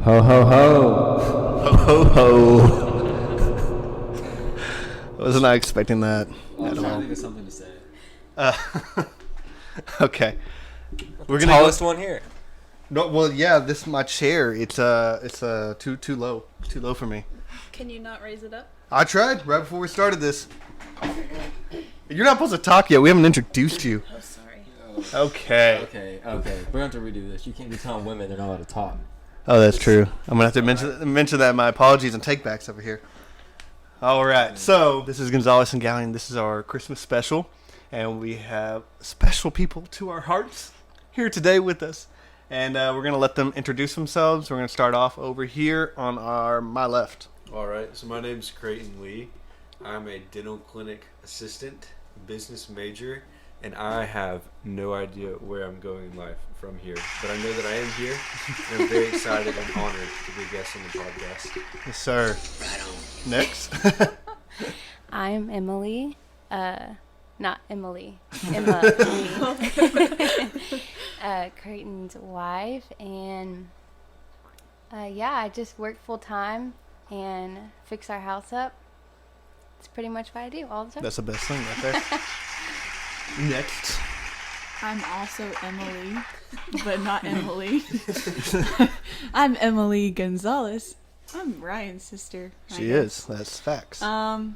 Ho, ho, ho. Ho, ho, ho. I was not expecting that I'm at trying to all. think of something to say. Okay. We're The gonna tallest one here. No, well, yeah. This is my chair. It's too low. Too low for me. Can you not raise it up? I tried right before we started this. You're not supposed to talk yet. We haven't introduced you. Oh, sorry. Okay. Okay. We're going to have to redo this. You can't be telling women they're not allowed to talk. Oh, that's true. I'm gonna have to mention that. My apologies and takebacks over here. All right. So this is Gonzalez Galyean. This is our Christmas special, and we have special people to our hearts here today with us, and we're gonna let them introduce themselves. We're gonna start off over here on my left. All right, so my name's Creighton. I'm a dental clinic assistant, business major, and I have no idea where I'm going in life from here. But I know that I am here, and I'm very excited and honored to be a guest on the podcast. Yes, sir. Right on. Next. I'm Emily. Not Emily. Emma. Creighton's wife. And I just work full time and fix our house up. It's pretty much what I do all the time. That's the best thing right there. Next. I'm also Emily, but not Emily. I'm Emily Gonzalez. I'm Ryan's sister. She is. That's facts. Yeah.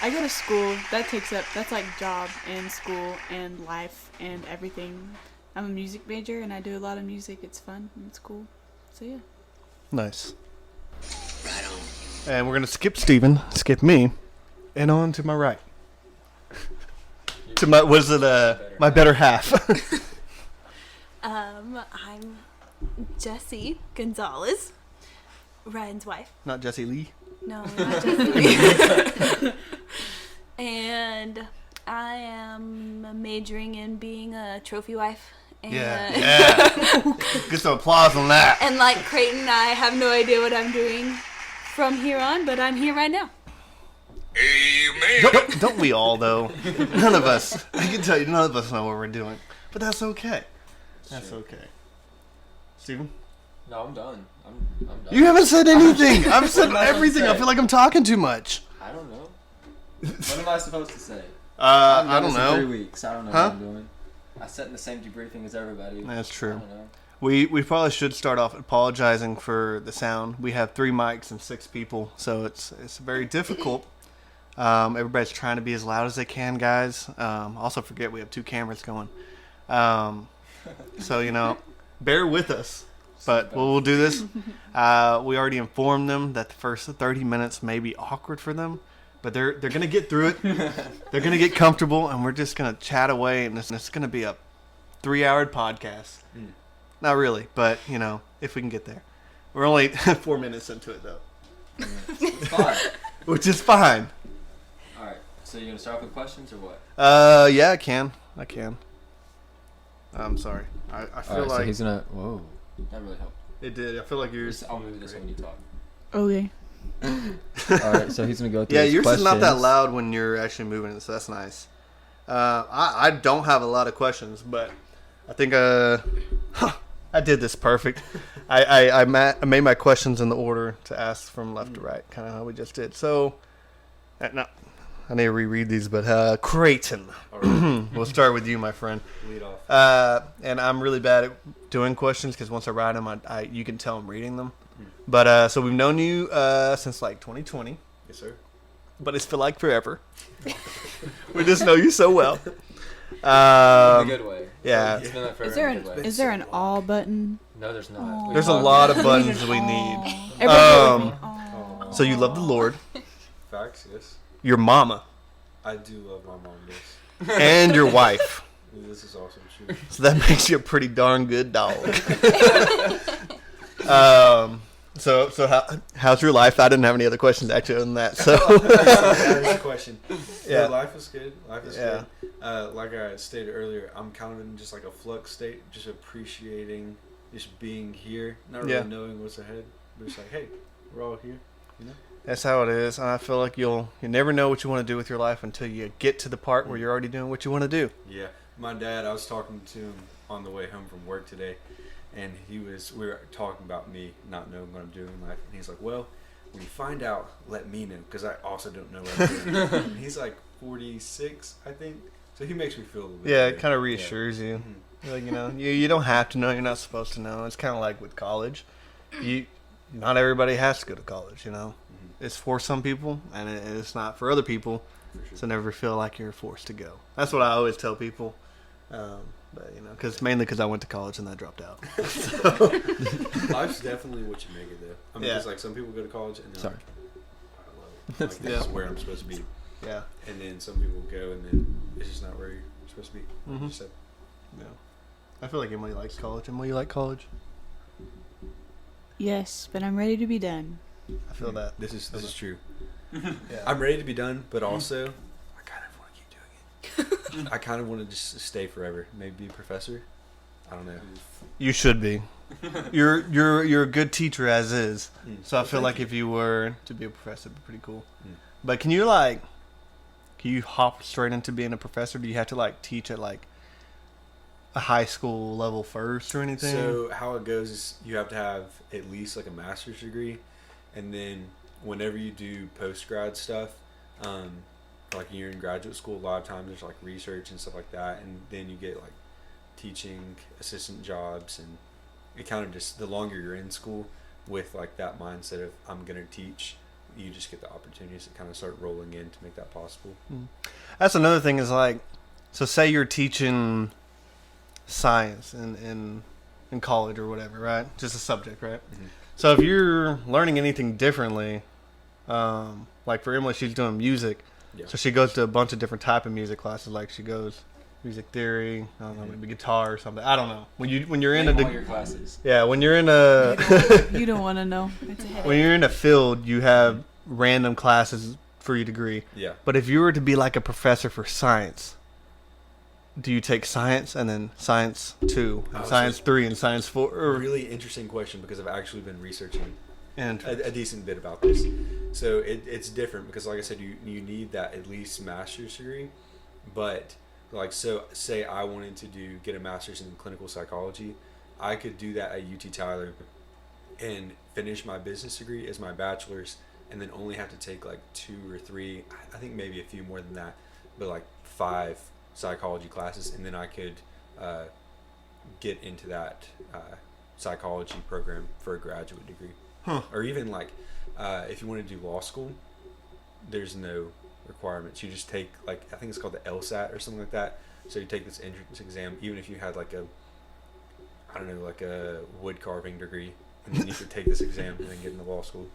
I go to school. That's like job and school and life and everything. I'm a music major and I do a lot of music. It's fun and it's cool. So yeah. Nice. And we're gonna skip Steven, skip me, and on to my right. To my my better half. I'm Jessi Gonzalez, Ryan's wife. Not Jesse Lee. No, not Jessi. And I am majoring in being a trophy wife. And, Yeah. Get some applause on that. And like Creighton, I have no idea what I'm doing from here on, but I'm here right now. Don't we all though? None of us. I can tell you, none of us know what we're doing, but that's okay. That's okay. Steven? No, I'm done. I'm done. You haven't said anything. I've said What am I supposed to everything. I say? feel like I'm talking too much. I don't know. What am I supposed to say? I don't I've done this in know. 3 weeks. I don't know Huh? what I'm doing. I sat in the same debriefing as everybody. That's I true. don't know. We probably should start off apologizing for the sound. We have 3 mics and 6 people, so it's very difficult. Everybody's trying to be as loud as they can, guys. Also, forget we have 2 cameras going. So bear with us. But we'll do this. We already informed them that the first 30 minutes may be awkward for them, but they're gonna get through it. They're gonna get comfortable, and we're just gonna chat away, and it's gonna be a 3-hour podcast. Not really, but if we can get there. We're only 4 minutes into it though, It's fine. which is fine. All right. So you're gonna start off with questions or what? Yeah, I can. I'm sorry. I feel All right. like So he's gonna. Whoa. That really helped. it did. I feel like yours. I'll move this when you talk. Okay. All right. So he's gonna go through. Yeah, his yours is not that questions. loud when you're actually moving it, so that's nice. I don't have a lot of questions, but I think I did this perfect. I made my questions in the order to ask from left to right, kind of how we just did. So, no, I need to reread these, but Creighton. All right, We'll start with you, my friend. lead off. And I'm really bad at doing questions because once I write them, you can tell I'm reading them. But so we've known you since like 2020, Yes, sir. but it's feel like forever. We just know you so well. In a good way. Yeah. It's been that forever Is there in a good way. is there an all button? No, there's not. Aw. There's a lot of buttons we need. Everybody with me. Aw. So you love the Lord, Facts, yes. your mama, I do love my mom, yes. and your wife. This is awesome. True. So that makes you a pretty darn good dog. So how's your life? I didn't have any other questions actually other than that. So That is a question. Yeah. Yeah, life is good. Life is Yeah. good. Like I stated earlier, I'm kind of in just like a flux state, just appreciating just being here, not really Yeah. knowing what's ahead. But it's like, hey, we're all here. that's how it is. And I feel like you never know what you want to do with your life until you get to the part where you're already doing what you want to do. Yeah. My dad, I was talking to him on the way home from work today, and we were talking about me not knowing what I'm doing in life, and he's like, well, when you find out, let me know, because I also don't know what I'm doing. And he's like 46, I think, so he makes me feel a little bit Yeah, better. it kind of reassures you. Like, you don't have to know. You're not supposed to know. It's kind of like with college. Not everybody has to go to college, It's for some people, and it's not for other people. For sure. So never feel like you're forced to go. That's what I always tell people. But mainly because I went to college and I dropped out. Life's definitely what you make it, though. I mean, Yeah. because like some people go to college and they're Sorry. like, I love it. Like, this is where I'm supposed to be. Yeah. And then some people go and then it's just not where you're supposed to be. Like Mhm. you said. Yeah. I feel like Emily likes college. Emily, you like college? Yes, but I'm ready to be done. I feel that. This is true. Yeah. I'm ready to be done, but also I kind of want to keep doing it. I kind of want to just stay forever. Maybe be a professor. I don't know. You should be. You're a good teacher as is. So I feel like if you were to be a professor, it'd be pretty cool. But can you hop straight into being a professor? Do you have to teach at a high school level first or anything? So how it goes is you have to have at least a master's degree, and then whenever you do post-grad stuff, like you're in graduate school, a lot of times there's research and stuff like that, and then you get teaching assistant jobs, and it kind of just, the longer you're in school with that mindset of I'm gonna teach, you just get the opportunities to kind of start rolling in to make that possible. That's another thing is so say you're teaching science in college or whatever, right? Just a subject, right? Mm-hmm. So if you're learning anything differently, for Emily, she's doing music, Yeah. so she goes to a bunch of different type of music classes. She goes music theory, I don't know, maybe guitar or something. I don't know. When you're in Name all your classes. when you're in a You don't want to know. It's a headache. when you're in a field, you have random classes for your degree. Yeah. But if you were to be a professor for science, do you take science and then science 2, and science 3, and science 4? A really interesting question, because I've actually been researching And a decent bit about this. So it's different because, like I said, you need that at least master's degree. But so say I wanted to get a master's in clinical psychology, I could do that at UT Tyler and finish my business degree as my bachelor's, and then only have to take 2 or 3, I think maybe a few more than that, but 5 psychology classes, and then I could get into that psychology program for a graduate degree. Or even if you want to do law school, there's no requirements. You just take I think it's called the LSAT or something like that. So you take this entrance exam, even if you had a wood carving degree, and then you could take this exam and then get into law school.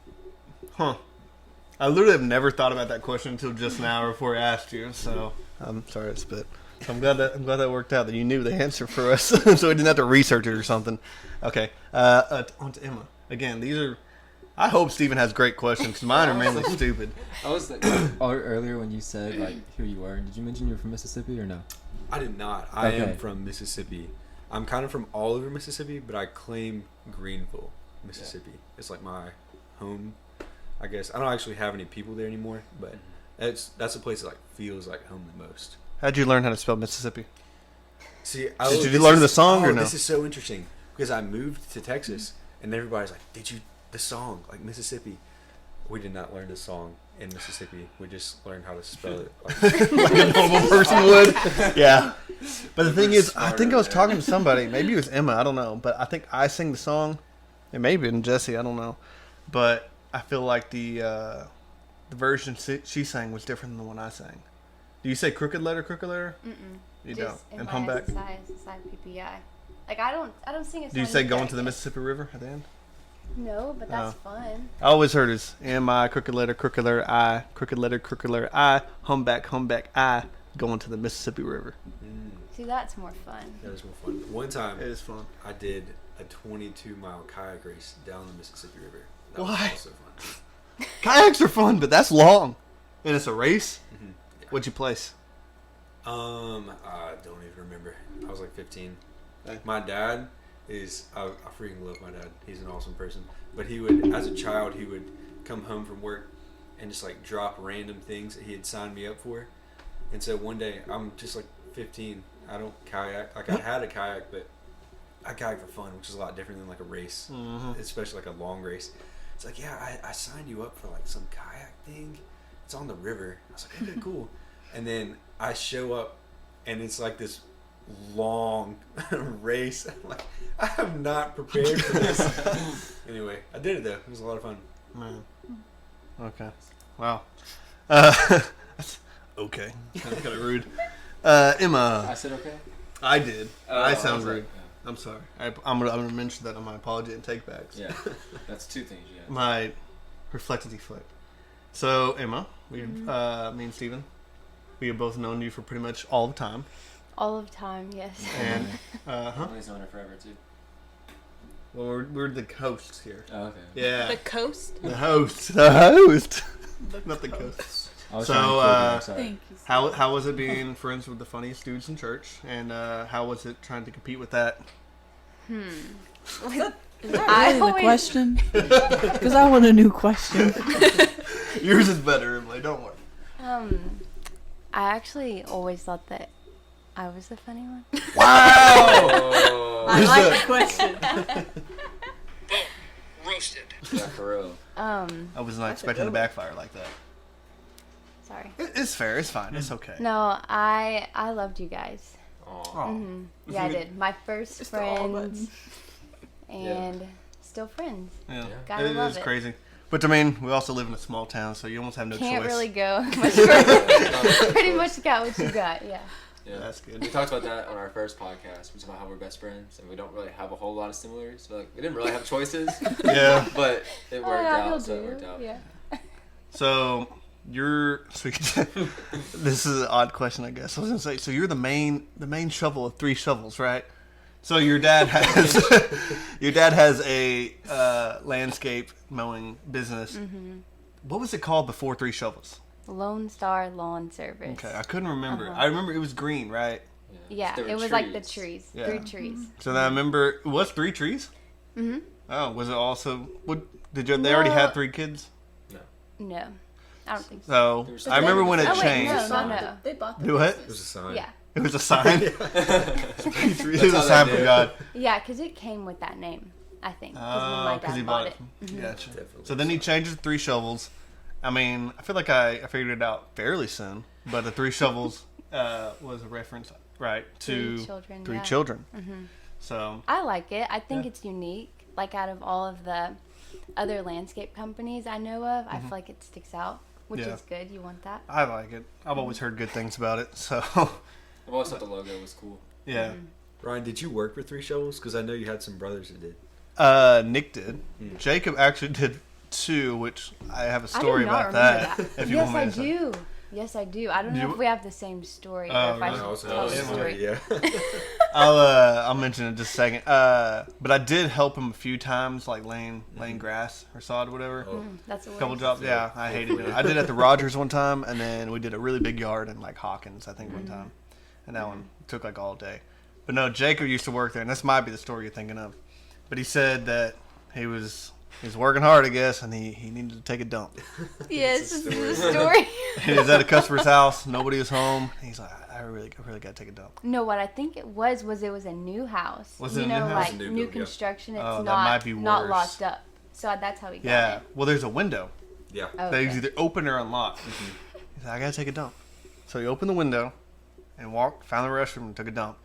I literally have never thought about that question until just now before I asked you. So I'm sorry to spit. So I'm glad that worked out, that you knew the answer for us, so we didn't have to research it or something. Okay, on to Emma. Again, these are. I hope Steven has great questions, because mine are mainly stupid. I was earlier when you said who you were. Did you mention you were from Mississippi or no? I did not. I am Okay. from Mississippi. I'm kind of from all over Mississippi, but I claim Greenville, Mississippi. It's my home, I guess. I don't actually have any people there anymore, but that's the place that feels like home the most. How'd you learn how to spell Mississippi? See, Did you learn the song or no? This is so interesting because I moved to Texas and everybody's like, "Did you the song Mississippi?" We did not learn the song in Mississippi. We just learned how to spell it. Like a normal person would. Yeah. But the thing is, I think I was talking to somebody. Maybe it was Emma. I don't know. But I think I sang the song. It may have been Jessi. I don't know. But I feel like the version she sang was different than the one I sang. Do you say crooked letter? Mm-mm. You Just don't. And humpback. Side PPI. I don't sing a song. Do you say like going that to the yet. Mississippi River at the end? No, but that's fun. I always heard is M-I, crooked letter, I, crooked letter, I, humpback, I, going to the Mississippi River. See, that's more fun. That is more fun. One time, It is fun. I did a 22-mile kayak race down the Mississippi River. That Why? was also fun. Kayaks are fun, but that's long. And it's a race? Mm-hmm. Yeah. What'd you place? I don't even remember. I was 15. Hey. My dad is, I freaking love my dad. He's an awesome person. But he would, as a child, he would come home from work and just drop random things that he had signed me up for. And so one day, I'm just 15. I don't kayak. I had a kayak, but I kayak for fun, which is a lot different than like a race, especially like a long race. It's like, yeah, I signed you up for like some kayak thing. It's on the river. I was like, okay, cool. And then I show up, and it's like this long race. I'm like, I am not prepared for this. Anyway, I did it though. It was a lot of fun. Man. Okay. Wow. Okay. Kind of rude. Emma. I said okay. I did. I sound was like, rude. yeah. I'm sorry. I'm gonna mention that on my apology and take backs. Yeah, that's two things. Yeah. My reflectivity flip. So Emma, me and Steven, we have both known you for pretty much all the time. All of time, yes. And Emily's known her forever too. well, we're the hosts here. Oh, okay. Yeah. The coast. The host. The host. Not the coast. I was So, trying to include you, I'm sorry. Thank you. How was it being friends with the funniest dudes in church, and how was it trying to compete with that? Is that I really the always- question? Because I want a new question. Yours is better, Emily. Don't worry. I actually always thought that I was the funny one. Wow. I like the question. Roasted. Yeah, for real. I was not expecting to backfire like that. Sorry. It's fair. It's fine. It's okay. No, I loved you guys. Oh. Yeah, I did. My first Just the all friends, buttons. and still friends. Yeah. Gotta It love is it. crazy. But I mean, we also live in a small town, so you almost have no Can't choice. really go much further. Pretty much got what you got. Yeah. Yeah. That's good. We talked about that on our first podcast. We talked about how we're best friends, and we don't really have a whole lot of similarities. So like, we didn't really have choices, Yeah. but it worked Yeah, out. So he'll it do. worked out. Yeah. So you're. This is an odd question, I guess. I was gonna say. So you're the main shovel of 3 shovels, right? So your dad has a landscape mowing business. What was it called before 3 shovels? Lone Star Lawn Service. Okay, I couldn't remember. Uh-huh. I remember it was green, right? Yeah, There were it was like the trees. trees. Yeah. 3 trees. So then I remember it was 3 trees. Mhm. Oh, was it also? Did you? They already had No. 3 kids. No, I don't think so. So There was I remember when it Oh, wait, changed. no. They bought the Do what? It was a sign. Yeah. It was a sign. It was That's a how sign they from do it. God. Yeah, because it came with that name, I think. Because my Because dad he bought bought it. it. Gotcha. Definitely. So then he changes to 3 shovels. I mean, I feel like I figured it out fairly soon, but the 3 shovels was a reference, right, to 3 children. 3 yeah. children. Mhm. So I like it. I think Yeah. it's unique. Like out of all of the other landscape companies I know of, I feel like it sticks out, which Yeah. is good. You want that? I like it. I've always heard good things about it. So I've always thought the logo was cool. yeah. Ryan, did you work with 3 shovels? Because I know you had some brothers that did. Nick did. Mm. Jacob actually did 2, which I have a I story do not about remember that. that. If you Yes, want me I to say. do. Yes, I do. I don't Do know you- if we have the same story Oh, or if I really? should Also, tell the yeah. story. yeah. I'll mention it in just a second. But I did help him a few times, like laying grass or sod, whatever. Oh. That's a Couple word. jobs. Yeah, I hated it. I did it at the Rogers one time, and then we did a really big yard in like Hawkins, I think, one time, and that one took like all day. But no, Jacob used to work there, and this might be the story you're thinking of. But he said that he was working hard, I guess, and he needed to take a dump. Yes, It's a this is story. the story. He was at a customer's house, nobody was home. He's like, I really got to take a dump. No, what I think it was it was a new house. Was it you a new know, house? like It was a new new build, yeah. construction. It's Oh, that not might be not worse. locked up. So that's how he got Yeah. it. Well, there's a window. Yeah. Oh, They okay. either open or unlock. He's like, I gotta take a dump. So he opened the window and found the restroom and took a dump.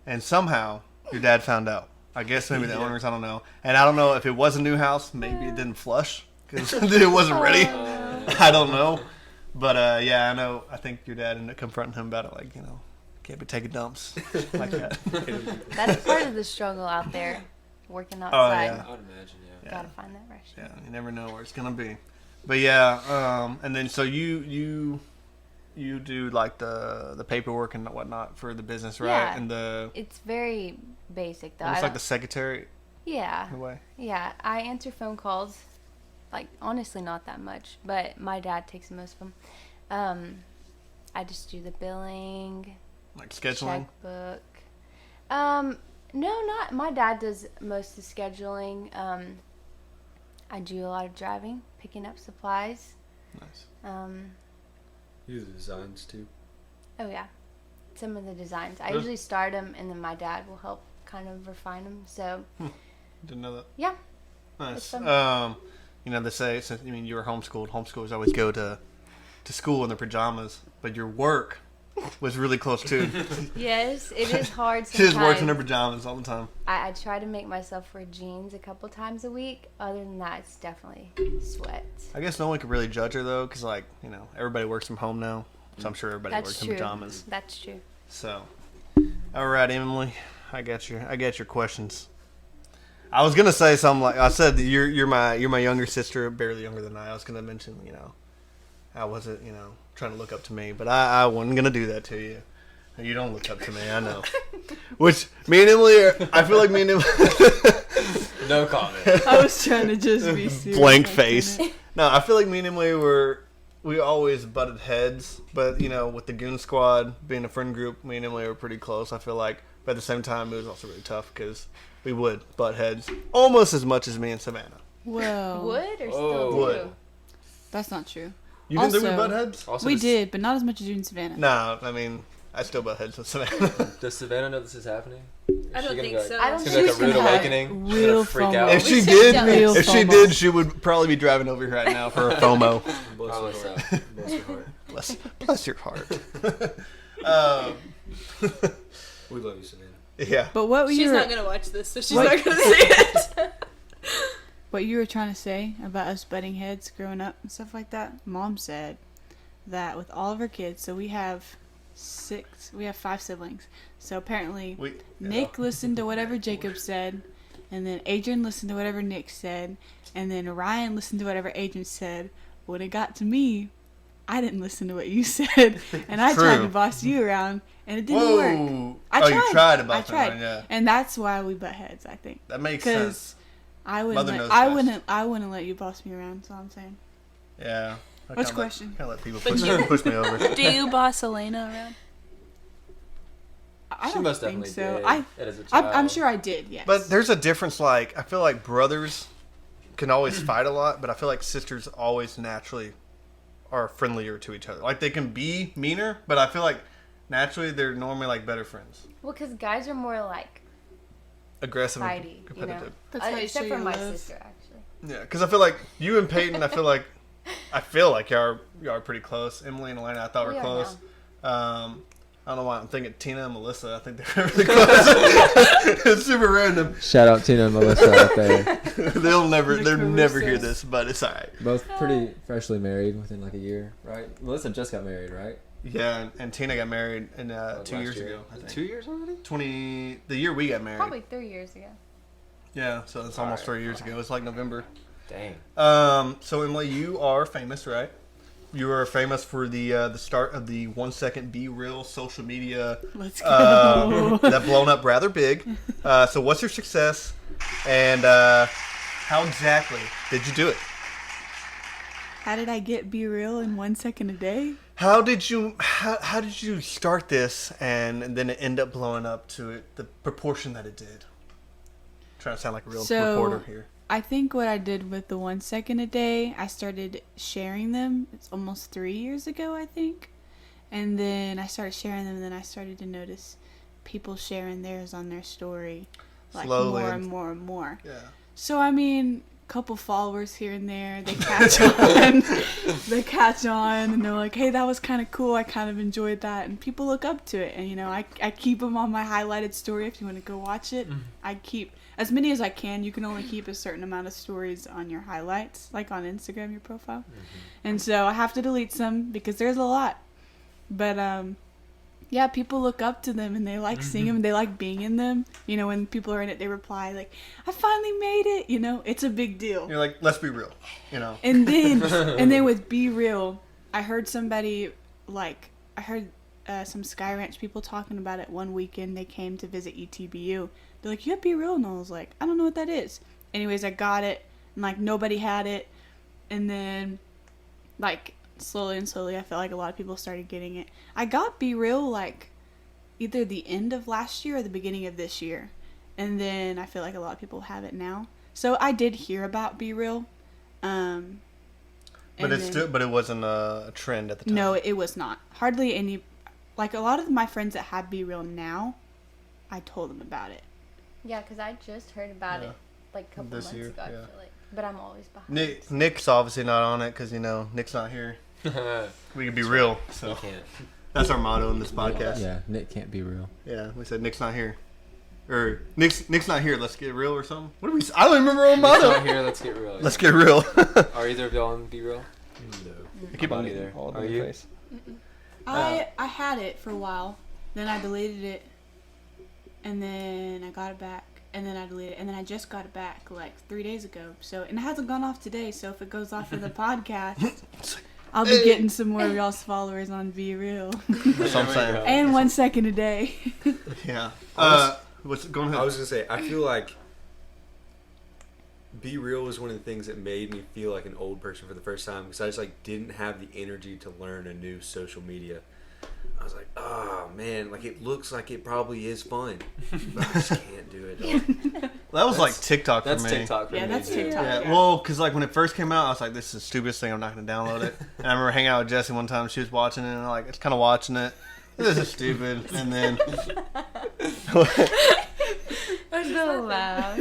And somehow your dad found out. I guess maybe the Yeah. owners, I don't know. And I don't know if it was a new house, maybe it didn't flush because it wasn't ready. I don't know. But yeah, I know. I think your dad ended up confronting him about it, like, can't be taking dumps like that. That's part of the struggle out there, working Oh, outside. yeah. I would imagine, yeah. Gotta find that restroom. Yeah, you never know where it's gonna be. But yeah, and then so you do like the paperwork and whatnot for the business, right? Yeah. And the It's very basic though. it's I like don't- the secretary yeah, in a way. yeah. I answer phone calls, like honestly not that much, but my dad takes most of them. I just do the billing, Like scheduling. checkbook. No, not my dad does most of the scheduling. I do a lot of driving, picking up supplies. Nice. You do the designs too. Oh yeah, some of the designs. I Those- usually start them, and then my dad will help kind of refine them. So Didn't know that. yeah, Nice. It's fun. They say, since you were homeschoolers always go to school in their pajamas, but your work was really close too. yes, it is hard She just works in her sometimes. pajamas all the time. I try to make myself wear jeans a couple times a week. Other than that, it's definitely sweats. I guess no one could really judge her though, because everybody works from home now, so I'm sure everybody That's works true. in pajamas. That's true. So, all right, Emily, I got your questions. I was gonna say something like I said. You're my younger sister, barely younger than I was gonna mention. How was it? Trying to look up to me, but I wasn't gonna do that to you. You don't look up to me, I know. Which me and Emily, I feel like me and Emily. No comment. I was trying to just be serious. Blank I face. couldn't. No, I feel like me and Emily we always butted heads, but with the Goon Squad being a friend group, me and Emily were pretty close. I feel like, but at the same time, it was also really tough because we would butt heads almost as much as me and Savannah. Whoa. Would or Whoa. still Would. do? That's not true. You didn't think we Also- butt heads? Also, We does, did, but not as much as you and Savannah. No, I mean I still butt heads with Savannah. Does Savannah know this is happening? I don't think so. I don't It's gonna be like She's a rude gonna have awakening. She's real gonna freak FOMO. out. If she We should did, tell Real if she FOMO. did, she would probably be driving over here right now for a FOMO. Bless Probably your heart. so. Bless your heart. Bless your heart. um, We love you, Savannah. yeah. But what She's you were, not gonna watch this, so she's What- not gonna say it. what you were trying to say about us butting heads growing up and stuff like that, Mom said that with all of her kids, so we have 5 siblings. So apparently Nick listened to whatever Jacob said, and then Adrian listened to whatever Nick said, and then Ryan listened to whatever Adrian said. When it got to me, I didn't listen to what you said, and I tried True. to boss you around, and it didn't work. Whoa. I Oh, tried. you tried I about tried. that, yeah. And that's why we butt heads, I think. That makes 'Cause sense. I wouldn't. Mother Let, knows I best. wouldn't. I wouldn't let you boss me around. That's all I'm saying. Yeah. What's the question? Can't let people But push me over. Do you boss Elena around? I She don't most think definitely so. did. As a child. I'm sure I did. Yes. But there's a difference. Like I feel like brothers can always fight a lot, but I feel like sisters always naturally are friendlier to each other. Like they can be meaner, but I feel like naturally they're normally like better friends. Well, because guys are more like Aggressive fighty, and you know. competitive. That's how you Except show for your my love. sister, actually. Yeah, because I feel like you and Peyton, I feel like y'all are pretty close. Emily and Elena, I thought We were are close. I don't know why I'm thinking Tina and Melissa. I think they're really close. It's super random. Shout out Tina and Melissa out there. They'll never Carusos. hear this, but it's alright. Both pretty freshly married within like a year, right? Melissa just got married, right? Yeah, and Tina got married in 2 Last years year. ago. I Was it think. 2 years already? The year we got married. Probably 3 years ago. Yeah, so it's almost 3 years ago. It's like November. Dang. So Emily, you are famous, right? You are famous for the start of the 1 second Be Real social media Let's go. that blown up rather big. So what's your success, and how exactly did you do it? How did I get Be Real in 1 second a day? How did you start this and then it end up blowing up to the proportion that it did? Trying to sound like a real So- reporter here. I think what I did with the 1 second a day, I started sharing them. It's almost 3 years ago, I think. And then I started sharing them, and then I started to notice people sharing theirs on their story, like Slowly. more and more and more. Yeah. So I mean, couple followers here and there, they catch on. They catch on, and they're like, "Hey, that was kind of cool. I kind of enjoyed that." And people look up to it, and I keep them on my highlighted story. If you want to go watch it, I keep as many as I can. You can only keep a certain amount of stories on your highlights, like on Instagram, your profile. And so I have to delete some because there's a lot. But yeah, people look up to them and they like seeing them. They like being in them. When people are in it, they reply like, "I finally made it." It's a big deal. You're like, let's be real. And then with Be Real, I heard somebody I heard some Sky Ranch people talking about it one weekend. They came to visit ETBU. They're like, "You have Be Real?" And I was like, "I don't know what that is." Anyways, I got it, and nobody had it. And then slowly and slowly, I felt like a lot of people started getting it. I got Be Real either the end of last year or the beginning of this year. And then I feel like a lot of people have it now. So I did hear about Be Real. But it wasn't a trend at the time. No, it was not. Hardly any. A lot of my friends that have Be Real now, I told them about it. Yeah, because I just heard about Yeah. it like a couple This months year, ago, I yeah. feel like. But I'm always behind. Nick's obviously not on it because, Nick's not here. We can be real. So You can't. that's our motto in this podcast. Yeah, Nick can't be real. Yeah, we said Nick's not here. Or Nick's not here. Let's get real or something. What do we? I don't remember our It's motto. not here. Let's get real. Let's get real. Are either of y'all on Be Real? No. I keep on Not getting either. all Are in you? the face. I had it for a while, then I deleted it, and then I got it back, and then I deleted it, and then I just got it back like 3 days ago. So, and it hasn't gone off today. So if it goes off for the podcast, I'll be getting some more of y'all's followers on Be Real, That's what I'm saying. and 1 second a day. Yeah. What's going on? I was gonna say, I feel like Be Real was one of the things that made me feel like an old person for the first time because I just like didn't have the energy to learn a new social media. I was like, oh man, like it looks like it probably is fun, but I just can't do it. That was like TikTok for That's me. TikTok for Yeah, me, that's too. TikTok. Yeah, Yeah. well, because like when it first came out, I was like, "This is the stupidest thing. I'm not going to download it." And I remember hanging out with Jessi one time. She was watching it, and I was kind of watching it. This is stupid. And then That's so loud.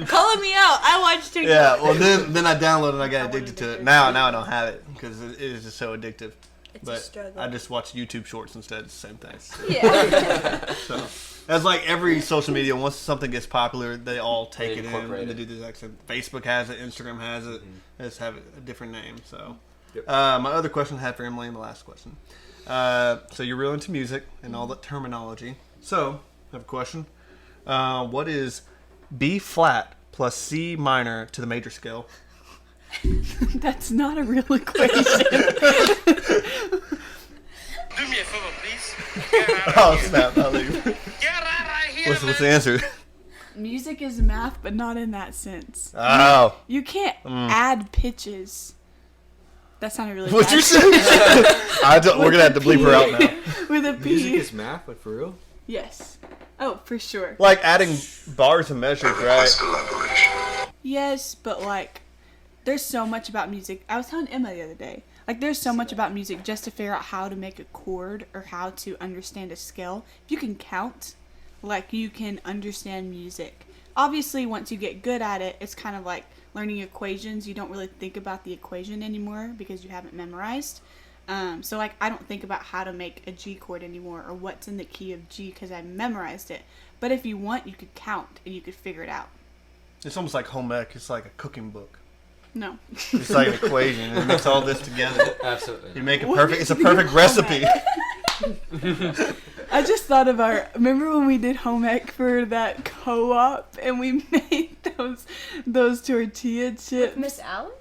Calling me out. I watched TikTok. yeah, well then I downloaded it. And I got addicted to it. Now I don't have it because it is just so addictive. It's a But struggle. I just watch YouTube Shorts instead. It's the same thing. Yeah. So that's like every social media. Once something gets popular, they all take They it in incorporate and they it. do the exact same. Facebook has it. Instagram has it. They just have a different name. So Yep. my other question I had for Emily, and the last question. So you're real into music and all that terminology. So I have a question. What is B flat plus C minor to the major scale? That's not a real equation. Do me a favor, please. Get out of Oh here. snap! I'll leave. Get out right here, What's man. the answer? Music is math, but not in that sense. Oh, You can't add pitches. That sounded really what bad. you say? We're gonna have to bleep her out now. With a Music P. is math, like for real? Yes. Oh, for sure. Like adding bars and measures, right? Yes, but like, there's so much about music. I was telling Emma the other day. Like, there's so much about music just to figure out how to make a chord or how to understand a scale. If you can count, like, you can understand music. Obviously, once you get good at it, it's kind of like learning equations. You don't really think about the equation anymore because you haven't memorized. So, like, I don't think about how to make a G chord anymore or what's in the key of G because I memorized it. But if you want, you could count and you could figure it out. It's almost like home ec. It's like a cooking book. No. It's like an equation. It makes all this together. Absolutely. You make a What perfect. is It's a the perfect home recipe. I just thought of remember when we did home ec for that co-op and we made those tortilla chips? Miss Alice?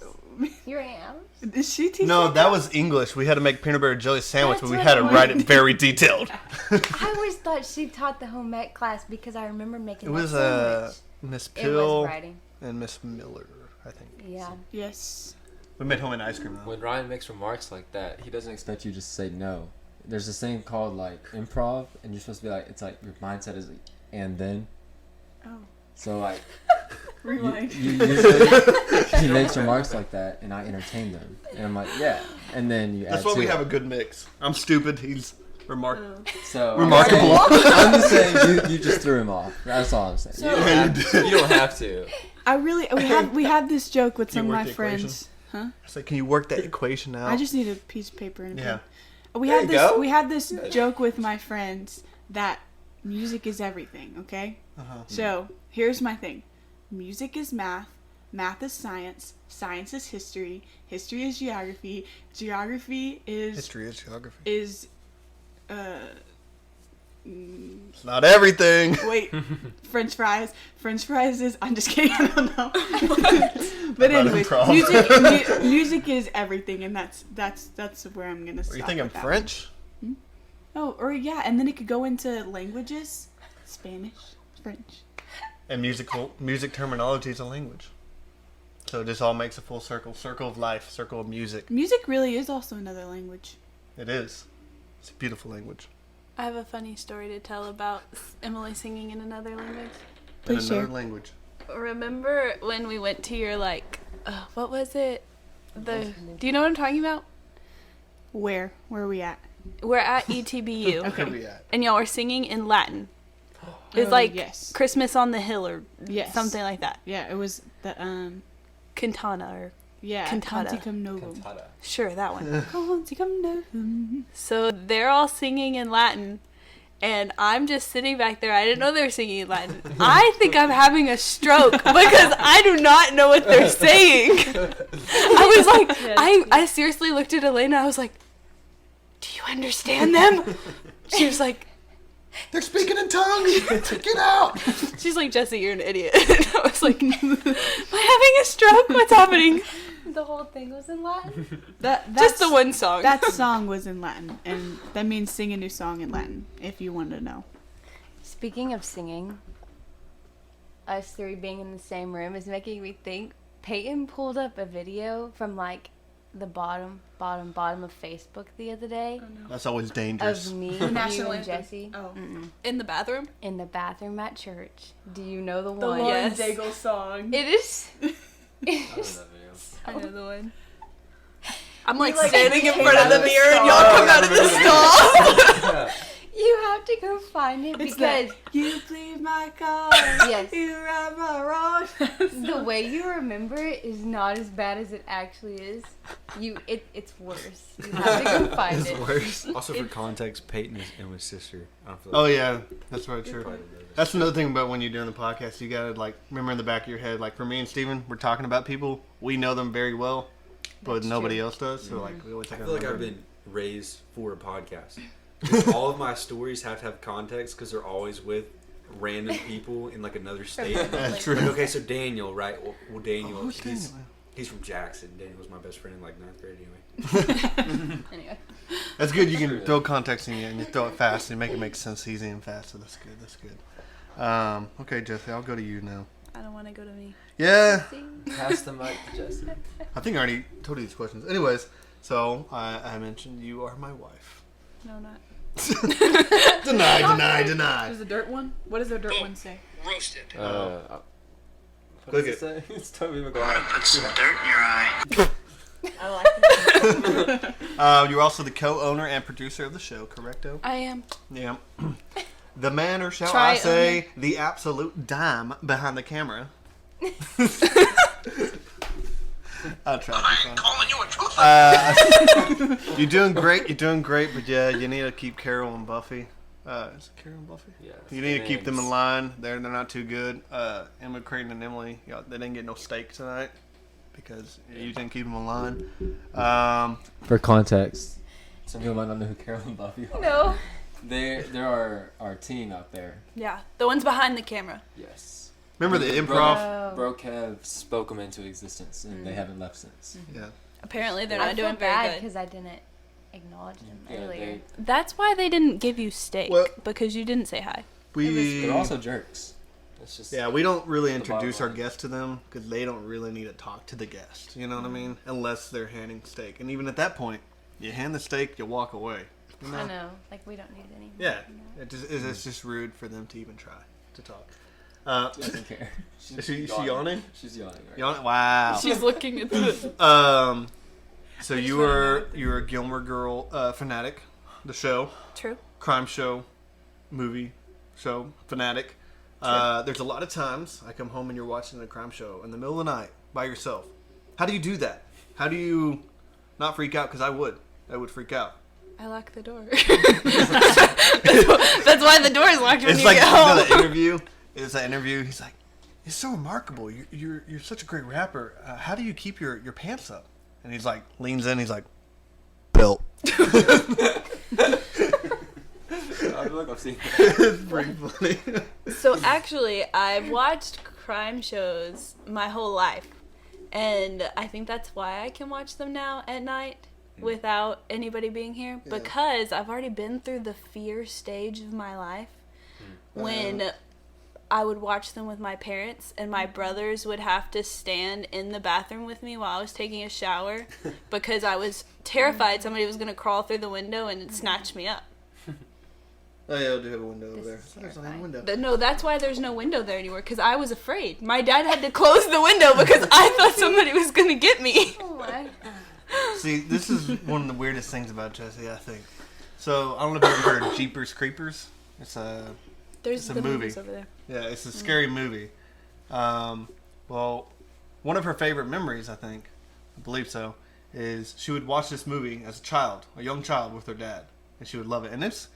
Your Aunt Alice? Did she teach No, us that was English. We had to make peanut butter jelly sandwich, but That's we what had to I write it wanted. very detailed. I always thought she taught the home ec class because I remember making It was that sandwich. Miss It was Pill writing. and Miss Miller, I think. Yeah. Yes. We made homemade ice cream though. When Ryan makes remarks like that, he doesn't expect Expect you just to say no. There's this thing called like improv, and you're supposed to be like, it's like your mindset is like, and then. Oh. So like, Rewind. you usually he makes remarks like that, and I entertain them, and I'm like, yeah, and then you That's add why to we it. have a good mix. I'm stupid. He's remarkable. So Remarkable. I'm just saying you just threw him off. That's all I'm saying. You don't have to. You don't have to. We have this joke with Can some you of work my the friends. Huh? It's like, can you work that equation out? I just need a piece of paper and a Yeah. pen. We There had you this go. we had this joke with my friends that music is everything, okay? Uh-huh. So, here's my thing. Music is math, math is science, science is history, history is geography, geography is History is geography. is It's not everything. wait, French fries. French fries is I'm just kidding, I don't know. But Not anyways, improv. music is everything, and that's where I'm gonna stop. Are you thinking with that. French? Oh, or yeah, and then it could go into languages, Spanish, French. And music terminology is a language. So this all makes a full circle. Circle of life. Circle of music. Music really is also another language. It is. It's a beautiful language. I have a funny story to tell about Emily singing in another language. In Please another share. language. Remember when we went to your what was it? Do you know what I'm talking about? Where are we at? We're at ETBU. Where we at? And y'all were singing in Latin. It was Oh, like yes. Christmas on the Hill or Yes. something like that. Yeah, it was the Cantana or Cantata. Canticum Novum. Cantata. sure, that one. Canticum Novum. So they're all singing in Latin, and I'm just sitting back there. I didn't know they were singing in Latin. I think I'm having a stroke because I do not know what they're saying. I was like, I seriously looked at Elena. I was like, do you understand them? She was like, They're speaking in tongues. Get out. she's like, Jessi, you're an idiot. And I was like, am I having a stroke? What's happening? The whole thing was in Latin. Just the one song. That song was in Latin, and that means sing a new song in Latin, if you wanted to know. Speaking of singing, us three being in the same room is making me think. Peyton pulled up a video from like the bottom of Facebook the other day That's always dangerous. of me, The you, national and anthem. Jessi Oh. in the bathroom. in the bathroom at church. Do you know the The one? Lauren Yes. Daigle song. It is. I love that video. I know the one. I'm like, like, standing in came front of out the of the mirror and stall. y'all come out of the stall. You have to go find it It's because that, you plead my cause. Yes. You right my wrong. the way you remember it is not as bad as it actually is. It's worse. You have to go find it. Worse. Also, for context, Peyton is Emma's sister. I don't feel Oh like yeah, that's right. True. That's another thing about when you're doing the podcast. You gotta like remember in the back of your head. Like for me and Steven, we're talking about people we know them very well, but That's nobody true. else does. So like we always I have to feel like I've remember. been raised for a podcast. 'Cause all of my stories have to have context because they're always with random people in like another state. That's true. Like, okay, so Daniel, right? Well Daniel, Oh, who's he's Daniel? he's from Jackson. Daniel was my best friend in like 9th grade anyway. Anyway. That's good. You can throw context in it and you throw it fast and make it make sense easy and fast. So that's good. That's good. Okay, Jessi, I'll go to you now. I don't want to go to me. Yeah, Pass the mic to Jessi. I think I already told you these questions. Anyways, so I mentioned you are my wife. No, not. Deny. Is the dirt one? What does the dirt one say? Roasted. What Click does it say? It's Toby McGuire. Put some dirt in your eye. I like You're also the co-owner and producer of the show, correcto? I am. Yeah. The man, or shall Try I say, the absolute dime behind the camera. I'll try to be fun. Calling you a truth. You're doing great, but yeah, you need to keep Carol and Buffy. Is it Carol and Buffy? Yeah. You need to keep them in line. They're not too good. Emma, Creighton, and Emily, they didn't get no steak tonight because you didn't keep them in line. For context, some people might not know who Carol and Buffy are. No. They're our team out there. Yeah, the ones behind the camera. Yes. Remember the improv? Bro Kev spoke them into existence, and they haven't left since. Yeah. Apparently, they're I not feel doing bad very good. because I didn't acknowledge them Yeah, earlier. That's why they didn't give you steak Well- because you didn't say hi. They're also jerks. It's just Yeah, we don't really the bottom introduce our line. guests to them because they don't really need to talk to the guest. You know what I mean? Unless they're handing steak, and even at that point, you hand the steak, you walk away. You I know. Like, we don't need any. Yeah, it's just rude for them to even try to talk. She doesn't care. Is she yawning? She's yawning. Right? Yawning? Wow. She's looking at the. So you're a Gilmore Girl fanatic, the show, True. crime show, movie show fanatic. There's a lot of times I come home and you're watching a crime show in the middle of the night by yourself. How do you do that? How do you not freak out? Because I would freak out. I lock the door. That's why the door is locked when It's you like get you know home. that interview. It's that interview. He's like, "It's so remarkable. You're such a great rapper. How do you keep your pants up?" And he's like, leans in. He's like, "Belt." Look, I've seen that. It's pretty funny. So actually, I've watched crime shows my whole life, and I think that's why I can watch them now at night without anybody being here, because I've already been through the fear stage of my life when I would watch them with my parents, and my brothers would have to stand in the bathroom with me while I was taking a shower because I was terrified somebody was going to crawl through the window and snatch me up. Oh yeah, I do have a window over This there. is There's a terrifying. window. But no, that's why there's no window there anymore, because I was afraid. My dad had to close the window because I thought somebody was going to get me. Oh my. See, this is one of the weirdest things about Jessi, I think. So I don't know if you've ever heard of Jeepers Creepers. It's a There's It's a the movie. movies over there. Yeah, it's a scary movie. Well, one of her favorite memories, I believe so, is she would watch this movie as a child, a young child, with her dad, and she would love it. And it's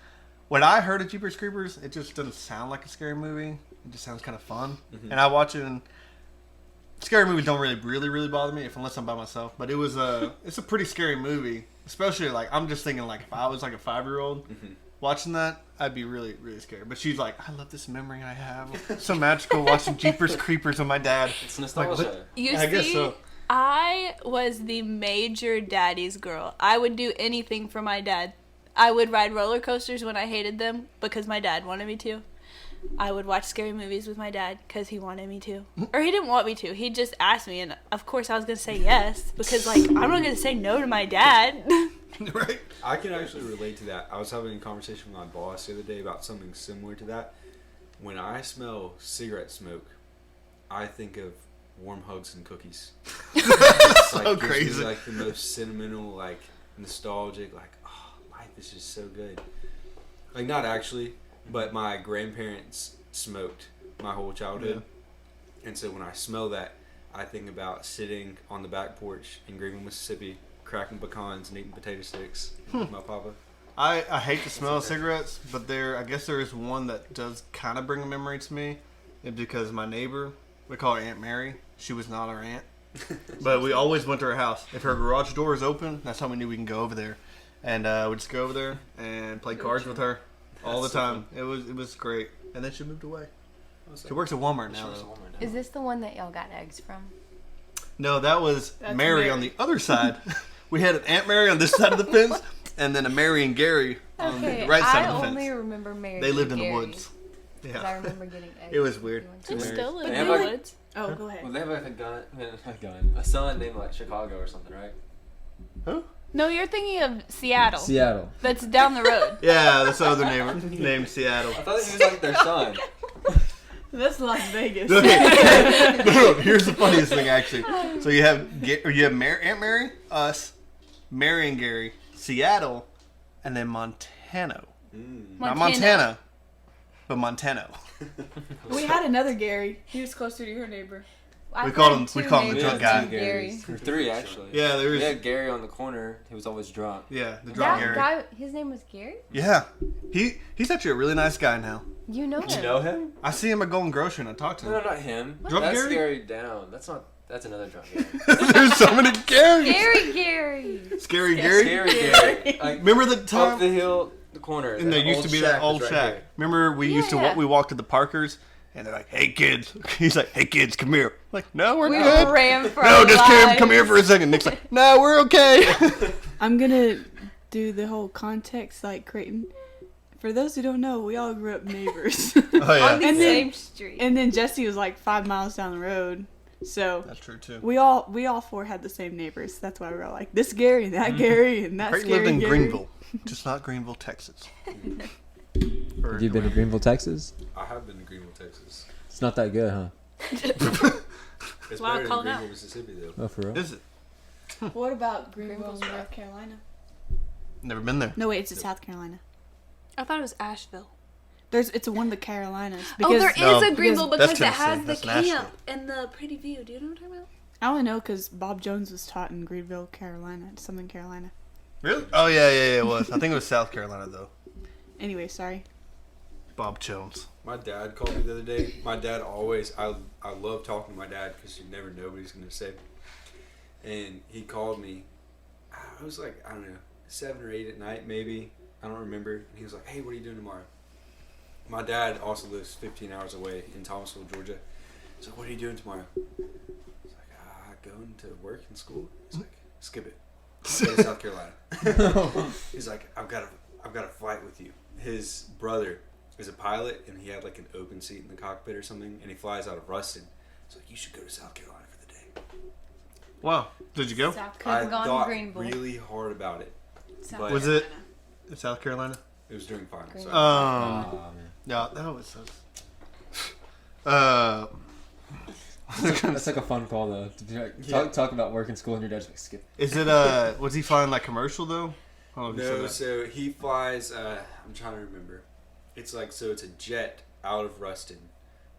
when I heard of Jeepers Creepers, it just doesn't sound like a scary movie. It just sounds kind of fun. And I watch it, and scary movies don't really bother me unless I'm by myself. But it's a pretty scary movie, especially like I'm just thinking like if I was like a 5-year-old watching that, I'd be really scared. But she's like, I love this memory I have. It's so magical watching Jeepers Creepers with my dad. It's nostalgia. Like, You I see, guess so. I was the major daddy's girl. I would do anything for my dad. I would ride roller coasters when I hated them because my dad wanted me to. I would watch scary movies with my dad because he wanted me to. Or he didn't want me to. He just asked me, and of course I was going to say yes because, like, I'm not going to say no to my dad. Right? I can actually relate to that. I was having a conversation with my boss the other day about something similar to that. When I smell cigarette smoke, I think of warm hugs and cookies. It's So gives me, crazy. like the most sentimental, like nostalgic, like life is just so good. Like not actually, but my grandparents smoked my whole childhood, and so when I smell that, I think about sitting on the back porch in Greenville, Mississippi, cracking pecans and eating potato sticks with my papa. I hate the smell of cigarettes, but I guess there is one that does kind of bring a memory to me. It's because my neighbor, we call her Aunt Mary. She was not our aunt, but we always went to her house. If her garage door is open, that's how we knew we can go over there. And we'd just go over there and play cards with her all the time. It was great. And then she moved away. She works at Walmart now, though. Is this the one that y'all got eggs from? No, that was That's Mary Mary. on the other side. We had an Aunt Mary on this side of the fence, and then a Mary and Gary on the right side I of the only fence. remember Mary. They lived in and the Gary, woods. 'cause I Yeah. remember getting eggs. It was weird. from They Mary. still live They in have the like- woods. Oh, go ahead. Well, they have like a son named like Chicago or something, right? Who? No, you're thinking of Seattle. Seattle. That's down the road. Yeah, that's the other neighbor named Seattle. I thought he was like their son. That's Las Vegas. Okay. No, here's the funniest thing actually. So you have Aunt Mary, us, Mary and Gary, Seattle, and then Montano. Not Montana, but Montano. We had another Gary. He was closer to your neighbor. I've We called had him- we two called him the neighbors drunk guy. named Gary. Or 3 actually. Yeah, there We was. had Gary on the corner. He was always drunk. Yeah, the drunk That Gary. guy, his name was Gary? Yeah, he's actually a really nice guy now. You know him. You know him? I see him at Golden Grocery and I talk to No, him. not him. Drunk That's Gary? Gary down. That's another drunk Gary. There's so many Garys. Gary. Scary Gary. Scary Gary. Like, Remember the up time? the hill, the corner. And there that used old to be that shack old was right shack. here. Remember we used to Yeah. we walked to the Parkers and they're like, "Hey kids," he's like, "Hey kids, come here." I'm like, no, we're We good. ran for No, our just lives. come here for a second. Nick's like, no, we're okay. I'm gonna do the whole context like Creighton. For those who don't know, we all grew up neighbors. Oh On the And then- same street. And then Jessi was like 5 miles down the road. So That's true too. we all 4 had the same neighbors. That's why we're all like this Gary, that Gary, and that Creighton scary lived in Gary. Greenville, just not Greenville, Texas. Or Have you been to Greenville, Texas? I have been to Greenville, Texas. It's not that good, huh? It's Wow, better than call it Greenville, out. Mississippi, though. Oh, for real? Is it? What about Greenville, Greenville's North rough. Carolina? Never been there. No, wait, it's in South Carolina. I thought it was Asheville. It's one of the Carolinas. Oh, there is No, a Greenville that's because it has Tennessee. the That's camp Nashville. and the pretty view. Do you know what I'm talking about? I only know because Bob Jones was taught in Greenville, Carolina, Southern Carolina. Really? Oh yeah, it was. I think it was South Carolina though. Anyway, sorry. Bob Jones. My dad called me the other day. My dad always, I love talking to my dad because you never know what he's going to say. And he called me, I was like, I don't know, 7 or 8 at night maybe. I don't remember. And he was like, hey, what are you doing tomorrow? My dad also lives 15 hours away in Thomasville, Georgia. So what are you doing tomorrow? I was like, going to work and school. He's like, skip it. Go to South Carolina. He's like, I've got a flight with you. His brother is a pilot, and he had like an open seat in the cockpit or something, and he flies out of Ruston. So like, you should go to South Carolina for the day. Wow. Did you go? South I Carolina. Gone to thought Greenville. really hard about it, but Was it in South Carolina? it was during finals. Green- So Aw, man. No, that was. That's like a fun call though. To be like, Yeah. talk about work and school and your dad's like skip. Is it was he flying like commercial though? I don't know if you no, said that. so he flies. I'm trying to remember. It's like, so it's a jet out of Ruston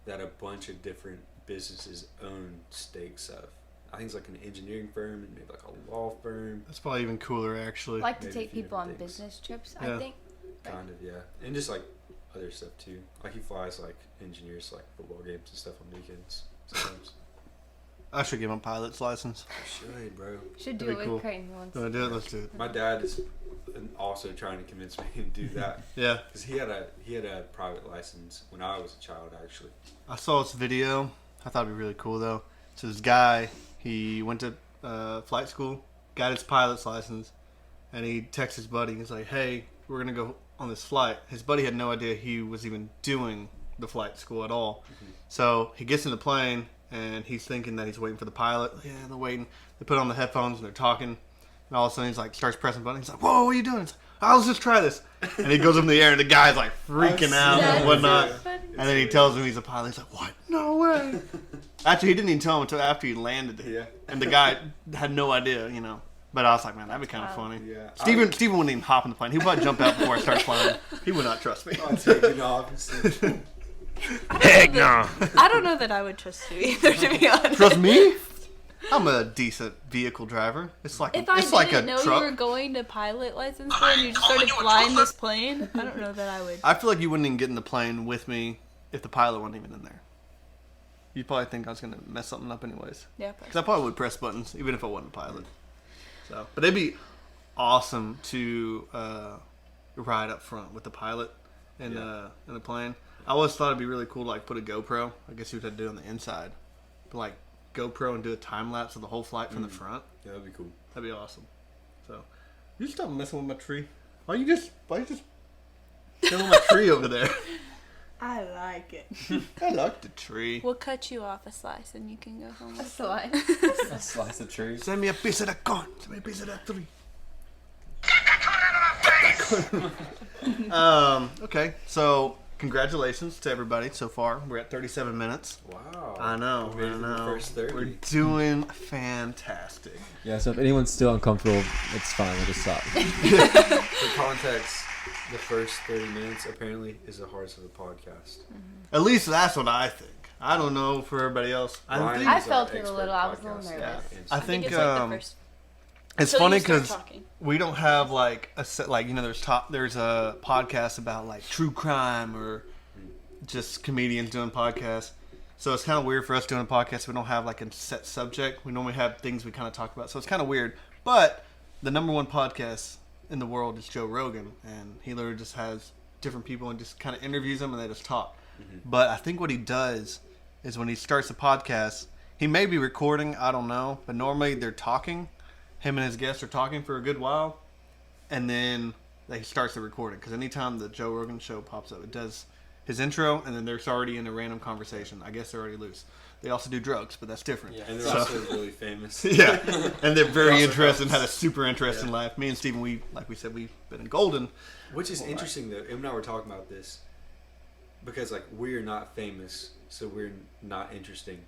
that a bunch of different businesses own stakes of. I think it's like an engineering firm and maybe like a law firm. That's probably even cooler, actually. Like to Maybe a take few people on different things. business trips, Yeah. I think. Kind of, yeah. And just like other stuff too. Like he flies like engineers to, like football games and stuff on weekends sometimes. I should give him a pilot's license. Should, bro. Should do That'd it be with cool. Creighton once. You want to do it? Let's do it. My dad is also trying to convince me to do that Yeah. because he had a private license when I was a child actually. I saw this video. I thought it'd be really cool though. So this guy, he went to flight school, got his pilot's license, and he texts his buddy. He's like, "Hey, we're gonna go on this flight." His buddy had no idea he was even doing the flight school at all. So he gets in the plane and he's thinking that he's waiting for the pilot. Yeah, they're waiting. They put on the headphones and they're talking. And all of a sudden he's like, starts pressing buttons. He's like, "Whoa, what are you doing?" He's like, "Oh, let's just try this." And he goes up in the air and the guy's like freaking out and whatnot. And then he tells him he's a pilot. He's like, "What? No way." Actually, he didn't even tell him until after he landed it. Yeah. And the guy had no idea, you know. But I was like, man, that'd be kind of funny. Yeah. Steven wouldn't even hop in the plane. He would probably jump out before I start flying. He would not trust me. I'm taking off. Heck no. I don't know that I would trust you either, to be honest. Trust me? I'm a decent vehicle driver. It's like If I it's like a didn't know truck. you were going to pilot license school and you just started flying this plane, I don't know that I would. I feel like you wouldn't even get in the plane with me if the pilot wasn't even in there. You'd probably think I was gonna mess something up anyways. Yeah, Because I probably would press buttons even if I wasn't a pilot. So, but it'd be awesome to ride up front with the pilot in the plane. I always thought it'd be really cool to like put a GoPro. I guess you would have to do it on the inside, but like GoPro and do a time lapse of the whole flight from the front. Yeah, that'd be cool. That'd be awesome. So, you stop messing with my tree. Why you just killing my tree over there? I like it. I like the tree. We'll cut you off a slice and you can go home. A slice. A slice of trees. Send me a piece of that corn. Send me a piece of that tree. Okay, so congratulations to everybody so far. We're at 37 minutes. Wow. I know. We made it to the first 30. We're doing fantastic. Yeah, so if anyone's still uncomfortable, it's fine. We'll just stop. For context, the first 30 minutes apparently is the hardest of the podcast. At least that's what I think. I don't know for everybody else. Ryan think I is felt our it a expert little. I was a little podcast nervous. MC. I I think think it's like the first. it's till funny you start because talking. we don't have like a set, like, you know, there's a podcast about like true crime or just comedians doing podcasts. So it's kind of weird for us doing a podcast. We don't have like a set subject. We normally have things we kind of talk about. So it's kind of weird. But the number one podcast in the world is Joe Rogan, and he literally just has different people and just kind of interviews them and they just talk. But I think what he does is when he starts a podcast, he may be recording, I don't know, but normally they're talking. Him and his guests are talking for a good while, and then he starts the recording. Because anytime the Joe Rogan show pops up, it does his intro, and then they're already in a random conversation. I guess they're already loose. They also do drugs, but that's different. Yeah. And they're So- also really famous. Yeah, and they're very Also interesting. helps. Had a super interesting life. Me and Steven, like we said, we've been in Golden. Which is interesting though. Em and I were talking about this because like we're not famous, so we're not interesting.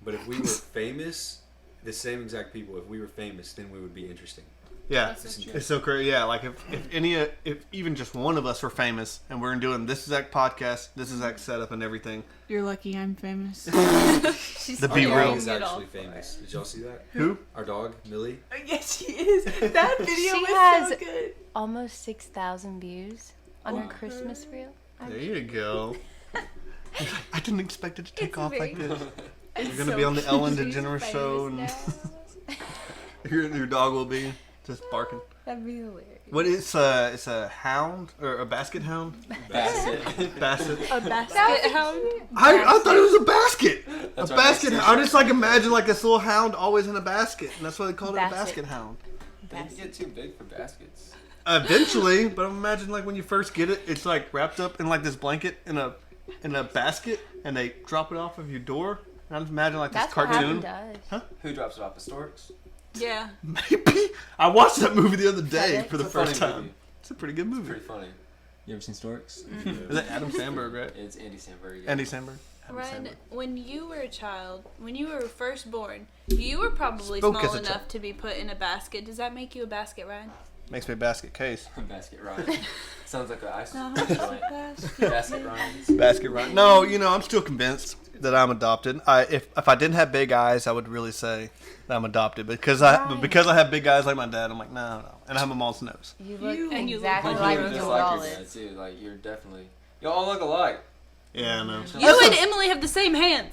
But if we were famous, the same exact people, if we were famous, then we would be interesting. Yeah, That's so true. it's so crazy. Yeah, like if even just one of us were famous and we're doing this exact podcast, this exact setup and everything. You're lucky I'm famous. She's The Be throwing Real. Is it all actually famous. Did y'all see that? Who? Our dog, Millie. Yes, she is. That video She was has- so good. Almost 6,000 views on her Christmas reel. There you go. I didn't expect it to take It's off very- like this. It's You're gonna so be on the Ellen cute. DeGeneres She's show, and famous now. your dog will be just barking. That'd be hilarious. What is it's a hound or a basket hound? Basket. Basset. A basket hound. I thought it was a basket. That's a what basket. makes I just like imagine like this little hound always in a basket, and that's why they called it a Basset. basket hound. They get too big for baskets. Eventually, but imagine like when you first get it, it's like wrapped up in like this blanket in a basket, and they drop it off of your door. And I just imagine like this That's what cartoon. happened to us. Who drops it off? The storks? Yeah. Maybe I watched that movie the other day it? for the It's a funny first time. movie. It's a pretty good movie. Pretty funny. You ever seen Storks? Is that Adam Sandberg, right? It's Andy Samberg. Yeah. Andy Samberg. Adam Ryan, Sandberg. when you were a child, when you were first born, you were probably Spoke as small a enough child. to be put in a basket. Does that make you a basket, Ryan? Makes me a basket case. Basket ride. Sounds like an ice No, joint. Basket Ryan's. Basket right. No, I'm still convinced that I'm adopted. If I didn't have big eyes, I would really say that I'm adopted. Because I have big eyes like my dad, I'm like, no. And I have a mom's nose. You look And you look exactly like like you just do like your Gonzalez. dad too. Like you're definitely. Y'all all look alike. Yeah, I know. You and Emily have the same hands.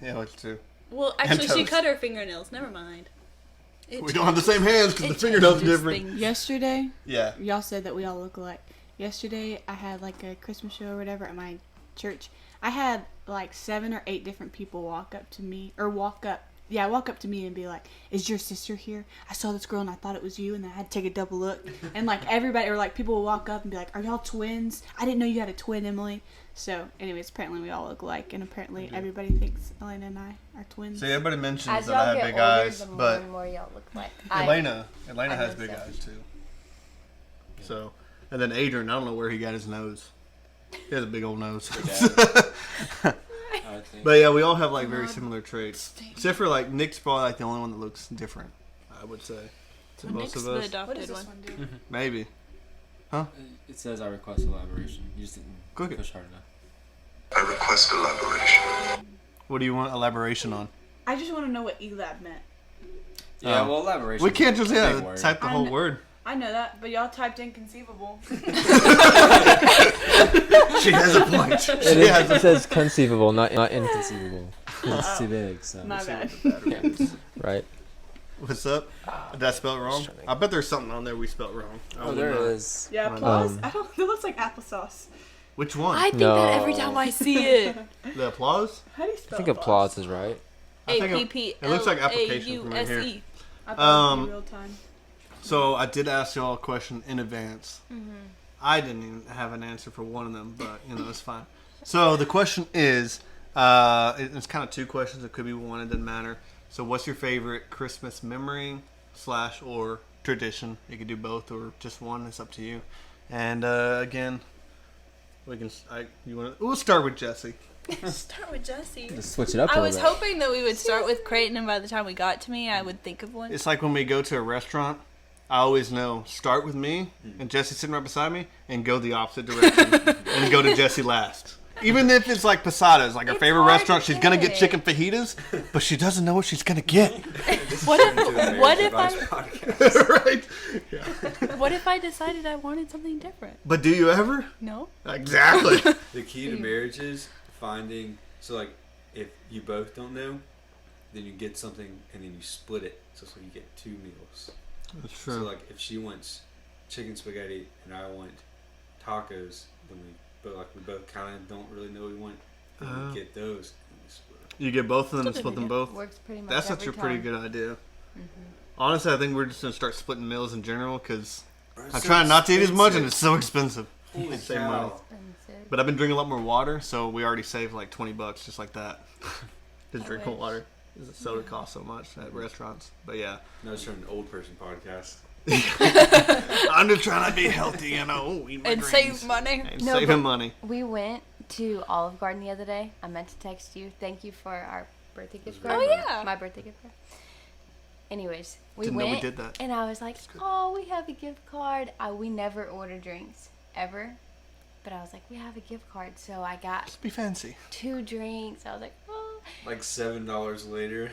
Yeah, that's true. Well, actually, she toes. cut her fingernails. Never mind. We don't have the same hands because the fingernails are changes different. things. Yesterday, Yeah. y'all said that we all look alike. Yesterday, I had like a Christmas show or whatever at my church. I had like 7 or 8 different people walk up to me and be like, "Is your sister here? I saw this girl and I thought it was you, and then I had to take a double look." And like everybody, or like people will walk up and be like, "Are y'all twins? I didn't know you had a twin, Emily." So, anyways, apparently we all look alike, and apparently everybody thinks Elena and I are twins. See, everybody mentions As that I y'all have get big older, eyes, the more but and more y'all look like. Elena I has think big so. eyes too. So, and then Adrian, I don't know where he got his nose. He has a big old nose. I would think. But yeah, we all have like very similar traits, except for like Nick's probably like the only one that looks different. I would say to Well, most Nick's of the us. adopted one. do? Maybe. It says I request elaboration. You just didn't Click it. push hard enough. I request elaboration. What do you want elaboration on? I just want to know what elab meant. Yeah, Oh. well, elaboration. We can't just is a big word. type the whole word. I know that, but y'all typed inconceivable. She has a point. It says conceivable, not inconceivable. It's too big, so. My bad. Right. What's up? Did I spell it wrong? I bet there's something on there we spelled wrong. Oh, there it is. Yeah, applause. I don't. It looks like applesauce. Which one? I think No. that every time I see it. The applause? How do you I spell think applause is right. I think it looks like application from right here. APPLAUSE. I thought it was real time. So I did ask y'all a question in advance. I didn't even have an answer for one of them, but it's fine. So the question is, it's kind of 2 questions. It could be one. It doesn't matter. So what's your favorite Christmas memory / or tradition? You could do both or just one. It's up to you. And again, we can. We'll start with Jessi. Start with Jessi. Just switch it up a I little was bit. hoping that we would start with Creighton, and by the time we got to me, I would think of one. It's like when we go to a restaurant. I always know, start with me, and Jessie sitting right beside me, and go the opposite direction, and go to Jessie last. Even if it's like Posadas, like her It's favorite hard restaurant, to she's gonna get pick. chicken fajitas, but she doesn't know what she's gonna get. What if Right? what if I decided I wanted something different? But do you ever? No. Exactly. The key to marriage is finding. So like, if you both don't know, then you get something and then you split it. So you get 2 meals. That's So true. like, if she wants chicken spaghetti and I want tacos, then we both kind of don't really know what we want. Then we get those and we split them. You get both of them and Still split them good both. Works pretty much That's every such a pretty time. good idea. Honestly, I think we're just gonna start splitting meals in general because Bro, I it's try so not to eat as much, and expensive. it's so expensive. Holy Save cow. money. Expensive. But I've been drinking a lot more water, so we already saved like $20 just like that. Just drinking water. Because soda costs so much at restaurants. But yeah. No, it's from an old person podcast. I'm just trying to be healthy, eat my And greens. save money. And No, saving but- money. We went to Olive Garden the other day. I meant to text you. Thank you for our birthday gift Oh, card. yeah. My birthday gift card. Anyways, we Didn't know went we did that. and I was like, "Oh, we have a gift card." We never order drinks ever, but I was like, "We have a gift card," so I got Just be fancy. 2 drinks. I was like, "Oh." Like $7 later.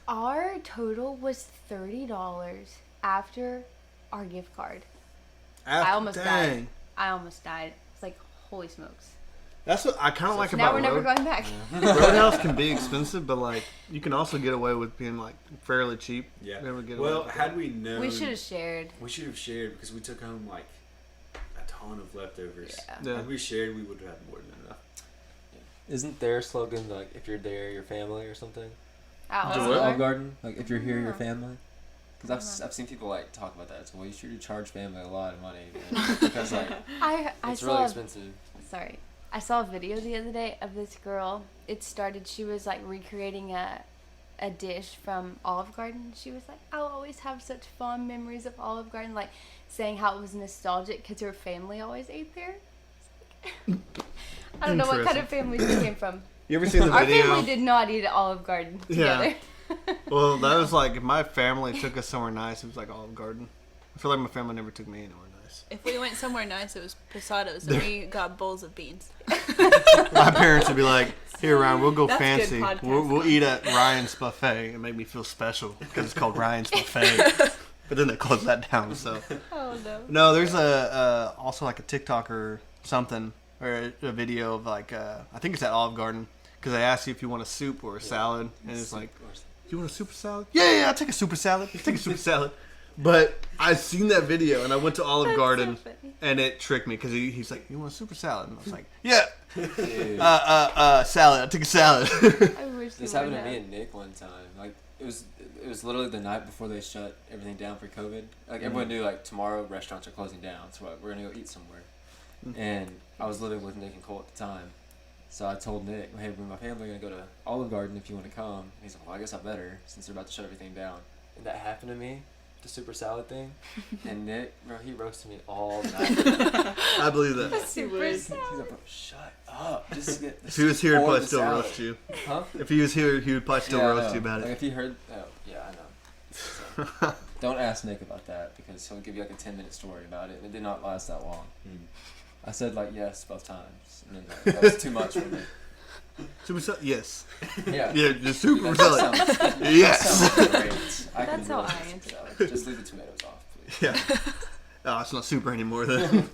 Our total was $30 after our gift card. I almost died. I almost died. It's like, holy smokes. That's what I kind of like Now about we're never Road. going back. Roadhouse can be expensive, but like you can also get away with being like fairly cheap. Yeah. Never get away Well, with had we known, We should have shared. we should have shared because we took home like a ton of leftovers. Yeah. Yeah. Had we shared, we would have had more than enough. Isn't their slogan like "If you're there, your family" or something? Out. Do Is it what? Olive Garden? Like if you're here, your Yeah. family. Because I've seen people like talk about that. It's well, you should charge family a lot of money because like I it's saw really a- expensive. Sorry. I saw a video the other day of this girl. She was like recreating a dish from Olive Garden. She was like, "I'll always have such fond memories of Olive Garden," like saying how it was nostalgic because her family always ate there. I don't know what kind of family she came from. You ever seen the Our video? family did not eat at Olive Garden together. Well, that was like if my family took us somewhere nice. It was like Olive Garden. I feel like my family never took me anywhere nice. If we went somewhere nice, it was Posados, and we got bowls of beans. My parents would be like, "Here, Ryan, we'll go That's good fancy. podcasting. We'll eat at Ryan's Buffet and make me feel special because it's called Ryan's Buffet." But then they closed that down. So Oh no. no, there's also like a TikTok or something or a video of like I think it's at Olive Garden because they ask you if you want a soup or a salad, and it's like, "You want a super salad?" Yeah, I'll take a super salad. Take a super salad. But I seen that video and I went to Olive Garden and it tricked me because he's like, "You want a super salad?" And I was like, "Yeah." Salad. I took a salad. I wish This you happened would to me have. and Nick one time. Like it was literally the night before they shut everything down for COVID. Like everyone knew like tomorrow restaurants are closing down, so we're gonna go eat somewhere. And I was living with Nick and Cole at the time, so I told Nick, "Hey, my family are gonna go to Olive Garden if you want to come." And he's like, "Well, I guess I better since they're about to shut everything down." And that happened to me, the super salad thing. And Nick, bro, he roasted me all night. I believe that. Super He's salad. like, "Bro, shut up. Just get the If he was here, he'd or probably the still salad." roast you. Huh? If he was here, he would probably still Yeah, I roast know. you about Like it. if he heard, yeah, I know. So, don't ask Nick about that because he'll give you like a 10-minute story about it. It did not last that long. I said like yes both times, and then that was too much for me. Super salad? Yes. Yeah. Yeah, the super That salad. sounds- Yes. Sounds great. I can That's how roast I the answer. salad. Just leave the tomatoes off, please. Yeah. Oh, it's not super anymore then.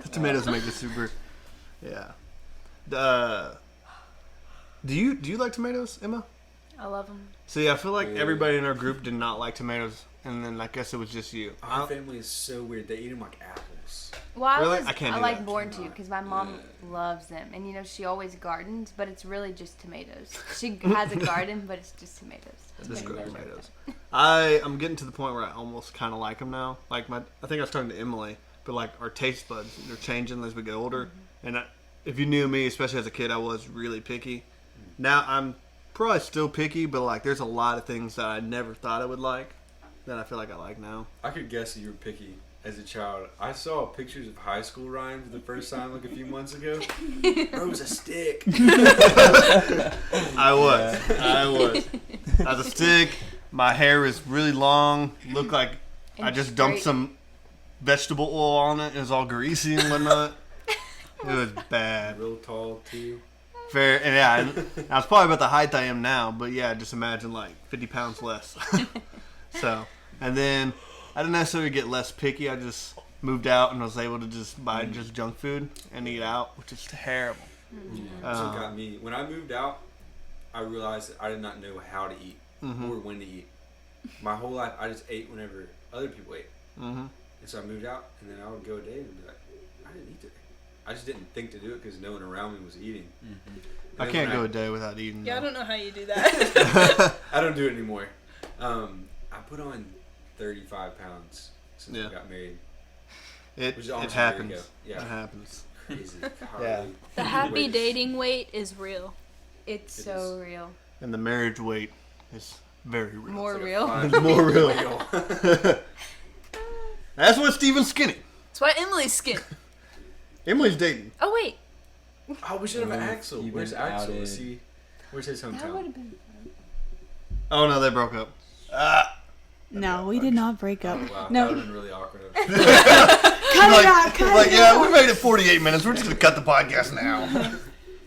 The tomatoes make the super. Yeah. Do you like tomatoes, Emma? I love them. See, I feel like Yeah. everybody in our group did not like tomatoes, and then I guess it was just you. Our family is so weird. They eat them like apples. Well, Really? I I can't do like that. born to because my mom loves them, and she always gardens, but it's really just tomatoes. She has a garden, but it's just tomatoes. Just Tomatoes. grow tomatoes. I'm getting to the point where I almost kind of like them now. Like I think I was talking to Emily, but like our taste buds, they're changing as we get older. And if you knew me, especially as a kid, I was really picky. Now I'm probably still picky, but like there's a lot of things that I never thought I would like that I feel like I like now. I could guess that you were picky as a child. I saw pictures of high school Ryan for the first time like a few months ago. Bro, it was a stick. I was. I was a stick. My hair is really long. Looked like I And just dumped straight. some vegetable oil on it. It was all greasy and whatnot. It was bad. Real tall too. Fair, and yeah, and I was probably about the height I am now, but yeah, just imagine like 50 pounds less. So, and then I didn't necessarily get less picky. I just moved out and was able to just buy just junk food and eat out, which is terrible. That's what got me. When I moved out, I realized that I did not know how to eat or when to eat. My whole life, I just ate whenever other people ate. Mm-hmm. And so I moved out, and then I would go a day and be like, I didn't eat today. I just didn't think to do it because no one around me was eating. I can't go a day without eating. Yeah, I though. don't know how you do that. I don't do it anymore. I put on 35 pounds since Yeah. I got married. It Which is almost a happens. year ago. Yeah. It happens. Crazy. Yeah. The happy dating weight is real. It's It so real. And the marriage weight is very real. More It's like a real. 5 It's more real. whale. That's what Steven's skinny. That's why Emily's skin. Emily's dating. Oh wait, Oh, we should have Well, Axel. you've Where's been Axel? outed. Is he? Where's his That would hometown? have been Oh no, they broke up. No, we did not break up. Oh, wow. No. That would have been really awkward. Cut it out, cut Like, it yeah, out. we made it 48 minutes. We're just gonna cut the podcast now.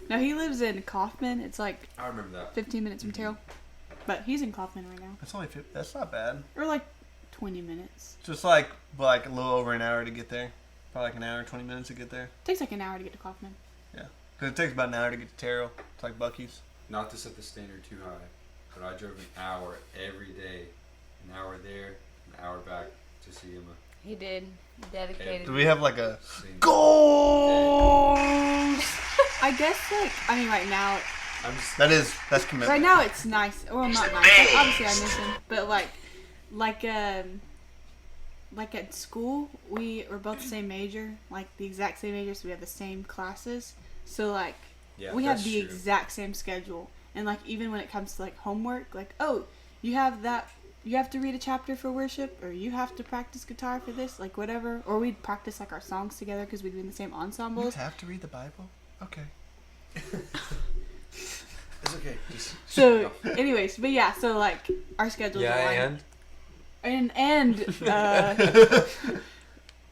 No, he lives in Kaufman. It's like I remember that. 15 minutes from Terrell. But he's in Kaufman right now. That's only 50. That's not bad. Or like 20 minutes. Just like a little over an hour to get there. Probably like an hour, 20 minutes to get there. Takes like an hour to get to Kaufman. Because it takes about an hour to get to Terrell. It's like Buc-ee's. Not to set the standard too high, but I drove an hour every day. An hour there, an hour back to see Emma. He did. Dedicated. Do we have like a Same. goals? I guess like, I mean right now, I'm just. That's commitment. right now it's nice. Well, not nice. Like, obviously I miss him. But like at school, we were both the same major. Like the exact same major, so we have the same classes. So like, Yeah, we have that's the true. exact same schedule. And like even when it comes to like homework, like, oh, you have to read a chapter for worship, or you have to practice guitar for this, like whatever. Or we'd practice like our songs together because we'd be in the same You ensembles. have to read the Bible? Okay. It's okay. Just So, anyways, but yeah, so like our schedules Yeah, align. and And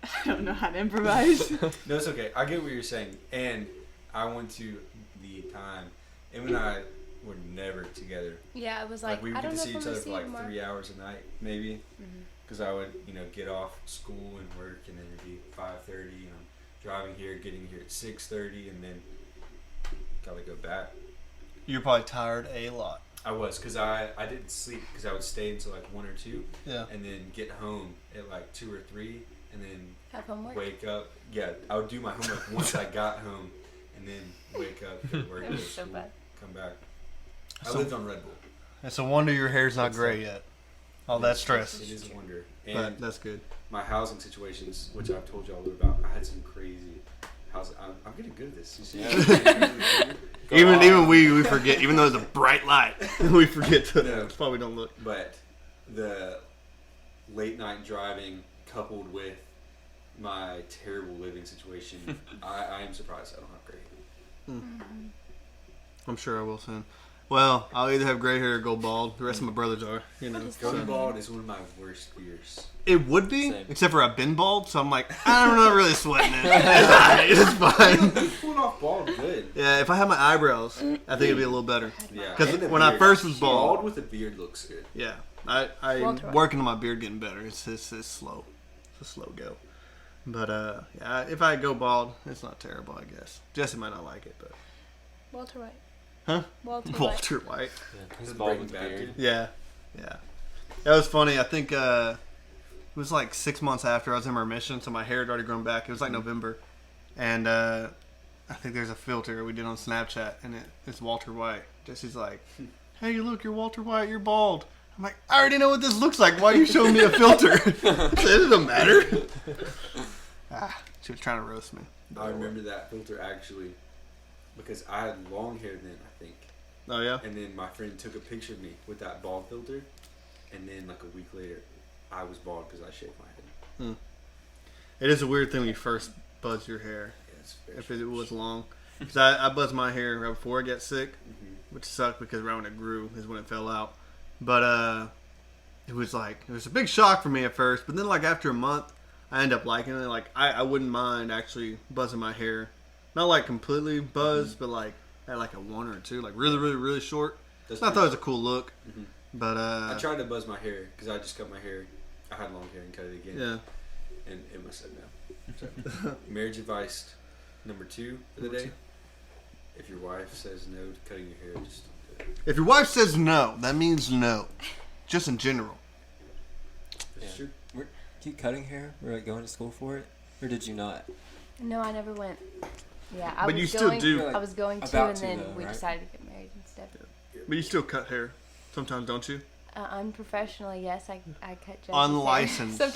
I don't know how to improvise. No, it's okay. I get what you're saying. And I went to the time, Em and I were never together. Yeah, it was like, we would I get don't to know see if each I'm other for gonna see like you 3 hours a night, maybe. Mm-hmm. Because I would, get off school and work, and then it'd be 5:30, and I'm driving here, getting here at 6:30, and then gotta go back. You're probably tired a lot. I was, because I didn't sleep, because I would stay until like 1 or 2, Yeah. and then get home at like 2 or 3, and then Have homework. wake up. Yeah, I would do my homework once I got home, and then wake up, go to work, That go to was so school, bad. come back. I So- lived on Red Bull. It's a wonder your hair's not It's gray yet. All that stress. It is a wonder. But And that's good. my housing situations, which I've told y'all a little about, I had some crazy housing. I'm getting good at this. You see? Even we forget. Even though it's a bright light, we forget to. No. That's why we don't look. But the late night driving coupled with my terrible living situation, I am surprised I don't have gray hair. I'm sure I will soon. Well, I'll either have gray hair or go bald. The rest of my brothers are. Going bald is one of my worst fears. It would be, Same. except for I've been bald, so I'm like, I'm not really sweating it. It's alright, it's fine. You pulled off bald good. Yeah, if I had my eyebrows, I think it'd be a little better. Yeah. 'Cause And the when I beard. first was bald- Bald with a beard looks good. Yeah, I'm Walter White. working on my beard getting better. It's slow. It's a slow go. But yeah, if I go bald, it's not terrible, I guess. Jessi might not like it, but Walter White. huh? Walter White. Walter White. Yeah, he's The bald Breaking with a Bad beard. dude. Yeah, yeah. That was funny. I think it was like 6 months after I was in my remission, so my hair had already grown back. It was like November, and I think there's a filter we did on Snapchat, and it's Walter White. Jesse's like, "Hey, look, you're Walter White. You're bald." I'm like, "I already know what this looks like. Why are you showing me a filter?" I said, "It doesn't matter." She was trying to roast me. I remember that filter actually because I had long hair then, I think. Oh yeah. And then my friend took a picture of me with that bald filter, and then like a week later, I was bald because I shaved my head. It is a weird thing when you first buzz your hair. Yeah, it's very If it strange. was long. Because I buzzed my hair right before I got sick, Mhm. which sucked because right when it grew is when it fell out. But it was a big shock for me at first. But then like after a month, I ended up liking it. Like I wouldn't mind actually buzzing my hair. Not like completely buzzed, but like at like a 1 or 2, like really, really, really short. That's I thought it pretty- was a cool look. Mhm. But I tried to buzz my hair because I just cut my hair. I had long hair and cut it again. yeah. And Emma said no. So, marriage advice number 2 for the day. If your wife says no to cutting your hair, just don't do it. If your wife says no, that means no. Just in general. It's Yeah. true. Were you cutting hair? Were you like, going to school for it? Or did you not? No, I never went. Yeah, I But was you still going, do. I was going to, About and to, then though, we right? decided to get married instead. But you still cut hair. Sometimes, don't you? Unprofessionally, yes, I cut Jess's Unlicensed. hair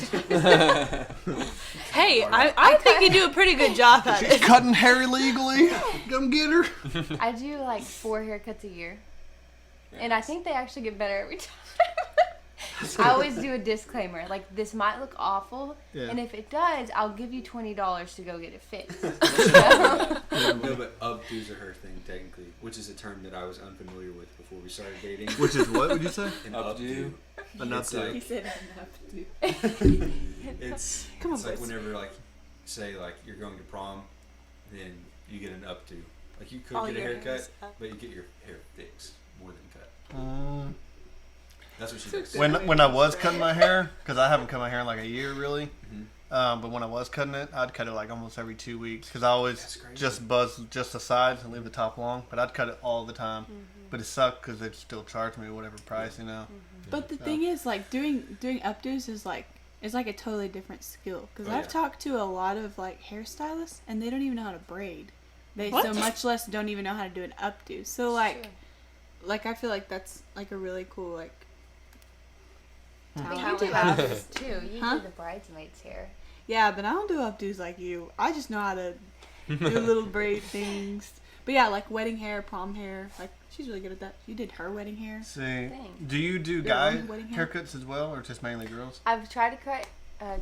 sometimes. Hey, I think you do a pretty good job at She's it. cutting hair illegally. Come get her. I do like 4 haircuts a year, and I think they actually get better every time. I always do a disclaimer, like this might look awful, Yeah. and if it does, I'll give you $20 to go get it fixed. No, but updos are her thing technically, which is a term that I was unfamiliar with before we started dating. Which is what would you say? An Updo? An It's updo. He like, said enough to. it's Come on, it's like boys. whenever like say like you're going to prom, then you get an updo. Like you could All get a your haircut, hair's up. but you get your hair fixed more than cut. That's what she So does. When I was cutting my hair, because I haven't cut my hair in like a year really. Mhm. But when I was cutting it, I'd cut it like almost every 2 weeks because I always That's crazy. just buzz just the sides and leave the top long. But I'd cut it all the time. But it sucked because they'd still charge me whatever price, you know. But the thing is, like doing updos is like a totally different skill. Because Oh, I've yeah. talked to a lot of like hairstylists, and they don't even know how to braid. They What? so much less don't even know how to do an updo. So like I feel like that's like a really cool like. talent How to it have. happens too. You Huh? do the bridesmaids' hair. Yeah, but I don't do updos like you. I just know how to do little braid things. But yeah, like wedding hair, prom hair. Like she's really good at that. You did her wedding hair. See, Thanks. do you do Your guy own wedding hair? haircuts as well, or just mainly girls? I've tried to cut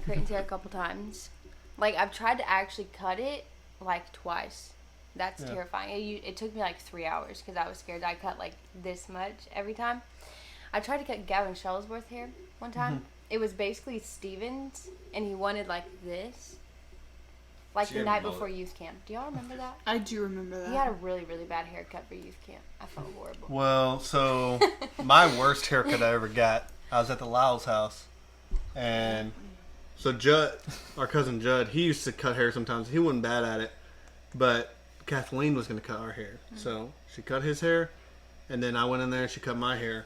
Creighton's hair a couple times. Like I've tried to actually cut it like twice. That's Yeah. terrifying. It took me like 3 hours because I was scared I cut like this much every time. I tried to cut Gavin Shuttlesworth hair one time, it was basically Steven's, and he wanted like this, like She the had a night mullet. before youth camp. Do y'all remember that? I do remember that. He had a really, really bad haircut for youth camp. I felt horrible. Well, so my worst haircut I ever got, I was at the Lyle's house. And so Judd, our cousin Judd, he used to cut hair sometimes. He wasn't bad at it. But Kathleen was going to cut our hair. So she cut his hair. And then I went in there and she cut my hair.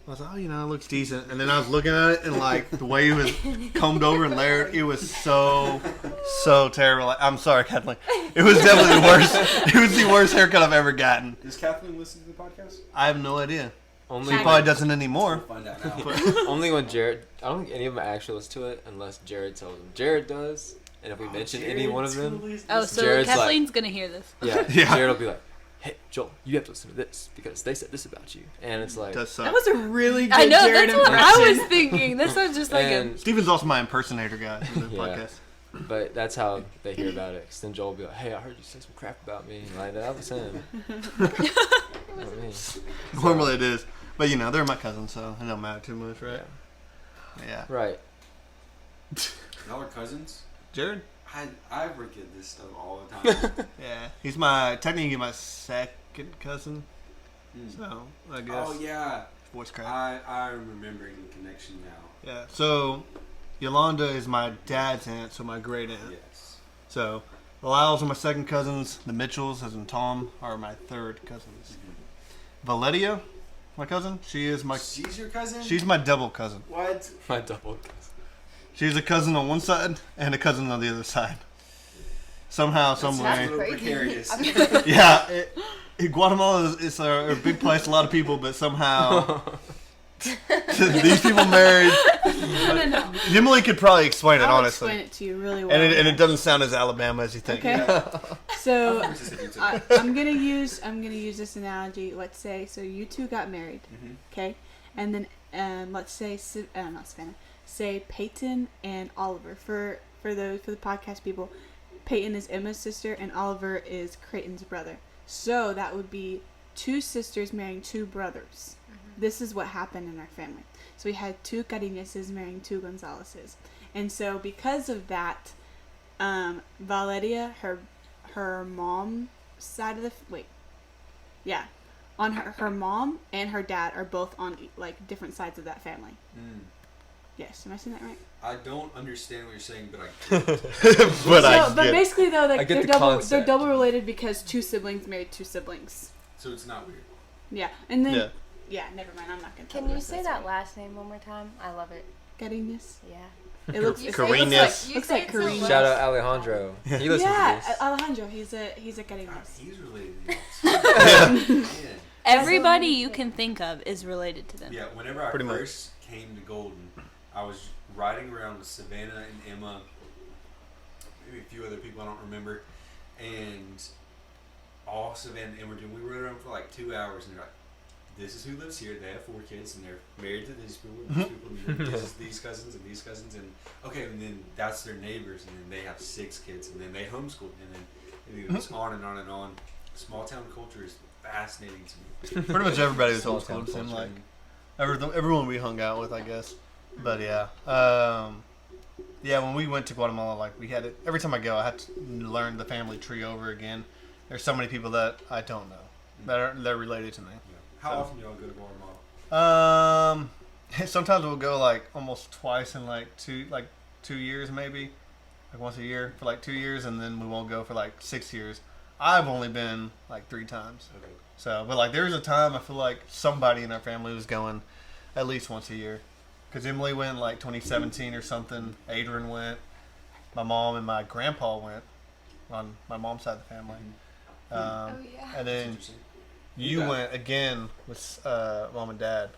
I was like, oh, you know, it looks decent. And then I was looking at it and like the way it was combed over and layered, it was so terrible. Like, I'm sorry, Kathleen. It was definitely the worst. It was the worst haircut I've ever gotten. Does Kathleen listen to the podcast? I have no idea. Only She probably doesn't anymore. We'll find out now. only when Jared. I don't think any of them actually listen to it unless Jared tells them. Jared does, and if we mention any one of them, Oh, so Jared's like- Kathleen's gonna hear this. yeah, Yeah. Jared will be like, "Hey, Joel, you have to listen to this because they said this about you," and it's like, Does suck. That was a really good I know, Jared that's what impression. I was thinking. That sounds just like and Steven's also my impersonator guy in the Yeah. podcast. but that's how they hear about it. Cause then Joel will be like, "Hey, I heard you say some crap about me." And like that was him. Not me. Normally it is. But, you know, they're my cousins, so it don't matter too much, right? Yeah. Right. Y'all are cousins? Jared? I forget this stuff all the time. Yeah. He's technically my second cousin. So, I guess. Oh, yeah. Voice crack. I'm remembering the connection now. Yeah. So, Yolanda is my dad's aunt, so my great aunt. Yes. So, the Lyles are my second cousins. The Mitchells, as in Tom, are my third cousins. Valedia, my cousin, she's She's your cousin? my double cousin. What? My double. She's a cousin on one side and a cousin on the other side. Somehow, That's some a way. little precarious. Yeah, Guatemala is a big place, a lot of people, but somehow these people married. No. Emily could probably explain it, I'll honestly. explain it to you really well. And it doesn't sound as Alabama as you think. Okay. So Mississippi, too. I'm gonna use this analogy. Let's say you two got married, okay, and then let's say not Savannah. Say Peyton and Oliver for the podcast people. Peyton is Emma's sister and Oliver is Creighton's brother. So that would be two sisters marrying two brothers. This is what happened in our family. So we had two Cariñeses marrying two Gonzaleses. And so because of that, Valeria, her mom side of the on her mom and her dad are both on like different sides of that family. Yes, am I saying that right? I don't understand what you're saying, but I get it. But But basically though, I like get they're the double concept. related because two siblings married two siblings. So it's not weird. Yeah, and then Yeah. yeah, never mind. I'm not gonna. Can you say that last name one more time? I love it. Cariñes. Yeah. It looks. You It say it looks Cariñes. like, looks like Cariñes. Shout out Alejandro. He listens Yeah, to this. Alejandro. He's a God, Cariñes. he's related to you. Man. Everybody you can think of is related to them. Yeah, whenever I Pretty much. first came to Golden, I was riding around with Savannah and Emma, maybe a few other people I don't remember, and all Savannah and Emma were doing. We rode around for like 2 hours, and they're like, "This is who lives here. They have 4 kids, and they're married to these people, and these people, and this is these cousins, and these cousins, and okay, and then that's their neighbors, and then they have 6 kids, and then they homeschool, and then it goes on and on and on. Small town culture is fascinating to me. Pretty much everybody was Small homeschooled. town It seemed culture. like everyone we hung out with, I guess. But yeah, yeah. When we went to Guatemala, like we had it every time I go, I had to learn the family tree over again. There's so many people that I don't know they're related to me. Yeah. How often do y'all go to Guatemala? Sometimes we'll go like almost twice in like 2 years maybe, like once a year for like 2 years, and then we won't go for like 6 years. I've only been like 3 times. Okay. So, but like there was a time I feel like somebody in our family was going at least once a year. Because Emily went like 2017 or something. Adrian went. My mom and my grandpa went on my mom's side of the family. yeah. And then Interesting. you Yeah. went again with mom and dad.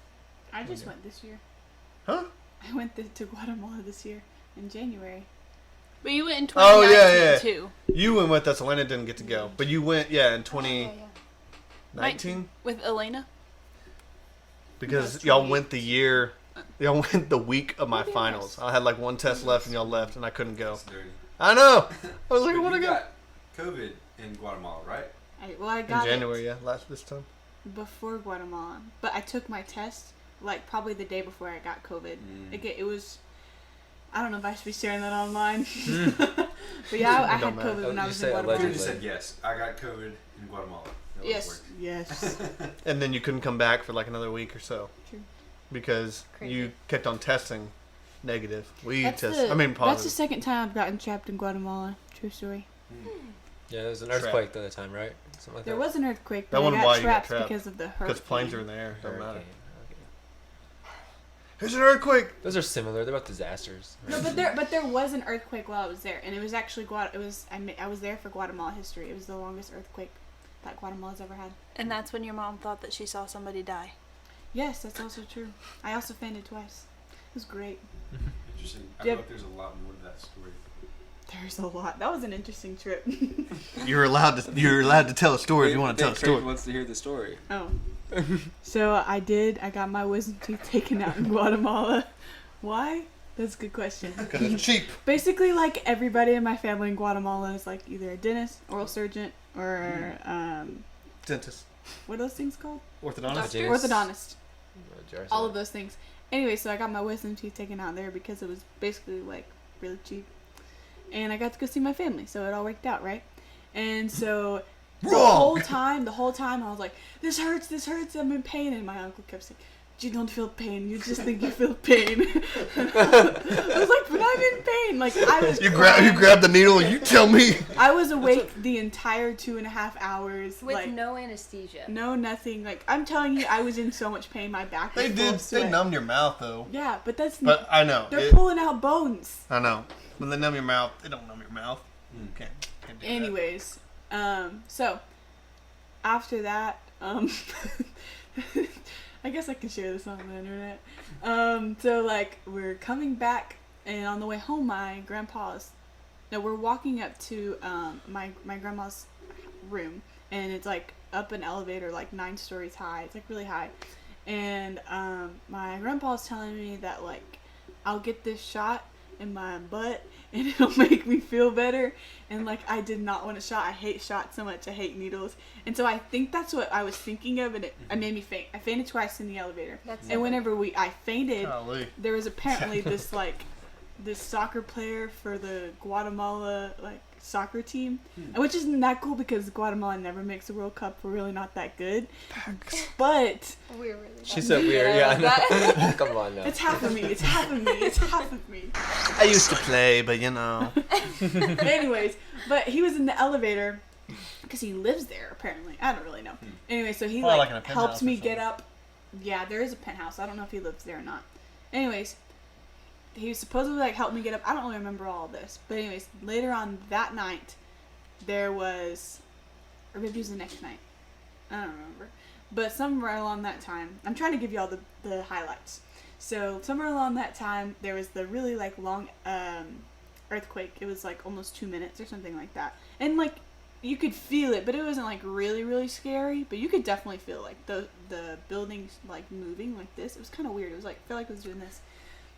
I just went this year. Huh? I went to Guatemala this year in January. But you went in Oh, 2019 yeah, yeah. too. You went with us. Elena didn't get to go. But you went, in 2019? With Elena. Because That's y'all 28. went the year. Y'all went the week of my What finals. I had like one test left and y'all left and I couldn't go. That's dirty. I know. I was like, I But want to you go. got COVID in Guatemala, right? I In got January, yeah, this time. it before Guatemala, but I took my test like probably the day before I got COVID. It was, I don't know if I should be sharing that online. But yeah, I had COVID when I was in Guatemala. You just said yes. I got COVID in Guatemala. Yes. And then you couldn't come back for like another week or so. True. Because you kept on testing negative. That's positive. That's the second time I've gotten trapped in Guatemala. True story. Yeah, there was an earthquake the other time, right? Something like There that. was an earthquake, That but I wasn't got why you got trapped trapped. because of the hurricane. Because planes are in the air. Doesn't matter. Okay. There's an earthquake. Those are similar. They're about disasters. No, but there was an earthquake while I was there, and it was actually I was there for Guatemala history. It was the longest earthquake that Guatemala's ever had. And that's when your mom thought that she saw somebody die. Yes, that's also true. I also fainted twice. It was great. Interesting. I Yep. feel like there's a lot more to that story. There's a lot. That was an interesting trip. You're allowed to tell a story if you want to tell a Creighton story. wants to hear the story. Oh. So I got my wisdom teeth taken out in Guatemala. Why? That's a good question. Because it's cheap. Basically, like, everybody in my family in Guatemala is like either a dentist, oral surgeon, or Dentist. what are those things called? Orthodontist. Yes. Orthodontist. All of those things. Anyway, so I got my wisdom teeth taken out there because it was basically like really cheap, and I got to go see my family, so it all worked out, right? And so the whole time I was like, this hurts, I'm in pain, and my uncle kept saying, you don't feel pain, you just think you feel pain. I was like, but I'm in pain. Like, I was You grab the needle and you tell me. I was awake the entire 2.5 hours. With like, no anesthesia. no nothing. Like, I'm telling you, I was in so much pain. My back was full of They sweat. numbed your mouth though. Yeah, but that's But I know. they're pulling out bones. I know. When they numb your mouth, they don't numb your mouth. Can't do that. Anyways, so after that, I guess I can share this on the internet. So like we're coming back, and on the way home, we're walking up to my grandma's room, and it's like up an elevator like 9 stories high. It's like really high, and my grandpa's telling me that like I'll get this shot in my butt and it'll make me feel better, and like I did not want a shot. I hate shots so much. I hate needles, and so I think that's what I was thinking of, and it made me faint. I fainted twice in the elevator. And whenever I fainted, Golly. there was apparently this soccer player for the Guatemala like soccer team, which isn't that cool because Guatemala never makes the World Cup. We're really not that good, but We're really She said weird. Yeah, I know. Come on now. it's half of me. It's half of me. It's half of me. I used to play, but you know. Anyways, but he was in the elevator because he lives there apparently. I don't really know. Anyway, so he Probably like in a penthouse helped or me something. get up. Yeah, there is a penthouse. I don't know if he lives there or not. Anyways, he supposedly like helped me get up. I don't really remember all of this, but anyways, later on that night, there was, or maybe it was the next night. I don't remember, but somewhere along that time, I'm trying to give you all the highlights. So somewhere along that time, there was the really like long earthquake. It was like almost 2 minutes or something like that, and like you could feel it, but it wasn't like really really scary. But you could definitely feel like the buildings like moving like this. It was kind of weird. It was like I felt like it was doing this.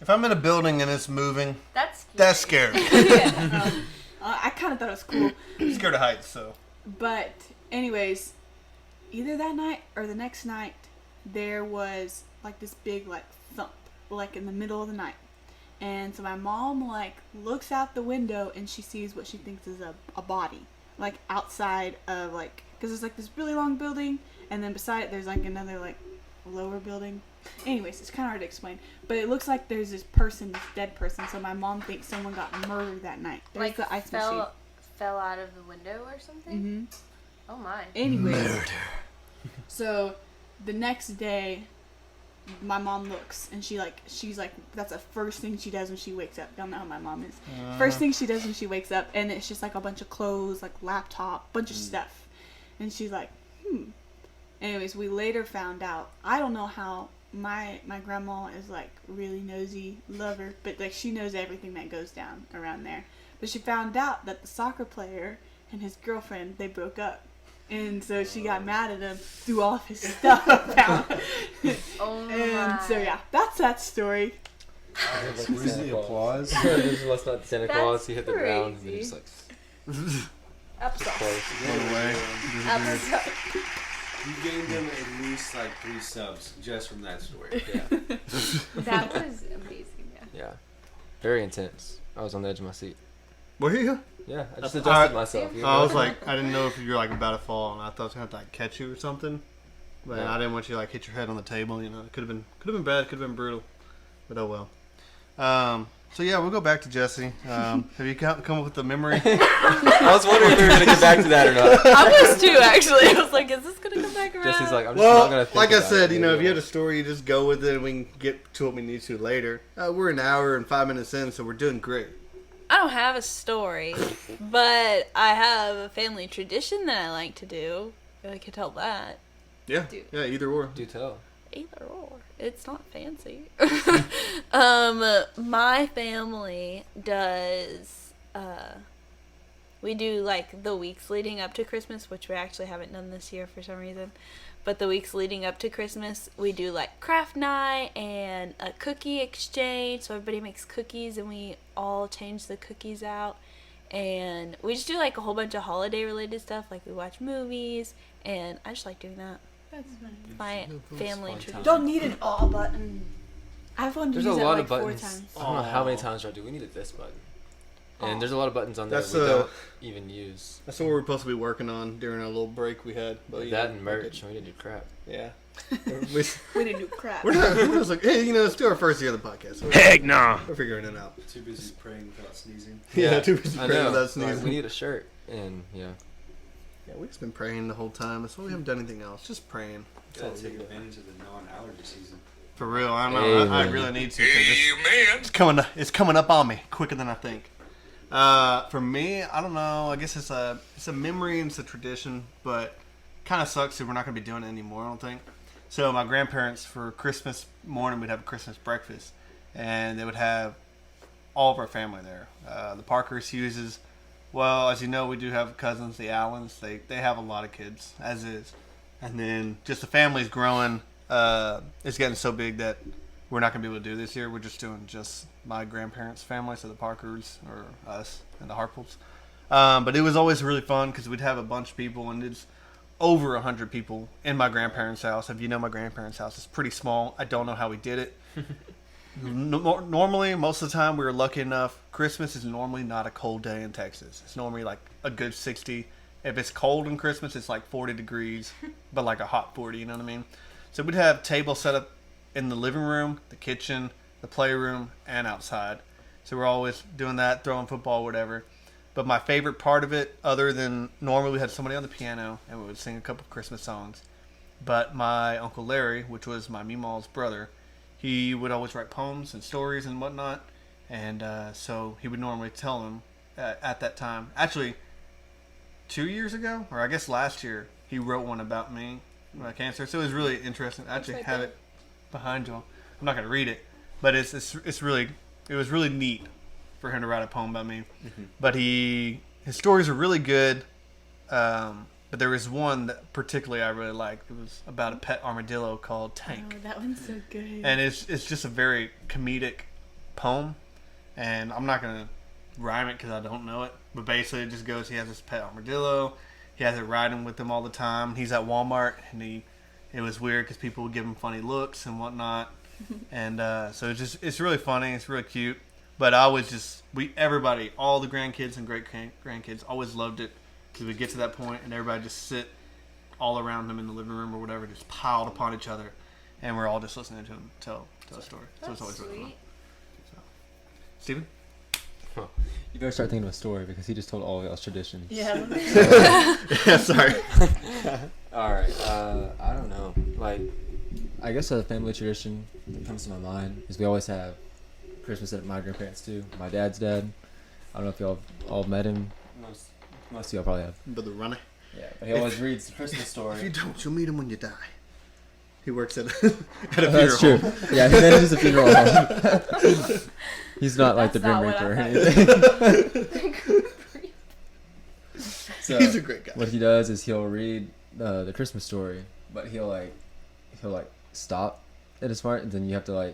If I'm in a building and it's moving, That's scary. that's scary. I kind of thought it was cool. I'm scared of heights, so. But anyways, either that night or the next night, there was like this big like thump, like in the middle of the night. And so my mom like looks out the window and she sees what she thinks is a body, like outside of like, because there's like this really long building, and then beside it there's like another like lower building. Anyways, it's kind of hard to explain, but it looks like there's this person, this dead person. So my mom thinks someone got murdered that night. There's Like the ice machine. fell out of the window or something? Oh my. Anyways, so the next day, my mom looks and she's like, that's the first thing she does when she wakes up. Y'all know how my mom is. First thing she does when she wakes up, and it's just like a bunch of clothes, like laptop, bunch of stuff, and she's like, Anyways, we later found out. I don't know how. My grandma is like really nosy, love her, but like she knows everything that goes down around there. But she found out that the soccer player and his girlfriend, they broke up, and so she got mad at him, threw all of his stuff out. Oh my. And so yeah, that's that story. Where's the applause? This was not Santa That's Claus. He hit the ground and crazy. just like Episode. close. Run away. Episode. You gained them at least like 3 subs just from that story. Yeah. That was amazing. Yeah. Yeah. Very intense. I was on the edge of my seat. Were you? Yeah, I just That's- adjusted myself. You I know? was like, I didn't know if you were like about to fall, and I thought I was gonna have to like catch you or something. But Yeah. I didn't want you to like hit your head on the table. You know, it could have been bad, could have been brutal. But oh well. So yeah, we'll go back to Jessi. Have you come up with the memory? I was wondering if we were going to get back to that or not. I was too, actually. I was like, is this going to come back around? Jesse's like, I'm just Well, not going to think like I about said, it. you know, if Maybe you I'll- had a story, you just go with it, and we can get to what we need to later. We're an hour and 5 minutes in, so we're doing great. I don't have a story, but I have a family tradition that I like to do. I could tell that. Yeah, yeah, either or. Do tell. Either or. It's not fancy. My family does, we do like the weeks leading up to Christmas, which we actually haven't done this year for some reason. But the weeks leading up to Christmas, we do like craft night and a cookie exchange. So everybody makes cookies and we all change the cookies out. And we just do like a whole bunch of holiday related stuff. Like we watch movies and I just like doing that. That's nice. My family fun tradition. time. Don't need an all button. I've wanted to There's a use it lot like of 4 buttons. times. I don't know how many times I do. We needed this button. And there's a lot of buttons on there That's, we don't even use. That's what we were supposed to be working on during our little break we had. But, you That know, and merch. We didn't do crap. Yeah. We didn't do crap. We're just like, hey, you know, it's still our first year of the podcast. So Heck no. we're figuring it out. Too busy praying without sneezing. Yeah, too busy I praying know. without Like, sneezing. we need a shirt. And yeah. Yeah, we've just been praying the whole time. That's why we haven't done anything else. Just praying. Gotta take advantage of the non-allergy season. For real, I don't know. I really need to. 'Cause it's coming up on me quicker than I think. For me, I don't know. I guess it's a memory and it's a tradition, but kind of sucks that we're not going to be doing it anymore. I don't think. So my grandparents for Christmas morning would have a Christmas breakfast, and they would have all of our family there. The Parkers, Hugheses. Well, as you know, we do have cousins, the Allens. They have a lot of kids, as is. And then just the family's growing. It's getting so big that we're not going to be able to do this year. We're just doing just my grandparents' family, so the Parkers, or us, and the Harples. But it was always really fun because we'd have a bunch of people, and it's over 100 people in my grandparents' house. If you know my grandparents' house, it's pretty small. I don't know how we did it. Normally, most of the time, we were lucky enough. Christmas is normally not a cold day in Texas. It's normally like a good 60. If it's cold in Christmas, it's like 40 degrees, but like a hot 40, you know what I mean? So we'd have tables set up in the living room, the kitchen, the playroom, and outside. So we're always doing that, throwing football, whatever. But my favorite part of it, other than normally we had somebody on the piano and we would sing a couple of Christmas songs. But my Uncle Larry, which was my Meemaw's brother, he would always write poems and stories and whatnot. And so he would normally tell them at that time. Actually, 2 years ago, or I guess last year, he wrote one about me, my cancer. So it was really interesting. I actually have it behind you. I'm not going to read it, but it was really neat for him to write a poem about me. Mm-hmm. But his stories were really good. But there was one that particularly I really liked. It was about a pet armadillo called Tank. Oh, that one's so good. And it's just a very comedic poem. And I'm not going to rhyme it because I don't know it. But basically it just goes, he has this pet armadillo. He has it riding with him all the time. He's at Walmart, and it was weird because people would give him funny looks and whatnot. And so it's really funny. It's really cute. But I always everybody, all the grandkids and great grandkids always loved it because we get to that point and everybody just sit all around him in the living room or whatever, just piled upon each other. And we're all just listening to him tell a story. So it's always really fun. So, Steven? You better start thinking of a story because he just told all of y'all's traditions. Yeah. Yeah, sorry. Alright, I don't know. Like, I guess a family tradition that comes to my mind is we always have Christmas at my grandparents too. My dad's dad. I don't know if y'all all met him. Most of y'all probably have. Brother Ronnie. Yeah, but he always reads the Christmas story. If you don't, you'll meet him when you die. He works at a funeral That's true. home. Yeah, he manages a funeral home. He's not like the Grim That's not Reaper or what anything. So He's a great guy. what he does is he'll read the Christmas story, but he'll stop at his part, and then you have to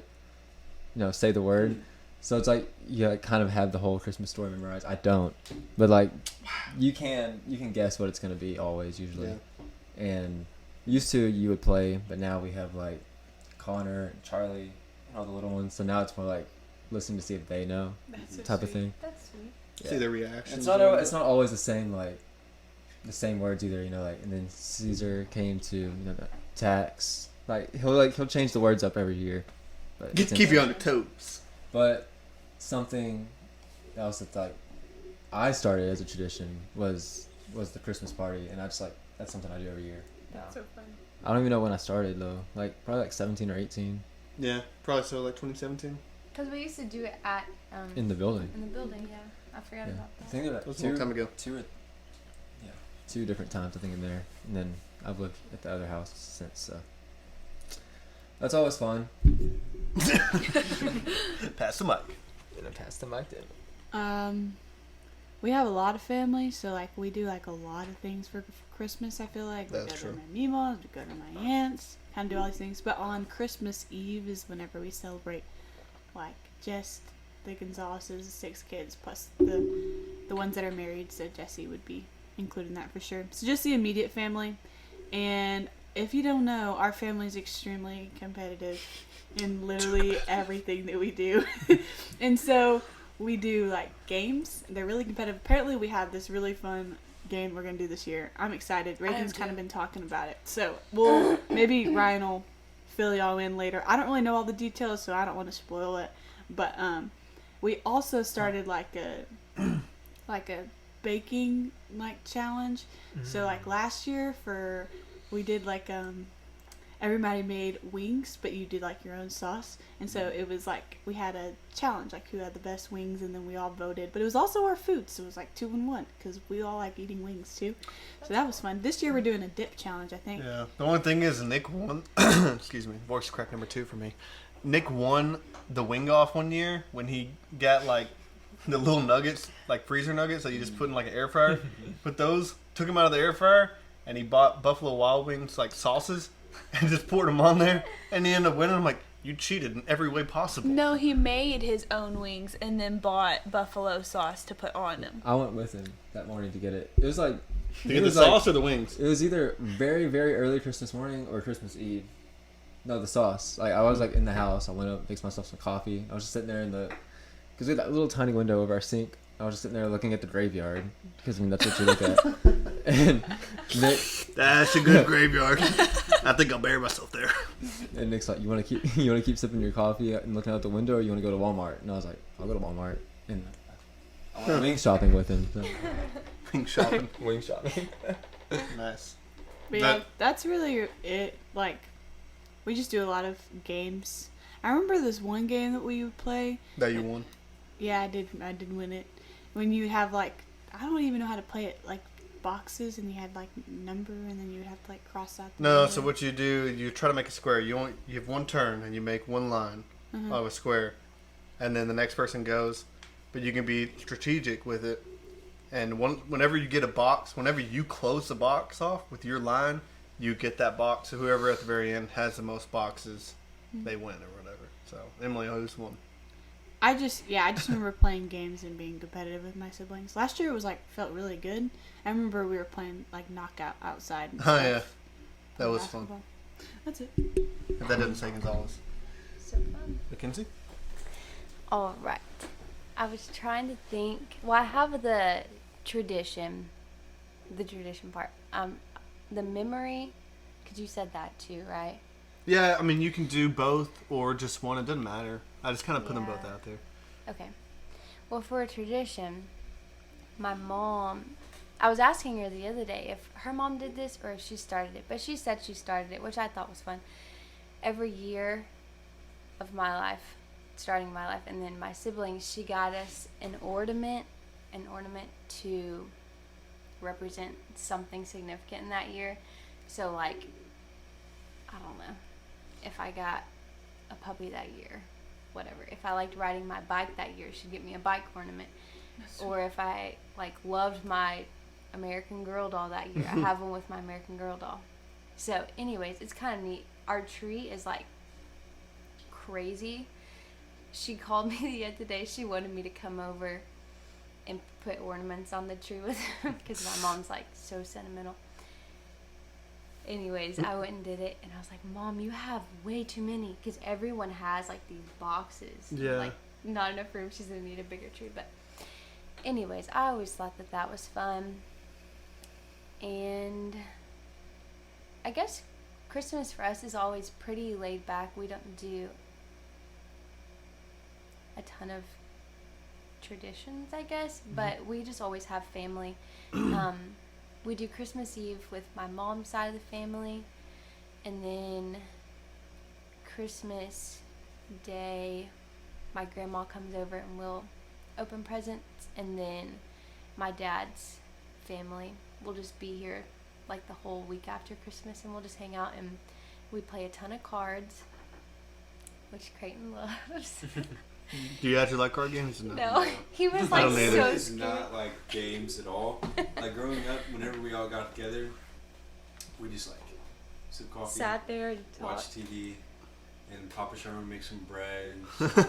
say the word. So it's like you kind of have the whole Christmas story memorized. I don't, but you can guess what it's gonna be always usually, and Used to you would play, but now we have like Connor, and Charlie, and all the little ones. So now it's more like listening to see if they know That's so type of sweet. thing. That's sweet. See their reactions. It's not always the same the same words either. You know, like, and then Caesar came to the tax. Like he'll change the words up every year. But it's Keep you insane. on your toes. But something else that like I started as a tradition was the Christmas party, and that's something I do every year. That's so fun. I don't even know when I started though. Like probably like 17 or 18 Yeah, probably so, like 2017. Because we used to do it at in the building. in the building. Yeah, I forgot Yeah. about I that. think That was a long time ago. two different times I think in there, and then I've lived at the other house since. So that's always fun. Pass the mic. And I passed the mic then. We have a lot of family, so like we do like a lot of things for Christmas. I feel like we That's go true. to my Mima's, we go to my aunts, kind of do all these things. But on Christmas Eve is whenever we celebrate, like just the Gonzalez's 6 kids plus the ones that are married. So Jessi would be included in that for sure. So just the immediate family. And if you don't know, our family is extremely competitive in literally everything that we do. And so we do like games. They're really competitive. Apparently we have this really fun game we're going to do this year. I'm excited. Reagan's kind of been talking about it. So maybe Ryan will fill y'all in later. I don't really know all the details, so I don't want to spoil it. But we also started like a baking like challenge. So like last year we did like everybody made wings, but you did like your own sauce, and so it was like we had a challenge, like who had the best wings, and then we all voted. But it was also our food, so it was like 2 in 1 because we all like eating wings too. So that was fun. This year we're doing a dip challenge, I think. Yeah. The only thing is Nick won. Excuse me. Voice crack number 2 for me. Nick won the wing off one year when he got like the little nuggets, like freezer nuggets that you just put in like an air fryer. But those took him out of the air fryer, and he bought Buffalo Wild Wings like sauces and just poured them on there, and he ended up winning. I'm like, you cheated in every way possible. No, he made his own wings and then bought buffalo sauce to put on them. I went with him that morning to get it. It was like To get the sauce or the wings? It was either very, very early Christmas morning or Christmas Eve. No, the sauce. Like I was like in the house. I went up, fixed myself some coffee. I was just sitting there because we had that little tiny window over our sink. I was just sitting there looking at the graveyard because I mean that's what you look at. And Nick, That's a good graveyard. I think I'll bury myself there. and Nick's like, you want to keep sipping your coffee and looking out the window, or you want to go to Walmart? And I was like, I'll go to Walmart. And I went wing shopping with him. So. Wing shopping. Wing shopping. Nice. But yeah, that's really it. Like, we just do a lot of games. I remember this one game that we would play. That you won. Yeah, I did win it. When you have like, I don't even know how to play it, like boxes, and you had like number, and then you would have to like cross out the No, number. so what you do, you try to make a square. You have one turn, and you make one line of a square, and then the next person goes. But you can be strategic with it, and whenever you get a box, whenever you close the box off with your line, you get that box. So whoever at the very end has the most boxes, they win or whatever. So Emily, who's won? I just remember playing games and being competitive with my siblings. Last year it was like felt really good. I remember we were playing like knockout outside. And Oh stuff, yeah, that and was basketball. That's it. If that doesn't say Gonzalez. So fun. Mackenzie? All right. I was trying to think. Well, I have the tradition part. The memory, because you said that too, right? Yeah, I mean you can do both or just one. It doesn't matter. I just kind of put them both Yeah. out there. Okay. Well, for a tradition, my mom, I was asking her the other day if her mom did this or if she started it, but she said she started it, which I thought was fun. Every year of my life, starting my life, and then my siblings, she got us an ornament to represent something significant in that year. So, like, I don't know, if I got a puppy that year, whatever. If I liked riding my bike that year, she'd get me a bike ornament. Or if I like loved my American Girl doll that year, I have one with my American Girl doll. So anyways, it's kind of neat. Our tree is like crazy. She called me the other day. She wanted me to come over and put ornaments on the tree with her because my mom's like so sentimental. Anyways, I went and did it, and I was like, Mom, you have way too many. Because everyone has, like, these boxes. Yeah. Like, not enough room. She's going to need a bigger tree. But anyways, I always thought that that was fun. And I guess Christmas for us is always pretty laid back. We don't do a ton of traditions, I guess. But we just always have family. We do Christmas Eve with my mom's side of the family, and then Christmas Day, my grandma comes over and we'll open presents, and then my dad's family will just be here like the whole week after Christmas, and we'll just hang out and we play a ton of cards, which Creighton loves. Do you actually like card games? No, he was I like don't either. so It's scared. not like games at all. Like growing up, whenever we all got together, we just like sip coffee, Sat there and watch talked. TV, and Papa Sherman would make some bread and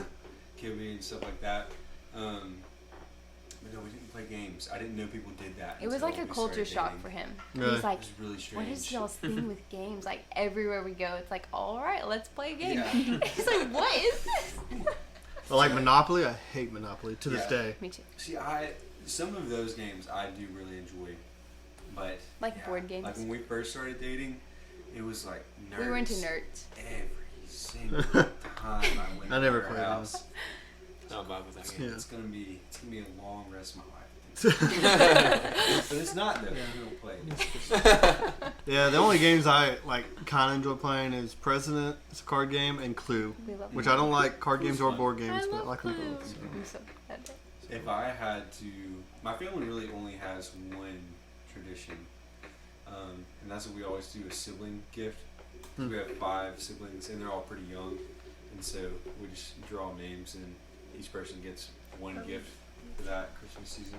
kibbe and stuff like that. But no, we didn't play games. I didn't know people did that. It was until like a we culture started shock dating. for him. Really? He's like, It was really what strange. is y'all's thing with games? Like everywhere we go, it's like, all right, let's play a game. Yeah. He's like, what is this? I like Monopoly. I hate Monopoly to this Yeah. day. Me too. See, some of those games I do really enjoy, but Like board games? Like when we first started dating, it was like nerds. We were into nerds. Every single time I went I never to played our them. house. No, I'm bad with that Yeah. game. It's gonna be a long rest of my life. But it's not though. We don't play it. Yeah, the only games I like kind of enjoy playing is President, it's a card game, and Clue, We love which I don't like card games or fun. board games, I but I love like them Clue. both. I'm so bad at it. If I had to, my family really only has one tradition, and that's what we always do, a sibling gift. 'Cause we have 5 siblings, and they're all pretty young, and so we just draw names, and each person gets one gift for that Christmas season.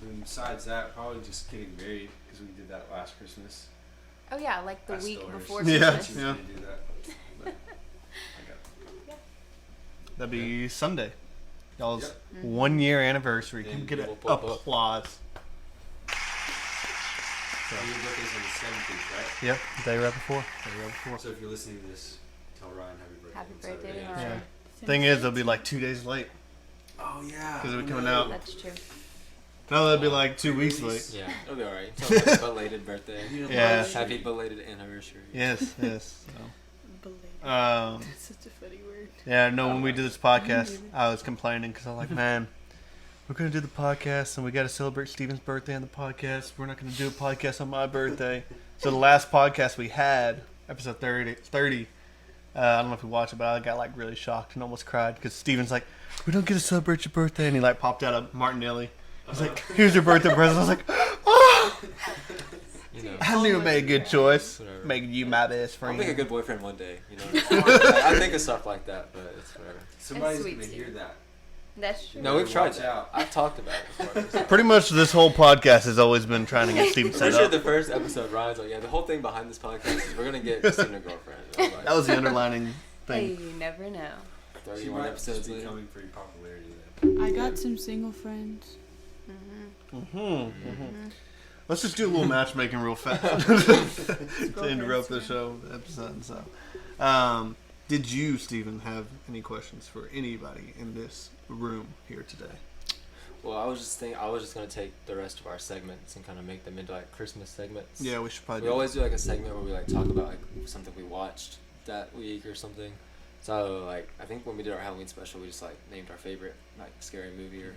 And besides that, probably just getting married, because we did that last Christmas. Oh yeah, like the I week still before understand Yeah. Christmas. she was gonna do that, but I got That'd be Sunday. Y'all's Yep. 1 year anniversary. Can we And get an whoop, whoop, whoop. applause? Your birthday's on the 17th, right? Yep, day right before. So if you're listening to this, tell Ryan happy birthday. Happy on birthday, Saturday. Ryan. Yeah. Thing is, it'll be like 2 days late. Oh yeah. 'Cause it'll be I coming know. out. That's true. No, that'd be like 2 weeks Pre-release. late. Yeah, it'll be alright. Tell them happy belated birthday. Yeah. Happy belated anniversary. Yes, yes. Belated. So, That's such a funny word. yeah, no, when we did this podcast, I was complaining because I was like, man, we're going to do the podcast and we got to celebrate Steven's birthday on the podcast. We're not going to do a podcast on my birthday. So the last podcast we had, episode 30, I don't know if you watched it, but I got like really shocked and almost cried because Steven's like, we don't get to celebrate your birthday. And he like popped out a Martinelli. He's like, here's your birthday present. I was like, oh! You know, I knew I made a good choice. Whatever. Making you my best I'll friend. make a good boyfriend one day. You know, I think of stuff like that, but it's whatever. Somebody's sweet, gonna hear Steven. that. That's true. No, we've tried Watch that. out. I've talked about it before. Pretty much this whole podcast has always been trying to get Steven I'm set sure up. the first episode, Ryan's like, yeah, the whole thing behind this podcast is we're gonna get Steven a girlfriend. I'm like, That was the underlining Hey, thing. you never know. She 31 might episodes just be later. coming for your popularity then. I got some single friends. Let's just do a little matchmaking real fast to interrupt the show episode. So, did you, Steven, have any questions for anybody in this room here today? Well, I was just gonna take the rest of our segments and kind of make them into like Christmas segments. Yeah, we should probably We do always do like a segment where we like talk about like something we watched that week or something. So like I think when we did our Halloween special, we just like named our favorite like scary movie or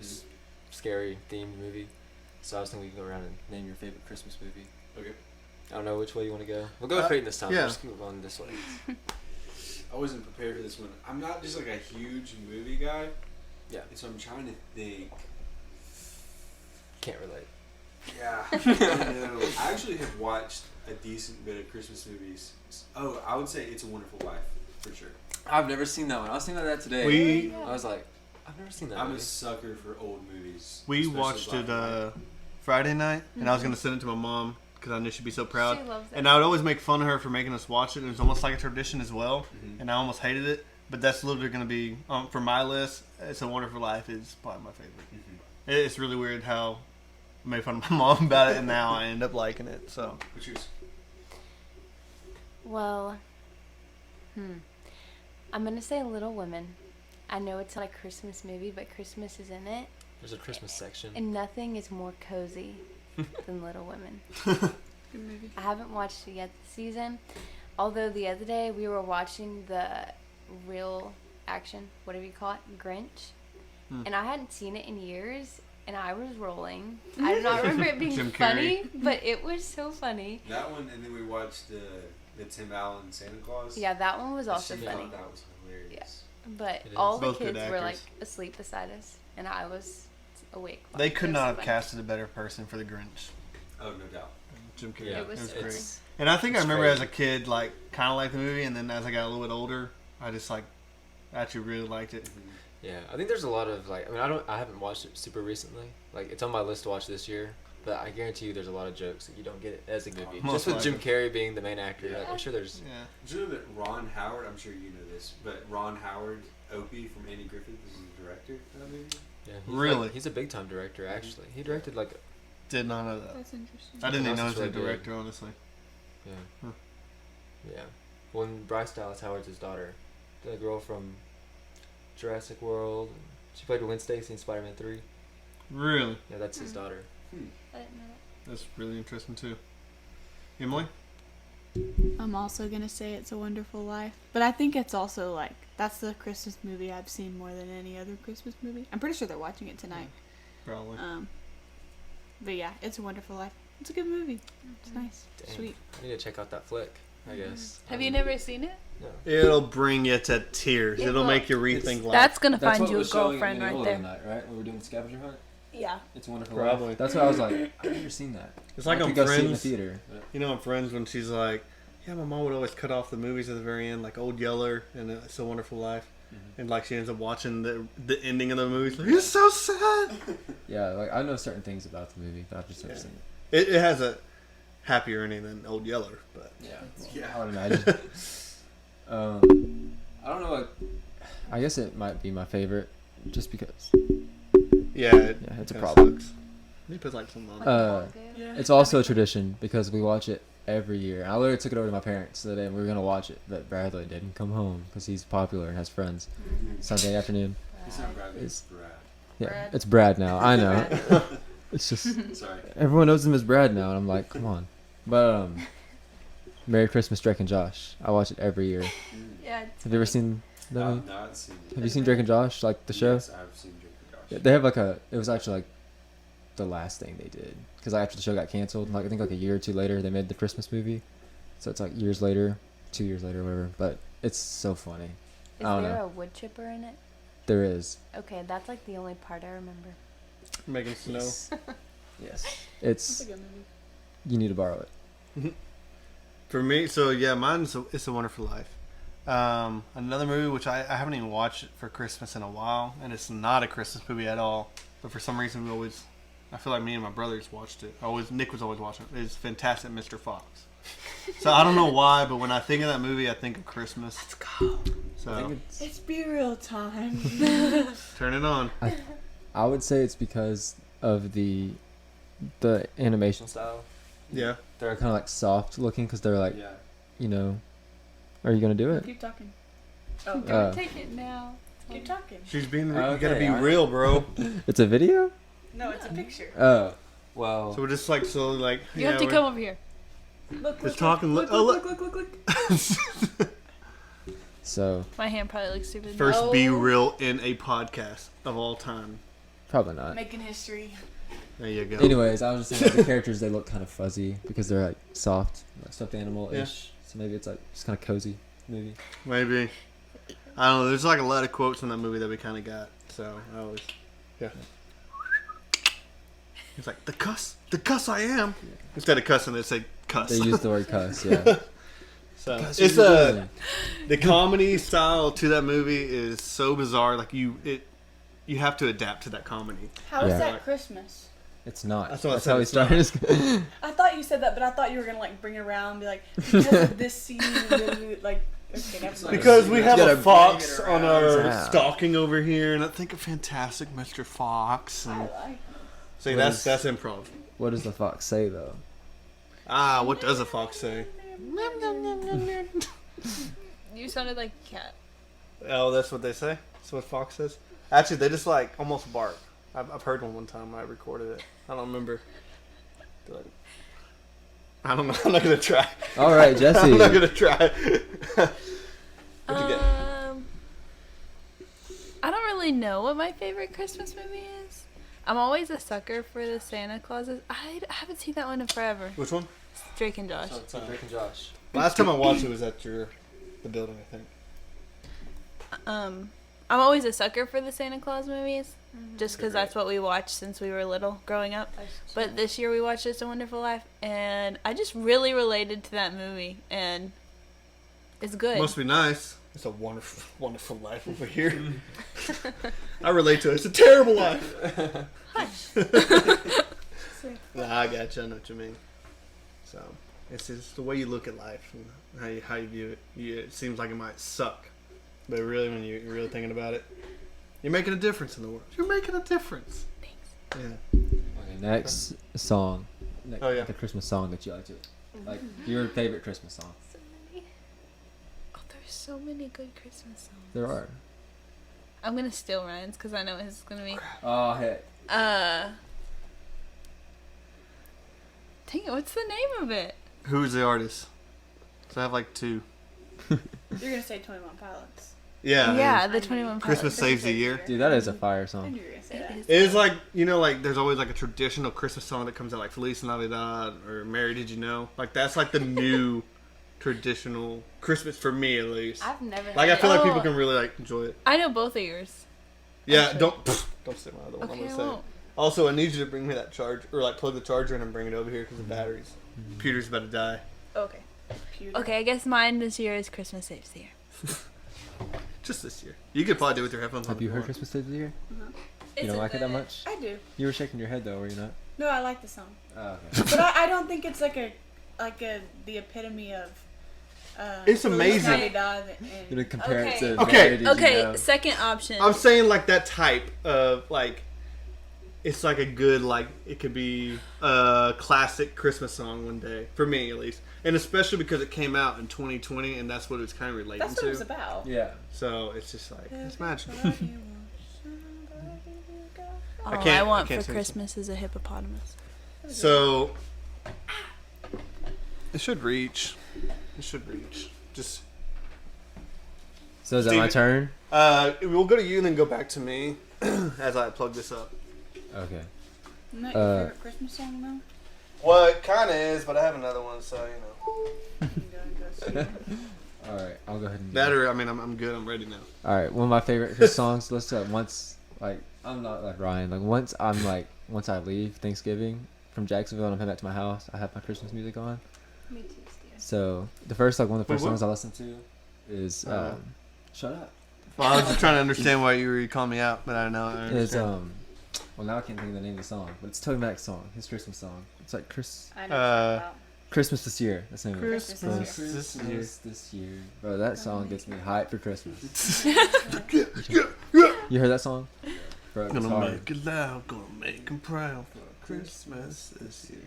scary themed movie. So I was thinking we can go around and name your favorite Christmas movie. Okay. I don't know which way you want to go. We'll go with Creighton this time. yeah. We'll just move on this way. I wasn't prepared for this one. I'm not just like a huge movie guy. Yeah. And so I'm trying to think. Can't relate. Yeah. I know. I actually have watched a decent bit of Christmas movies. Oh, I would say It's a Wonderful Life for sure. I've never seen that one. I was thinking about that today. We I was like, I've never seen that I'm a movie. sucker for old movies. We especially watched black it and white. Friday night, and I was gonna send it to my mom because I knew she'd be so proud. She loves it. And I would always make fun of her for making us watch it. It was almost like a tradition as well, Mhm. and I almost hated it. But that's literally gonna be for my list. It's a Wonderful Life is probably my favorite. Mhm. It's really weird how made fun of my mom about it, and now I end up liking it. So What's yours? Well, I'm gonna say Little Women. I know it's not a Christmas movie, but Christmas is in it, There's a Christmas section. and nothing is more cozy than Little Women. Good movie. I haven't watched it yet this season, although the other day we were watching the real action, whatever you call it, Grinch, and I hadn't seen it in years, and I was rolling. I do not remember it being Jim funny, but it was so funny. That one, and then we watched the Tim Allen Santa Claus. Yeah, that one was also I funny. thought that was hilarious. But It is. all the Both good kids were like actors. asleep beside us, and I was awake. they could It was not so have funny. casted a better person for the Grinch. Oh, no doubt. Jim Carrey. Yeah, It was great. it's And I think I It's remember great. as a kid, like, kind of liked the movie, and then as I got a little bit older, I just, like, actually really liked it. yeah. I think there's a lot of like. I mean, I haven't watched it super recently. Like, it's on my list to watch this year. But I guarantee you, there's a lot of jokes that you don't get as a movie. Most Just with Jim likely. Carrey being the main actor, Yeah. like, I'm sure there's. Yeah. Did you know that Ron Howard, I'm sure you know this, but Ron Howard, Opie from Andy Griffith, is the director of that movie? Yeah, Really? he's a big time director. Actually, he directed like. Did not know that. That's interesting. I didn't even know he That's was a really good. director, honestly. Yeah. Huh. Yeah. When Bryce Dallas Howard's his daughter, the girl from Jurassic World. She played Gwen Stacy in Spider-Man 3. Really? Yeah, that's his daughter. I didn't know that. That's really interesting, too. Emily? I'm also gonna say It's a Wonderful Life, but I think it's also like that's the Christmas movie I've seen more than any other Christmas movie. I'm pretty sure they're watching it tonight. Probably. But yeah, It's a Wonderful Life. It's a good movie. It's nice, Dang. sweet. I need to check out that flick, I guess. Have you never seen it? No. It'll bring you to tears. It It'll will. make you rethink life. That's gonna That's find what you a was showing girlfriend in right Minneola there. the night, right? When we were doing the scavenger hunt. Yeah. It's a Wonderful Probably. Life. That's why I was like, I've never seen that. It's like I on could go see it in the Friends. theater. You know, on Friends, when she's like, yeah, my mom would always cut off the movies at the very end, like Old Yeller and It's a Wonderful Life. And like she ends up watching the ending of the movie. She's like, it's so sad. Yeah, like I know certain things about the movie, but I've just never seen it. It has a happier ending than Old Yeller, but Yeah, I would imagine. I don't know. Like, I guess it might be my favorite, just because. yeah, It's a kinda problem. sucks. He puts like some on. Yeah. It's also a tradition because we watch it every year. I literally took it over to my parents the day we were gonna watch it, but Bradley didn't come home because he's popular and has friends. Sunday afternoon. It's not Bradley, It's- it's Brad. Yeah, Brad. it's Brad now. I know. It's just Sorry. everyone knows him as Brad now, and I'm like, come on. But Merry Christmas, Drake and Josh. I watch it every year. Yeah. Have you ever seen that? I've movie? not seen it. Have you seen Drake and Josh, like the show? Yes, I've seen Drake and Josh. Yeah, they have like it was actually like the last thing they did because after the show got canceled, like I think like a year or two later, they made the Christmas movie. So it's like years later, 2 years later, whatever. But it's so funny. Is I don't there know. a wood chipper in it? There is. Okay, that's like the only part I remember. Making snow. Yes. It's It's a good movie. you need to borrow it. For me, so yeah, mine's It's a Wonderful Life. Another movie which I haven't even watched for Christmas in a while, and it's not a Christmas movie at all. But for some reason, I feel like me and my brothers watched it. Nick was always watching it. It's Fantastic Mr. Fox. So I don't know why, but when I think of that movie, I think of Christmas. Let's go. I So think It's Be Real time. turn it on. I would say it's because of the animation style. Yeah. They're kind of like soft looking because they're like, Yeah. you know, are you gonna do it? Keep talking. Oh, Uh, take it now. Keep talking. She's being. You Okay, gotta be alright. real, bro. It's a video. No, it's a picture. Oh, well. So we're just like slowly like. You have to come over here. Look, Just talking. Look. Oh, look. So My hand probably looks stupid. First, be No. real in a podcast of all time. probably not. Making history. There you go. Anyways, I was just saying like, the characters they look kind of fuzzy because they're like soft, like stuffed animal ish. So maybe it's like just kind of cozy movie. Maybe. I don't know. There's like a lot of quotes in that movie that we kind of got. So I always. Yeah. He's like, the cuss I am. Instead of cussing, they say cuss. They use the word cuss. Yeah. So Cuss it's is good. the comedy style to that movie is so bizarre. Like you have to adapt to that comedy. How is Yeah. that Christmas? It's not. That's what I That's said, how we it's not. started. I thought you said that, but I thought you were gonna like bring it around and be like, because of this scene, like, okay, never mind. Because we have gotta a fox bring it on around. our Yeah. stalking over here, and I think of Fantastic Mr. Fox. I And like. See, What that's is- improv. What does the fox say though? Ah, what does a fox say? You sounded like a cat. Oh, that's what they say? That's what fox says? Actually, they just like almost bark. I've heard one time when I recorded it. I don't remember. I don't know. I'm not going to try. All right, Jessi. I'm not going to try. What'd you get? I don't really know what my favorite Christmas movie is. I'm always a sucker for the Santa Clauses. I haven't seen that one in forever. Which one? Drake and Josh. Drake and Josh. Last time I watched it was at the building, I think. I'm always a sucker for the Santa Claus movies, just because that's what we watched since we were little growing up. But this year we watched It's a Wonderful Life, and I just really related to that movie, and it's good. Must be nice. It's a wonderful, wonderful life over here. I relate to it. It's a terrible life. Nah, I gotcha. I know what you mean. So, it's just the way you look at life and how you view it. It seems like it might suck. But really, when you're really thinking about it, you're making a difference in the world. You're making a difference. Thanks. Yeah. Okay, next song. Oh, yeah. The Christmas song that you like to, like your favorite Christmas song. So many. Oh, there's so many good Christmas songs. There are. I'm gonna steal Ryan's because I know his is gonna be. Oh heck. Dang it! What's the name of it? Who's the artist? So I have like two. You're gonna say 21 Pilots. Yeah. Yeah, man. the 21 Christmas Saves the Year. Dude, that is a fire I song. knew you were gonna say that. It is. It is like, like there's always like a traditional Christmas song that comes out, like Feliz Navidad or Mary Did You Know? Like that's like the new traditional Christmas for me at least. I've never Like I heard feel it. like people can really like enjoy it. I know both of yours. Yeah, Actually. don't say my other one. Okay, I'm I gonna say. won't. Also, I need you to bring me that charge or like plug the charger in and bring it over here because the batteries. Computer's about to die. Okay. Pewter. Okay, I guess mine this year is Christmas Saves the Year. Just this year. You could probably do it with your headphones on. Have you if heard want. Christmas Saves the Year? It's don't a like it that good- much? I do. You were shaking your head though, were you not? No, I like the song, Oh, okay. but I don't think it's like the epitome of. It's Feliz amazing. Navidad You're and- gonna compare it to Okay. Mary Did You Okay, Know? second option. I'm saying like that type of like, it's like a good like it could be a classic Christmas song one day for me at least, and especially because it came out in 2020 and that's what it's kind of relating That's what to. it was about. Yeah. So it's just like it's magical. All I I, can't- I want can't for sing Christmas is a hippopotamus. So it should reach. It should reach. Just So is that my Steven- turn? we'll go to you and then go back to me as I plug this up. Okay. Isn't that your favorite Christmas song though? Well, it kind of is, but I have another one, so All right, I'll go ahead and. Better. I mean, I'm good. I'm ready now. All right, one of my favorite Christmas songs. Let's once like I'm not like Ryan. Like once I leave Thanksgiving from Jacksonville and I'm heading back to my house, I have my Christmas music on. Me too, Steven. So the first one of the first Wait, what? songs I listen to is shut up. Well, I was just trying to understand why you were calling me out, but I know. I It's understand. well now I can't think of the name of the song, but it's Toby Mac's song, his Christmas song. It's like I know what you're about. Christmas this year. That's the name of it. Christmas This year. Bro, that song gets me hyped for Christmas. Yeah. You heard that song? Bro, it's Gonna hard. make it loud, gonna make him proud for Christmas this year.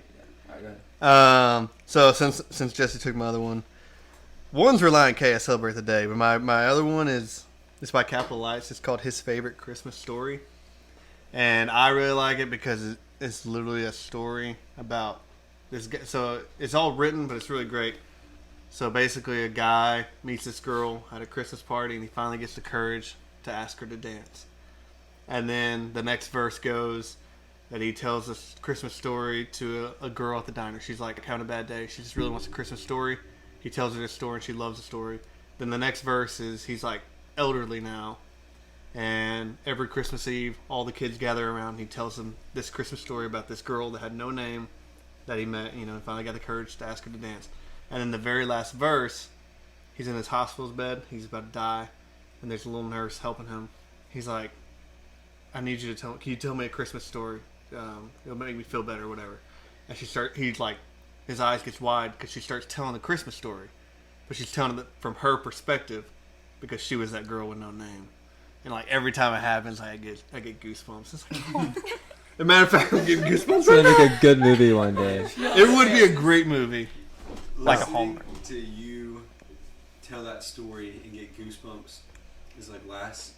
Alright, go ahead. So since Jessi took my other one, one's Reliant K. I celebrate the day, but my other one is it's by Capital Lights. It's called His Favorite Christmas Story, and I really like it because it's literally a story about this. So it's all written, but it's really great. So basically, a guy meets this girl at a Christmas party, and he finally gets the courage to ask her to dance. And then the next verse goes that he tells this Christmas story to a girl at the diner. She's like having a bad day. She just really wants a Christmas story. He tells her this story, and she loves the story. Then the next verse is he's like elderly now, and every Christmas Eve, all the kids gather around. And he tells them this Christmas story about this girl that had no name that he met, and finally got the courage to ask her to dance. And then the very last verse, he's in his hospital's bed. He's about to die, and there's a little nurse helping him. He's like, I need you to can you tell me a Christmas story? It'll make me feel better or whatever. And he's like, his eyes gets wide because she starts telling the Christmas story. But she's telling it from her perspective because she was that girl with no name. And like every time it happens, I get goosebumps. It's like, oh, As a matter of fact, I'm getting goosebumps It's gonna right make a good movie one day. now. It would be a great movie. Like a Listening Hallmark. to you tell that story and get goosebumps is like last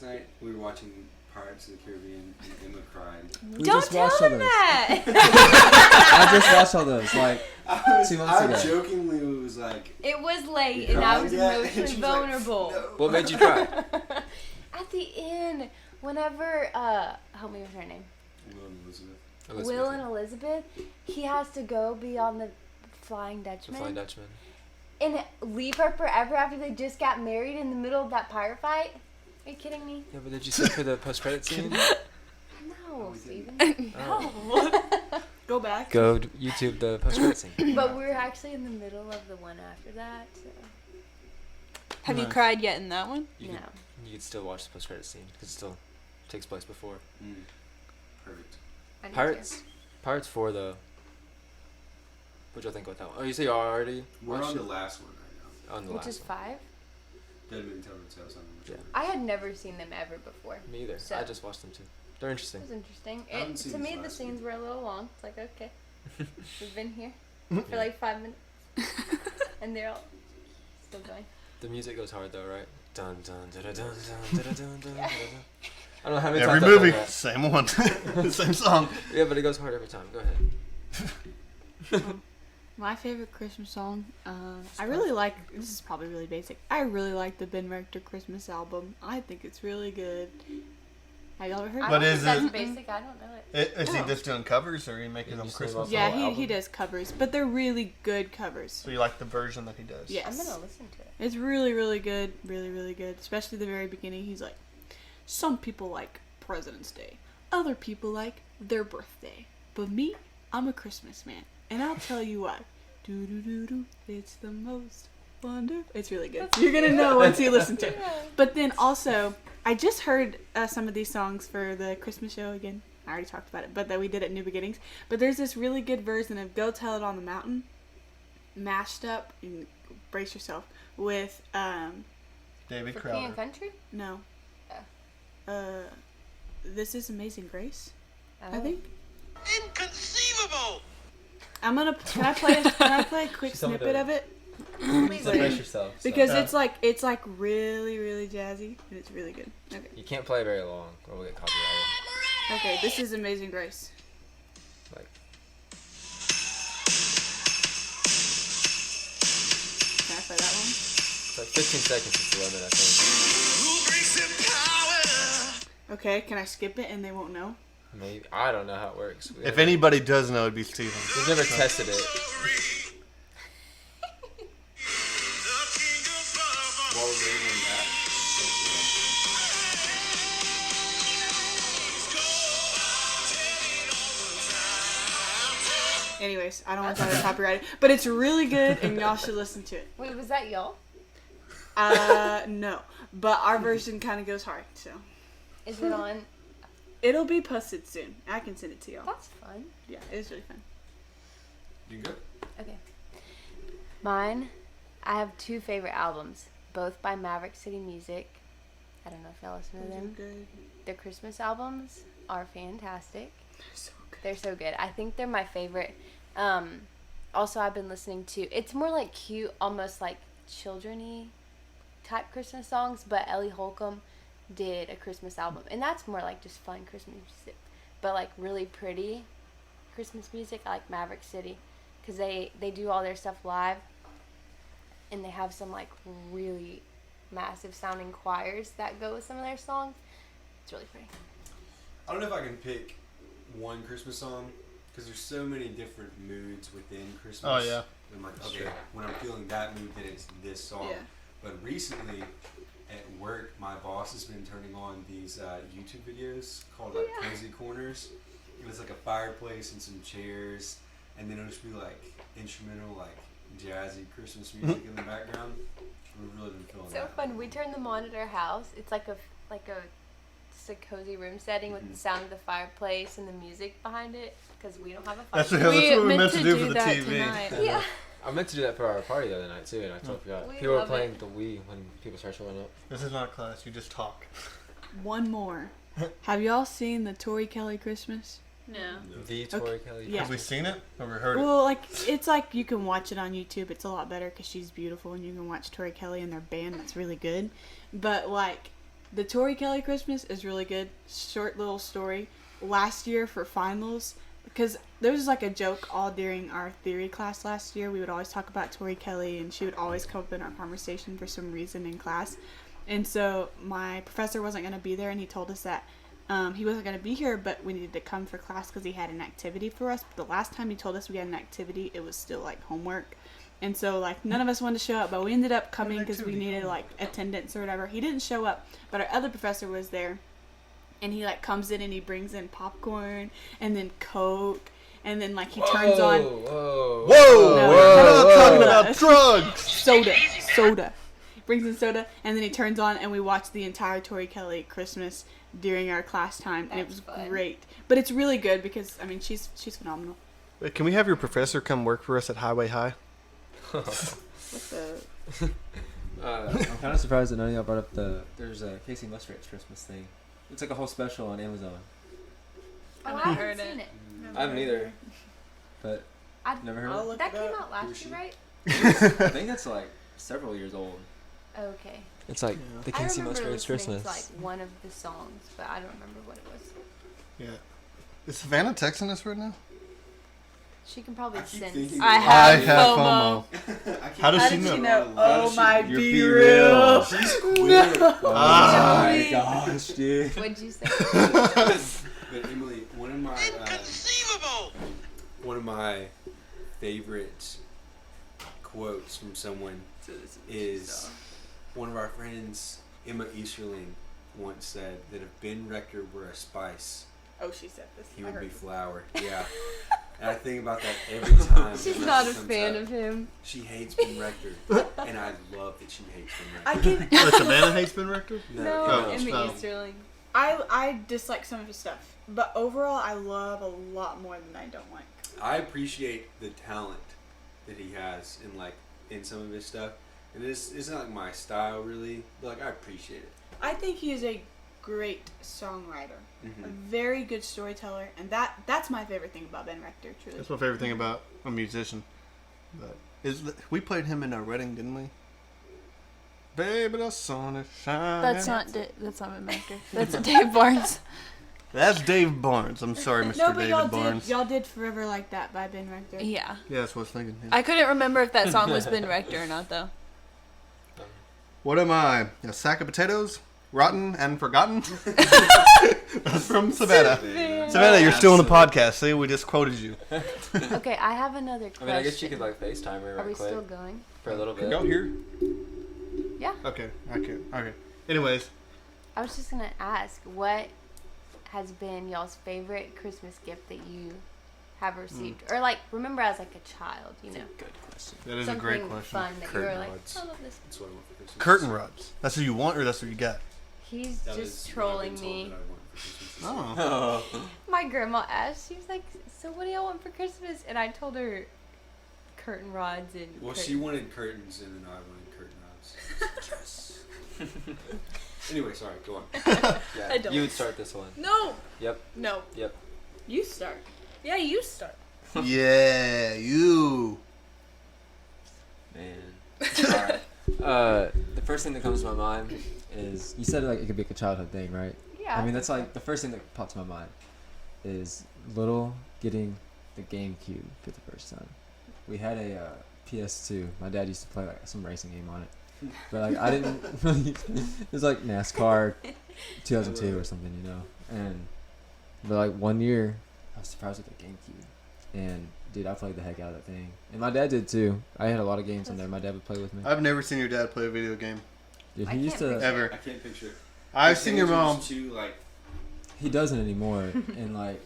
night we were watching Pirates of the Caribbean and Emma cried. We Don't just tell watched all them those. that. I just watched all those. Like, I 2 months ago. jokingly was like, It was late "You and I was cried yet?" And emotionally she was like, vulnerable. "No." What made you cry? At the end, whenever help me with her name. Will and Elizabeth. Will and Elizabeth, he has to go be on the Flying The Dutchman Flying Dutchman. and leave her forever after they just got married in the middle of that pirate fight. Are you kidding me? Yeah, but did you sit for the post-credit scene? No, Steven. Oh. Go back. Go YouTube the post-credit scene. But we're actually in the middle of the one after that. So. Have you Nice. cried yet in that one? You No. you could still watch the post-credit scene because it still takes place before. Perfect. I need Pirates 4 though. What y'all think about that one? Oh, you say you already We're watched on the it? last one right On the to. Which last is one. 5. now. Dead Man Tell No Tales. I don't know which Yeah. one. I had never seen them ever before. Me either. So- I just watched them too. They're It interesting. was interesting. I haven't It, seen to this me, the last scenes week. were a little long. It's like, okay, we've been here for like 5 minutes. And they're all still going. The music goes hard though, right? Dun dun dun dun dun dun dun dun dun. Yeah. I don't know how many Every times I've movie, done that. same one. Same song. Yeah, but it goes hard every time. Go ahead. My favorite Christmas song, I really like, this is probably really basic, I really like the Ben Rector Christmas album. I think it's really good. Have y'all ever heard I of But don't is think it- that's basic. I don't know it. Is he just doing covers or are you making Can them you sing Christmas off Yeah, the he album? does covers, but they're really good covers. So you like the version that he does? Yes. I'm gonna listen to it. It's really, really good. Really, really good. Especially the very beginning. He's like, some people like President's Day. Other people like their birthday. But me, I'm a Christmas man. And I'll tell you why. Do do do do. It's the most wonderful. It's really good. You're gonna know once you listen to it. But then also, I just heard some of these songs for the Christmas show again. I already talked about it, but that we did at New Beginnings. But there's this really good version of Go Tell It on the Mountain, mashed up, and brace yourself, with, David For King and Crowder. Country? no. Oh. This is Amazing Grace, I Oh. think. Inconceivable! Can I play a quick She's talking snippet about- of it? Just like brace yourself. so. Because Yeah. it's like really, really jazzy, and it's really good. Okay. You can't play very long or we'll get copyrighted. Okay, this is Amazing Grace. Like, Can I play that one? it's like 15 seconds is the limit, I think. Who brings him power? Okay, can I skip it and they won't know? Maybe. I don't know how it works. If anybody does know, it'd be Steven. We've never tested it. While we're waiting on that, Anyways, I don't want that copyrighted, but it's really good and y'all should listen to it. Wait, was that y'all? No, but our version kind of goes hard, so Is it on? it'll be posted soon. I can send it to y'all. That's fun. Yeah, it's really fun. you good? Okay. Mine, I have 2 favorite albums, both by Maverick City Music. I don't know if y'all listen to Those are them. good. Their Christmas albums are fantastic. So good. They're so good. I think they're my favorite. Also, I've been listening to, it's more like cute, almost like children-y type Christmas songs, but Ellie Holcomb did a Christmas album, and that's more like just fun Christmas music, but like really pretty Christmas music. I like Maverick City because they do all their stuff live, and they have some like really massive sounding choirs that go with some of their songs. It's really pretty. I don't know if I can pick one Christmas song because there's so many different moods within Christmas. Oh, yeah. I'm like, okay, when I'm feeling that mood, then it's this song. Yeah. But recently, at work, my boss has been turning on these YouTube videos called like Cozy Corners. And it's like a fireplace and some chairs, and then it'll just be like instrumental, like jazzy Christmas music in the background. We've really been feeling So that. fun. We turn them on at our house. It's like a just a cozy room setting with the sound of the fireplace and the music behind it because we don't have a That's fireplace. what we meant to do for the that TV. tonight. Yeah. I meant to do that for our party the other night too, and I totally forgot. We People were love playing it. the Wii when people start showing up. This is not a class. You just talk. One more. Have y'all seen the Tori Kelly Christmas? No. The Tori Kelly. Yeah. Have we seen it or we heard it? Well, like it's like you can watch it on YouTube. It's a lot better because she's beautiful, and you can watch Tori Kelly and their band. That's really good. But like the Tori Kelly Christmas is really good. Short little story. Last year for finals, because there was like a joke all during our theory class last year. We would always talk about Tori Kelly, and she would always come up in our conversation for some reason in class. And so my professor wasn't going to be there, and he told us that he wasn't going to be here, but we needed to come for class because he had an activity for us. But the last time he told us we had an activity, it was still like homework. And so like none of us wanted to show up, but we ended up coming because we needed like attendance or whatever. He didn't show up, but our other professor was there. And he like comes in and he brings in popcorn and then Coke, and then like he turns on Whoa! No, We're not talking soda. about drugs. soda. Brings in soda, and then he turns on, and we watched the entire Tori Kelly Christmas during our class time, and it was That's fun. great. But it's really good because I mean she's phenomenal. Wait, can we have your professor come work for us at Highway High? What's the Uh, I'm kind of surprised that none of y'all brought up there's a Casey Musgrave's Christmas thing. It's like a whole special on Amazon, Oh, I've I heard haven't seen it. it. I haven't either. but I've never heard I'll of it. look That it came up. out last year, right? I think that's like several years old. Okay. It's like Yeah. the I Casey remember Musgrave's listening Christmas. to like one of the songs, but I don't remember what it was. Yeah. Is Savannah texting us right now? She can probably sense. I have FOMO. FOMO. How does she know? Oh my, You're be Be real. She's queer. Ah. Oh my gosh, dude. What'd you say? But Emily, Inconceivable! one of my favorite quotes from someone is one of our friends, Emma Easterling, once said that if Ben Rector were a spice, Oh, she said this. he I would heard be it. flour. Yeah. And I think about that every time. She's Ben not a Rector comes fan up. of him. She hates Ben Rector, and I love that she hates Ben I Rector. can. Wait, Savannah hates Ben Rector? No, Oh, Emma no. Easterling. I dislike some of his stuff, but overall I love a lot more than I don't like. I appreciate the talent that he has in some of his stuff, and it's not like my style really, but like I appreciate it. I think he is a great songwriter, Mm-hmm. a very good storyteller, and that's my favorite thing about Ben Rector. Truly. That's my favorite thing about a musician. But we played him in our wedding, didn't we? Baby, the sun is shining. That's not Ben Rector. That's Dave Barnes. That's Dave Barnes. I'm sorry, Mr. No, but y'all David Barnes. did. Y'all did "Forever Like That" by Ben Rector. Yeah. Yeah, that's what I was thinking. Yeah. I couldn't remember if that song was Ben Rector or not, though. What am I? A sack of potatoes? Rotten and forgotten? That's from Savannah. Savannah, you're still on the podcast. See, we just quoted you. Okay, I have another I question. mean, I guess you could like FaceTime her Are right we quick still going? for a little bit. Go here. Yeah. Okay. Anyways, I was just gonna ask, what has been y'all's favorite Christmas gift that you have received, or like remember as like a child, you know, Good question. that is something a great question. fun that you were Curtain like, rods. I love this. That's what I want for Christmas. Curtain rods. That's what you want, or that's what you got? He's That just is what I've been trolling told me. that I want for Christmas. Oh. My grandma asked, she was like, "So what do y'all want for Christmas?" And I told her curtain rods and. Well, she wanted curtains, and then I wanted curtain rods. Yes. Anyway, sorry. Go on. Yeah, I don't. you would start this one. No. Yep. No. Yep. You start. Yeah, you start. Yeah, you. Man. Alright. The first thing that comes to my mind is You said like it could be like a childhood thing, right? Yeah. I mean, that's like the first thing that popped to my mind is Little getting the GameCube for the first time. We had a PS2. My dad used to play like some racing game on it, but like I didn't really. It was like NASCAR 2002 or something, you know. But like one year, I was surprised with the GameCube, and dude, I played the heck out of that thing, and my dad did too. I had a lot of games on there. My dad would play with me. I've never seen your dad play a video game. Dude, I he used can't to. picture Ever. I can't picture it. I've seen your mom. Too, like, He doesn't anymore, and like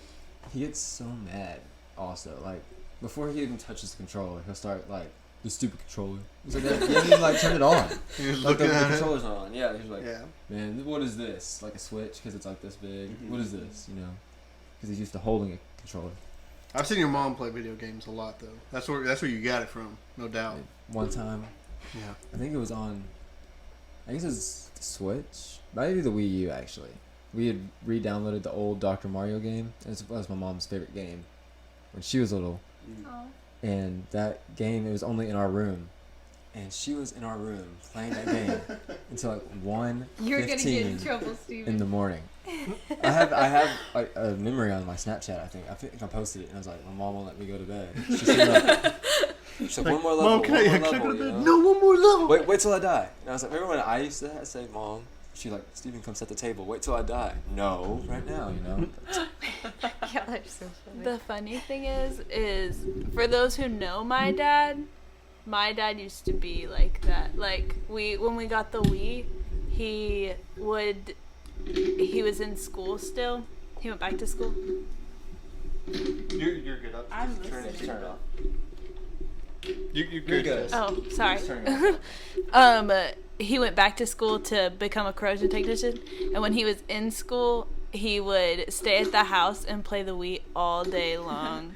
he gets so mad. Also, like before he even touches the controller, he'll start like the stupid controller. He's like, he hasn't even like turned it on. He was like the looking at it. controller's not on. Yeah, he's like, Yeah. Man, what is this? Like a Switch because it's like this big. Mhm. What is this? You know, because he's used to holding a controller. I've seen your mom play video games a lot, though. That's where you got it from, no doubt. Like, one time, Yeah. I think it was on. I guess it was the Switch, maybe the Wii U actually. we had re-downloaded the old Dr. Mario game. It was my mom's favorite game when she was little. Oh. And that game, it was only in our room. And she was in our room playing that game until like 1:15 You're gonna get in trouble, Steven. in the morning. I have like, a memory on my Snapchat. I think I posted it, and I was like, my mom won't let me go to bed. She said, she's like, one more level, Mom, can I one go more to level. bed? No, one more level. Wait till I die. And I was like, remember when I used to say, Mom? She's like, Steven, come set the table. Wait till I die. No, right now, you know. Yeah, that's so funny. The funny thing is for those who know my dad used to be like that. Like when we got the Wii, he was in school still. He went back to school. You're good up. I'm Turn listening. it off. You're good. good. Oh, sorry. Just turn it off. He went back to school to become a corrosion technician, and when he was in school, he would stay at the house and play the Wii all day long.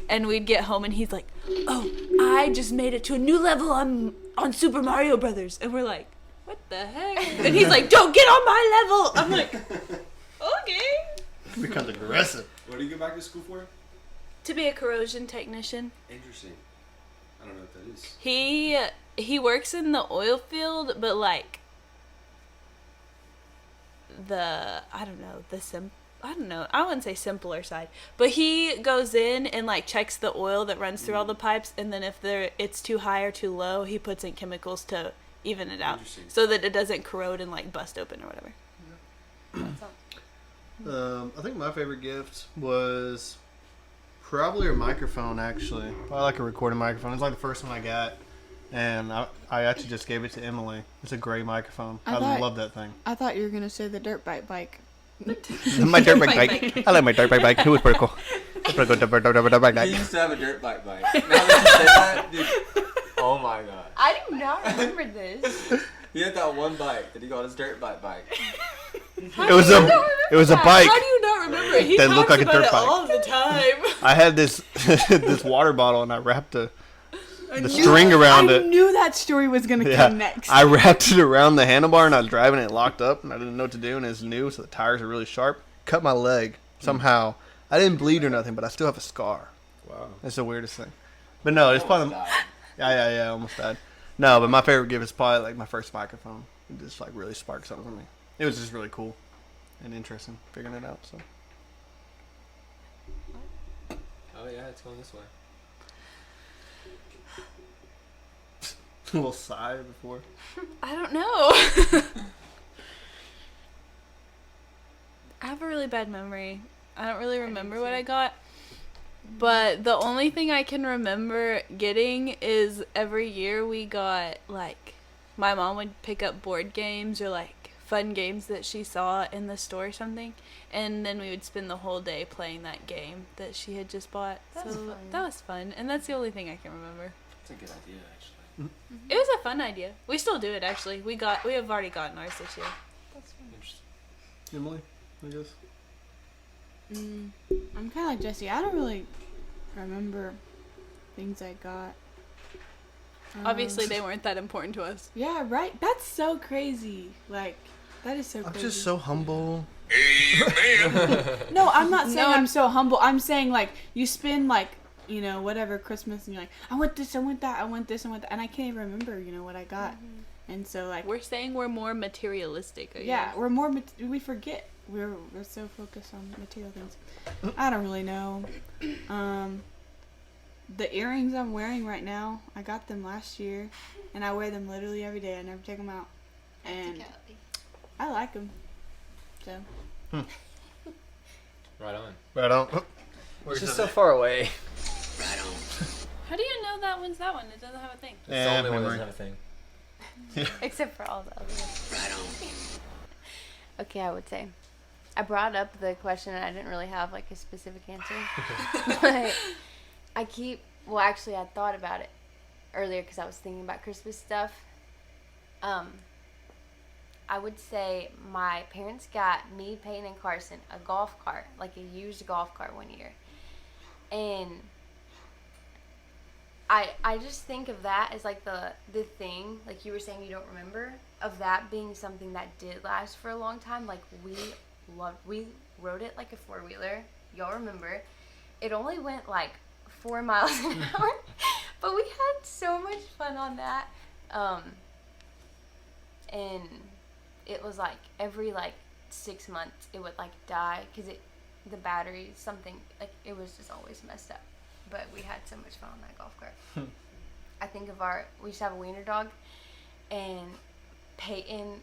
And we'd get home and he's like, "Oh, I just made it to a new level on Super Mario Brothers." And we're like, "What the heck?" And he's like, "Don't get on my level." I'm like, "Okay." It becomes aggressive. What do you go back to school for? To be a corrosion technician. Interesting. I don't know what that is. He works in the oil field, but like I wouldn't say simpler side, but he goes in and like checks the oil that runs through all the pipes, and then if it's too high or too low, he puts in chemicals to even it out so that it doesn't corrode and like bust open or whatever. I think my favorite gift was probably a microphone, actually. Probably like a recording microphone. It's like the first one I got. And I actually just gave it to Emily. It's a gray microphone. I love that thing. I thought you were gonna say the dirt bike. My dirt bike. I like my dirt bike. It was pretty cool. Dirt bike. He used to have a dirt bike bike. Now that you said that, dude, oh my god. I do not remember this. He had that one bike that he called his dirt bike. It was a bike. How do you not remember it? He That talks looked like a about dirt it bike. all the time. I had this this water bottle and I wrapped the string around it. I knew that story was gonna come next. I wrapped it around the handlebar and I was driving it locked up and I didn't know what to do and it's new, so the tires are really sharp. Cut my leg somehow. I didn't bleed or nothing, but I still have a scar. Wow. That's the weirdest thing. But no, it's probably yeah, almost died. No, but my favorite gift is probably like my first microphone. It just like really sparked something for me. It was just really cool and interesting figuring it out. So. Oh yeah, it's going this way. A little sigh before. I don't know. I have a really bad memory. I don't really remember what I got. But the only thing I can remember getting is every year we got, like, my mom would pick up board games or, like, fun games that she saw in the store or something. And then we would spend the whole day playing that game that she had just bought. That's so fun. that was fun. And that's the only thing I can remember. It's a good idea, actually. It was a fun idea. We still do it, actually. We have already gotten ours this year. That's fun. Interesting. Emily, I guess. I'm kind of like Jessi. I don't really remember things I got. Obviously, they weren't that important to us. Yeah, right. That's so crazy. Like, that is so I'm crazy. just so humble. No, I'm not saying No, I'm so humble. I'm saying like you spend like whatever Christmas and you're like I want this, I want that, I want this, I want that, and I can't even remember what I got. And so like We're saying we're more materialistic. I yeah, guess. we're more we forget. We're so focused on material things. I don't really know. The earrings I'm wearing right now, I got them last year, and I wear them literally every day. I never take them out, and I like them. So Right on. Right on. It's just so far away. How do you know that one's that one? It doesn't have a thing. It's the Yeah, only one that memory. doesn't have a thing. Except for all the others. Okay, I would say. I brought up the question and I didn't really have like a specific answer. But I thought about it earlier because I was thinking about Christmas stuff. I would say my parents got me, Peyton, and Carson a golf cart, like a used golf cart one year. And I just think of that as like the thing, like you were saying you don't remember, of that being something that did last for a long time. Like we loved. We rode it like a 4-wheeler. Y'all remember? It only went like 4 miles an hour, but we had so much fun on that. And it was like every like 6 months it would like die because the battery something like it was just always messed up. But we had so much fun on that golf cart. I think we used to have a wiener dog, and Peyton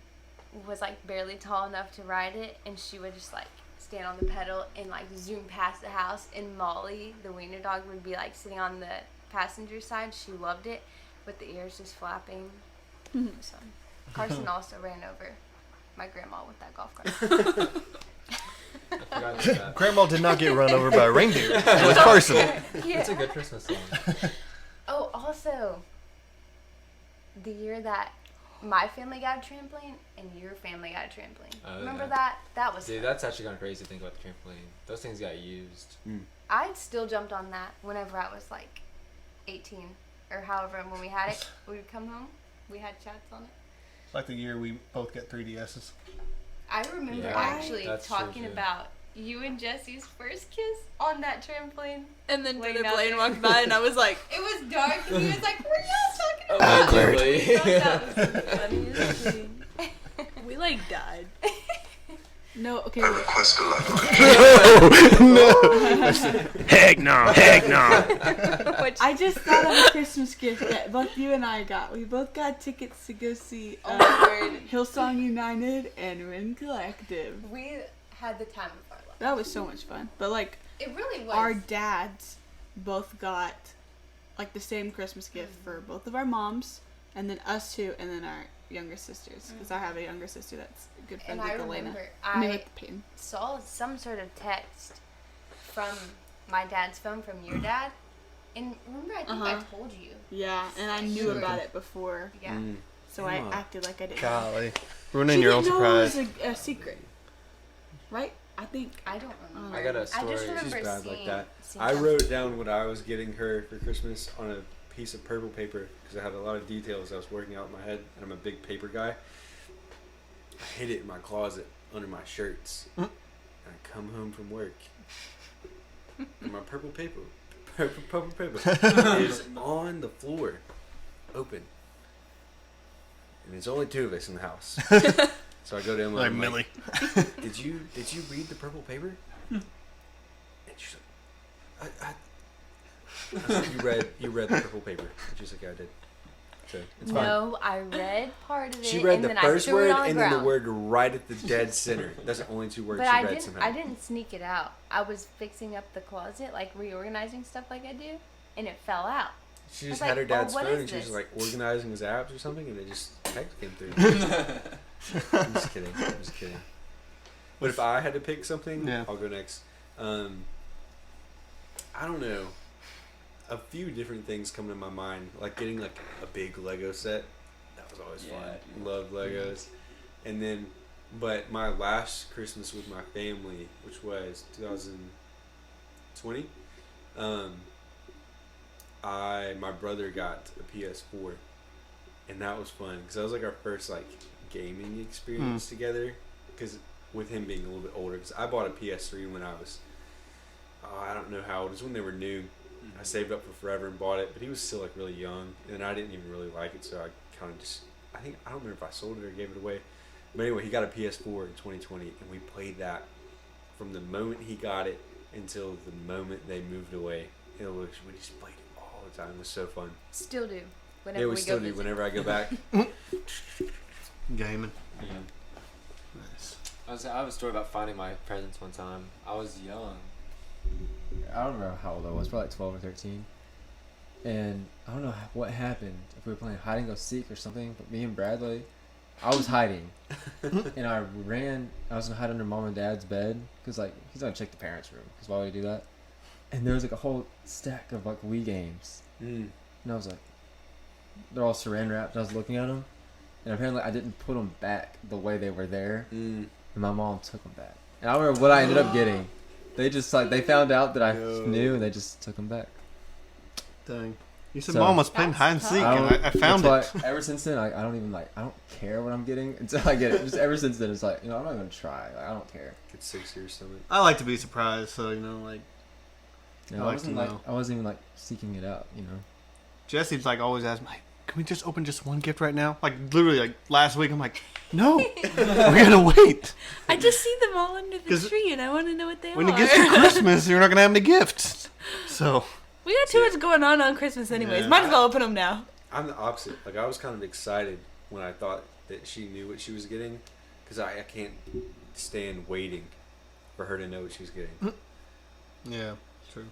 was like barely tall enough to ride it, and she would just like stand on the pedal and like zoom past the house, and Molly, the wiener dog, would be like sitting on the passenger side. She loved it with the ears just flapping. So Carson also ran over my grandma with that golf cart. I forgot about that. Grandma did not get run over by a reindeer. It was Carson. Yeah. It's a good Christmas song. Oh, also, the year that my family got a trampoline and your family got a trampoline. Oh, Remember yeah. that? That was Dude, fun. that's actually kind of crazy to think about the trampoline. Those things got used. I still jumped on that whenever I was like 18 or however when we had it. We would come home. We had chats on it. Like the year we both got 3DSs. I remember Yeah, actually that's true, talking too. about you and Jessi's first kiss on that trampoline. And then Wait, Brother now Blaine there- walked by, and I was like, It was dark and he was like, "What are y'all talking about?" Allegedly. I thought that was the funniest thing. we like died. No, okay. I request a lot. Heck no. Heck no. Which I just thought of a Christmas gift that both you and I got. We both got tickets to go see Oh my word. Hillsong United and Rin Collective. We had the time of our life. That was so much fun. But like It really was. our dads both got like the same Christmas gift for both of our moms, and then us two, and then our younger sisters. Because I have a younger sister that's good friends And I with Elena. remember I mean, I with Peyton. saw some sort of text from my dad's phone from your dad. And remember, I think I told you. Yeah, and I knew Sure. about it before, Yeah. so I acted like I didn't. Golly. She Ruining your own didn't know it surprise. was a secret, right? I think. I don't remember. I got a I story. just remember She's bad seeing, like that. seeing I something. wrote down what I was getting her for Christmas on a piece of purple paper because I had a lot of details I was working out in my head, and I'm a big paper guy. I hid it in my closet under my shirts. And I come home from work, and my purple paper is on the floor, open. And there's only 2 of us in the house. So I go to Emily. Like I'm Millie. Did you read the purple paper? And she's like, I said, you read the purple paper. And she's like, yeah, I did. So it's fine. No, I read part of it. She read and the then first I threw word it on and the then the ground. word right at the dead center. That's the only 2 words But she I read didn't. somehow. I didn't sneak it out. I was fixing up the closet, like reorganizing stuff, like I do, and it fell out. She I was just had like, her dad's "Oh, what phone is and she was this?" like organizing his apps or something, and it just text came through. I'm just kidding. I'm just kidding. But if I had to pick something, Yeah. I'll go next. I don't know. A few different things come to my mind, like getting like a big Lego set. That was always fun. Yeah. Loved Legos. And then, but my last Christmas with my family, which was 2020, my brother got a PS4, and that was fun because that was like our first like gaming experience together. Because with him being a little bit older, because I bought a PS3 when I was, I don't know how old. It was when they were new. I saved up for forever and bought it, but he was still like really young, and I didn't even really like it, so I kind of just, I don't remember if I sold it or gave it away. But anyway, he got a PS4 in 2020, and we played that from the moment he got it until the moment they moved away. We just played it all the time. It was so fun. Still do. Whenever Yeah, we we still go do visit. whenever I go back. Gaming. Yeah. Nice. I have a story about finding my presents one time. I was young. I don't remember how old I was, probably like 12 or 13. And I don't know what happened, if we were playing hide and go seek or something, but me and Bradley, I was hiding. And I was going to hide under mom and dad's bed, because like, he's going to check the parents' room, because why would he do that? And there was like a whole stack of like Wii games. And I was like, they're all saran wrapped, and I was looking at them. And apparently I didn't put them back the way they were there. And my mom took them back. And I don't remember what I ended up getting. They just like, they found out that I knew, and they just took them back. Dang. You said So- Mom was playing That's hide and tough. seek, and I found it. That's why ever since then, I don't even I don't care what I'm getting until I get it. Just ever since then, it's like, I'm not even gonna try. Like, I don't care. Get 6 to your stomach. I like to be surprised, so You I know, like to know. I wasn't even seeking it out. Jesse's always asking, can we just open just one gift right now? Literally, last week, I'm like, no, we're gonna wait. I just see them all under the 'Cause tree, and I want to know what they When are. it gets to Christmas, you're not gonna have any gifts. So We got too much going on Christmas anyways. Yeah. Might as well open them now. I'm the opposite. I was kind of excited when I thought that she knew what she was getting, because I can't stand waiting for her to know what she was getting. yeah, true.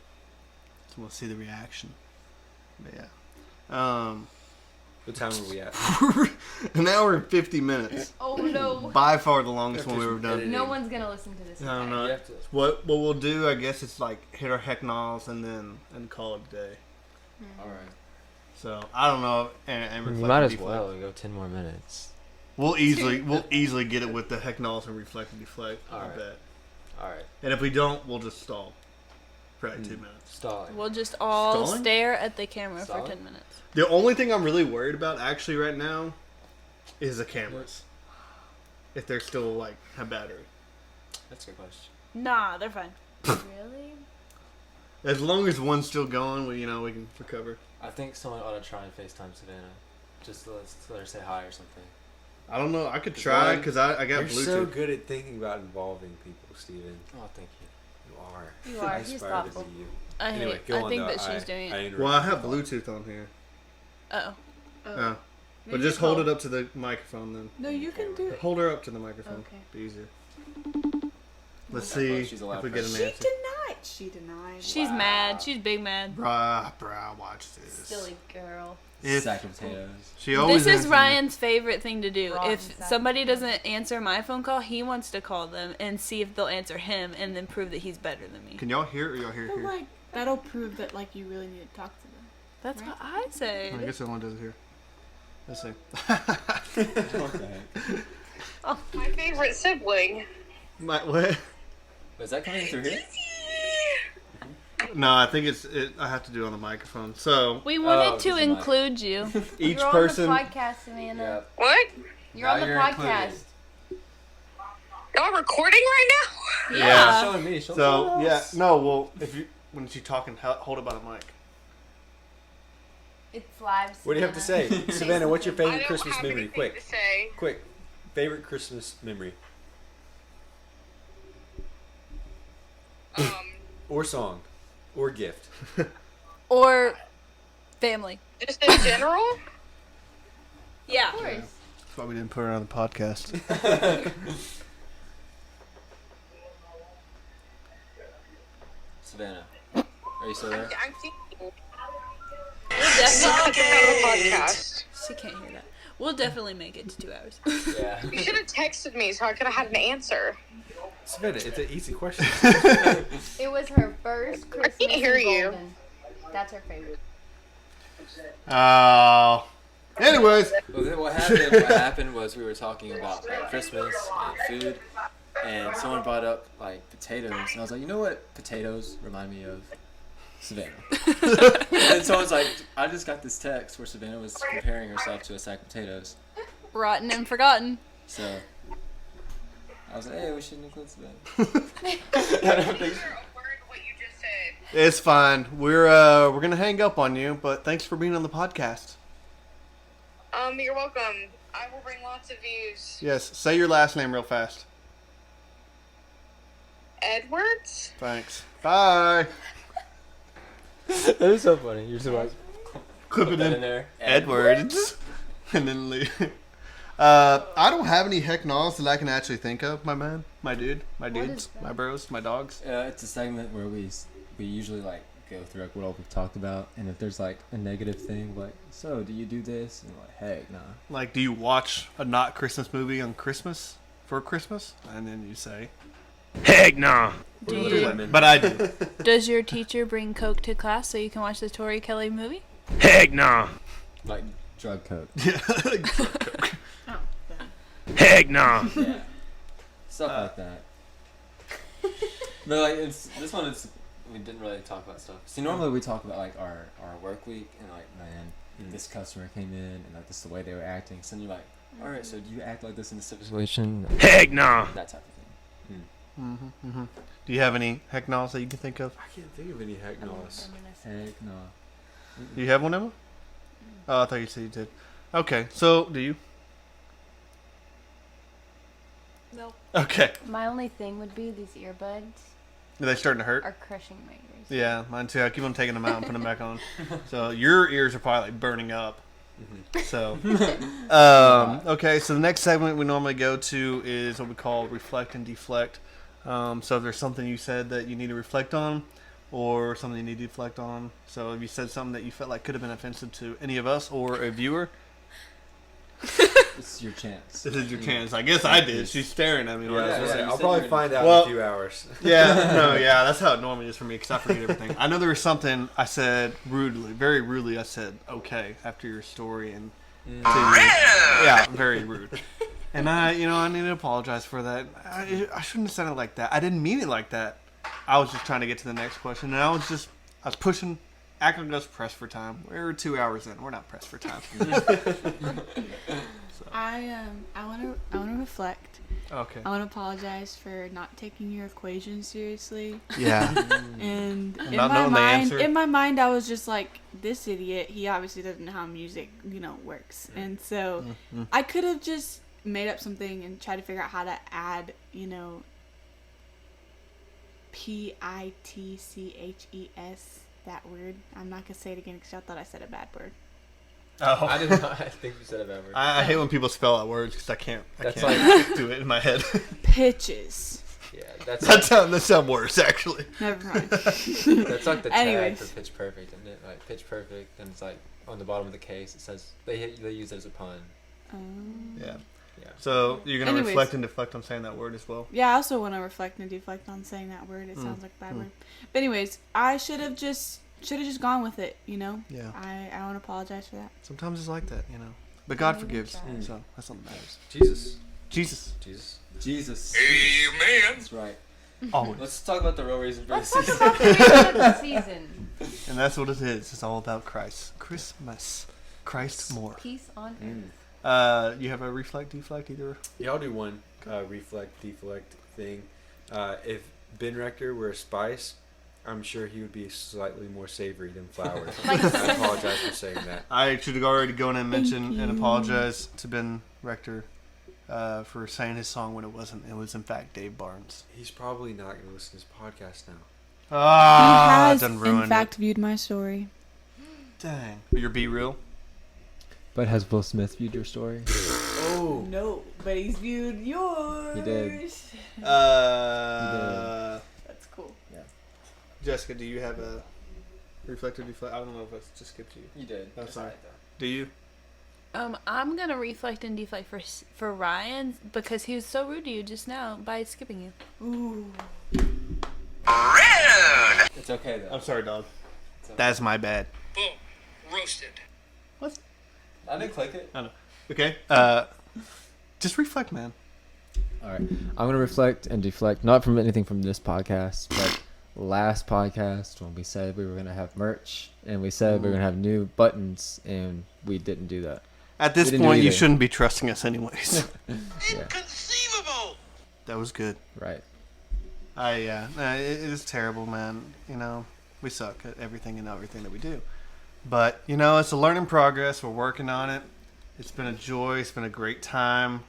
Just want to see the reaction. But yeah. What time are we at? An hour and 50 minutes. Oh no. By far the longest Have one to we've ever done. edit. No one's gonna listen to this. I don't entire- know. You have to. What we'll do, I guess, is hit our heck nods and call it a day. All right. So I don't know. And You reflect might and as deflect. well go 10 more minutes. We'll easily get it with the heck nods and reflect and deflect. I Alright. bet. All right. And if we don't, we'll just stall for 2 minutes. Stalling. We'll just all Stalling? stare at the camera Stalling? for 10 minutes. The only thing I'm really worried about actually right now is the cameras. If they're still have battery. That's a good question. Nah, they're fine. Really? As long as one's still going, we can recover. I think someone ought to try and FaceTime Savannah. Just let her say hi or something. I don't know. I could try because I got You're Bluetooth. so good at thinking about involving people, Steven. Oh, thank you. You are. You are. I He's aspire to thoughtful. be you. I Anyway, hate. go I on, think though. that she's doing it. interrupted Well, I have your Bluetooth on here. Oh. Oh. But Maybe just hold hold- it up to the microphone then. No, you can do it. Hold her up to the microphone. Okay. Be easier. Let's Yeah, see well, she's a loud if we get an She answer. denied. She denied. She's mad. She's big mad. Bruh, watch this. Silly girl. If Sack of potatoes. she always This is answers- Ryan's favorite thing to do. Rotten If sack. somebody doesn't answer my phone call, he wants to call them and see if they'll answer him and then prove that he's better than me. Can y'all hear it or y'all hear But here? that'll prove that you really need to talk to them. That's Right. what I say. I guess that one does it here. Let's see. What the heck? My favorite sibling. What? Is that coming through here? No, I think I have to do it on the microphone. So We wanted Oh, to just a mic. include you. each You're person. on the podcast, Amanda. Yeah. What? You're Now on the you're podcast. included. Y'all recording right now? Yeah. Showing me. Show So someone yeah, else. no. Well, when she's talking, hold it by the mic. It's live. What do you have to Savannah. say? Savannah, what's your I favorite don't Christmas have memory? anything Quick. to say. Quick. Favorite Christmas memory. Or song. Or gift. Or family. Just in general? Yeah. Of course. That's why we didn't put her on the podcast. Savannah, are you still there? I'm thinking. We'll It's not definitely, like a podcast. she can't hear that. We'll definitely make it to 2 hours. Yeah. You should have texted me so I could have had an answer. Savannah, it's an easy question. It was her first Christmas. can't hear in you. Golden. That's her favorite. Oh. Anyways, Well, then what happened was we were talking about Christmas and food, and someone brought up potatoes, and I was like, you know what potatoes remind me of? Savannah. And then someone's like, I just got this text where Savannah was comparing herself to a sack of potatoes. Rotten and forgotten. So I was like, hey, we should include Savannah. I don't think What you just said. it's fine. We're gonna hang up on you, but thanks for being on the podcast. You're welcome. I will bring lots of views. Yes, say your last name real fast. Edwards? Thanks. Bye. That is so funny. You're so like, Clip put it that in in. there. Edwards. And then leave. I don't have any heck nods that I can actually think of, my man, my dude, my What dudes, is that? my bros, my dogs. it's a segment where we usually go through what all we've talked about, and if there's a negative thing, so do you do this? And heck, nah. Like, do you watch a not Christmas movie on Christmas for Christmas? And then you say, heck nah. Do Little you, Lemon. But I do. does your teacher bring Coke to class so you can watch the Tori Kelly movie? Heck nah. Like drug coke. Heck nah. Yeah. Stuff like that. But it's this one. It's we didn't really talk about stuff. See, normally we talk about like our work week and like, man, this customer came in and like this is the way they were acting. So then you're like, all right, so do you act like this in this situation? Heck no. That type of thing. Do you have any heck no's that you can think of? I can't think of any heck no's. Heck no. Do you have one, Emma? Oh, I thought you said you did. Okay, so do you? Nope. Okay. My only thing would be these earbuds Are they starting to hurt? are crushing my ears. Yeah, mine too. I keep on taking them out and putting them back on. So your ears are probably like burning up. So, okay. So the next segment we normally go to is what we call reflect and deflect. So if there's something you said that you need to reflect on, or something you need to deflect on. So if you said something that you felt like could have been offensive to any of us or a viewer, This is your chance. this is your chance. I guess I did. She's staring at me. Yeah, when I was I was saying- gonna say, I'll probably find out Well- in a few hours. Yeah, that's how it normally is for me because I forget everything. I know there was something I said rudely, very rudely. I said okay after your story and yeah, very rude. And I need to apologize for that. I shouldn't have said it like that. I didn't mean it like that. I was just trying to get to the next question, and I was pushing. Acting like I was pressed for time. We're 2 hours in. We're not pressed for time. I want to reflect. Okay. I want to apologize for not taking your equation seriously. Yeah. And not knowing the answer. in my mind, I was just like, this idiot. He obviously doesn't know how music, works. And so I could have just made up something and tried to figure out how to add, PITCHES. That word. I'm not gonna say it again because I thought I said a bad word. Oh. I did not think you said a bad word. I hate when people spell out words because I can't That's do it in my head. Pitches. Yeah, that's that sounds worse actually. Never mind. that's like the tag Anyways. for Pitch Perfect, isn't it? Like Pitch Perfect, and it's like on the bottom of the case it says they use it as a pun. Yeah. Yeah. So you're gonna Anyways. reflect and deflect on saying that word as well. Yeah, I also want to reflect and deflect on saying that word. It sounds like a bad word. But anyways, I should have just gone with it. Yeah. I want to apologize for that. Sometimes it's like that, But God forgives, so that's all that matters. Jesus. Jesus. Amen. That's right. Always. Let's talk about the real reason for Let's the talk season. about the reason of the season. And that's what it is. It's all about Christ. Christmas. Christ more. Peace on earth. You have a reflect, deflect, either? Yeah, I'll do one reflect, deflect thing. If Ben Rector were a spice, I'm sure he would be slightly more savory than flour. I apologize for saying that. I should have already gone and mentioned and you. apologize to Ben Rector for saying his song when it wasn't. It was, in fact, Dave Barnes. He's probably not going to listen to this podcast now. He Ah, has, done ruined in fact, viewed my story. it. Dang. Your Be Real? But has Will Smith viewed your story? Oh. No, but he's viewed yours. He did. That's cool. Jessica, do you have a reflect or deflect? I don't know if I just skipped you. You did. That's That's all right right. though. Do you? I'm gonna reflect and deflect for Ryan because he was so rude to you just now by skipping you. Ooh. It's okay though. I'm sorry, dog. It's okay. That's my bad. Boom. Roasted. I didn't click it. Okay. Just reflect, man. All right. I'm going to reflect and deflect, not from anything from this podcast, but last podcast when we said we were going to have merch and we said we were going to have new buttons and we didn't do that. At this We didn't do point, you either. shouldn't be trusting us anyways. Yeah. Inconceivable. That was good. Right. It is terrible, man. We suck at everything and everything that we do. But, it's a learning progress. We're working on it. It's been a joy. It's been a great time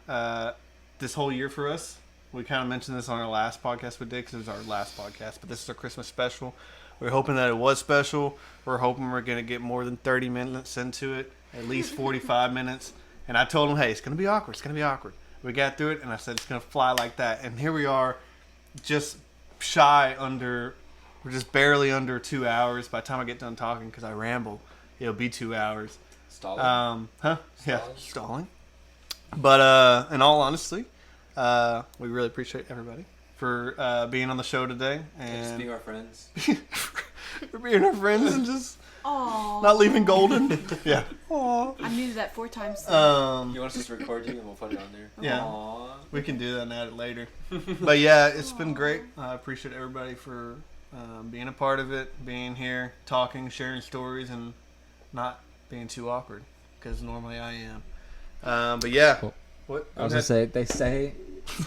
this whole year for us. We kind of mentioned this on our last podcast we did because it was our last podcast. But this is our Christmas special. We're hoping that it was special. We're hoping we're going to get more than 30 minutes into it, at least 45 minutes. And I told them, hey, it's going to be awkward. It's going to be awkward. We got through it, and I said it's going to fly like that. And here we are, just we're just barely under 2 hours. By the time I get done talking, because I ramble, it'll be 2 hours. Stalling. Yeah, stalling. But in all honesty, we really appreciate everybody for being on the show today Just and being our friends. for being our friends and just Aww. not leaving golden. Yeah. Aww. I needed that 4 times. You want us to just record you and we'll put it on there? Yeah. Aww. We can do that and add it later. But yeah, it's been great. I appreciate everybody for being a part of it, being here, talking, sharing stories, and not being too awkward, because normally I am. But yeah. Cool. What? I was gonna say they say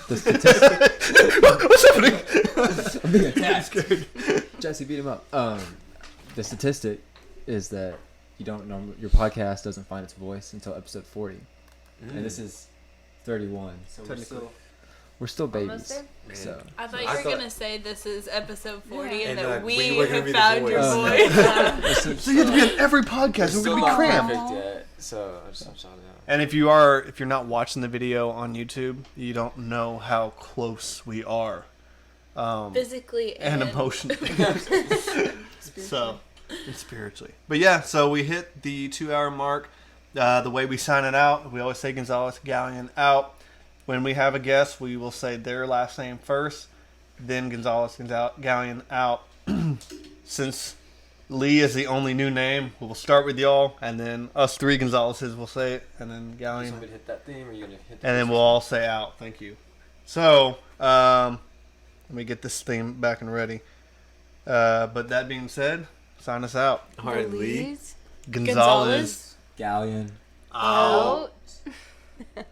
the statistic. What's happening? I'm being attacked. Jessi, beat him up. The statistic is that you don't know your podcast doesn't find its voice until episode 40, and this is 31. So we're still Almost babies. there? So I thought you were gonna say this is episode 40 Yeah. and And, that we were gonna have be the found your voice. voice. So you have to be on every podcast. It's We're still gonna be not cramped. perfect yet, so I just want y'all to know. And if you're not watching the video on YouTube, you don't know how close we are, Physically and emotionally. So, and spiritually. But yeah, so we hit the 2-hour mark. The way we sign it out, we always say Gonzalez Galyean out. When we have a guest, we will say their last name first, then Gonzalez Galyean out. Since Lee is the only new name, we'll start with y'all, and then us three Gonzalez's will say it, and then You just Galyean. want me to hit that theme, or you gonna hit the And then first we'll one? all say out. Thank you. So, let me get this theme back and ready. But that being said, sign us out. All right, Lee. Louise? Gonzalez. Galleon. Out. Out.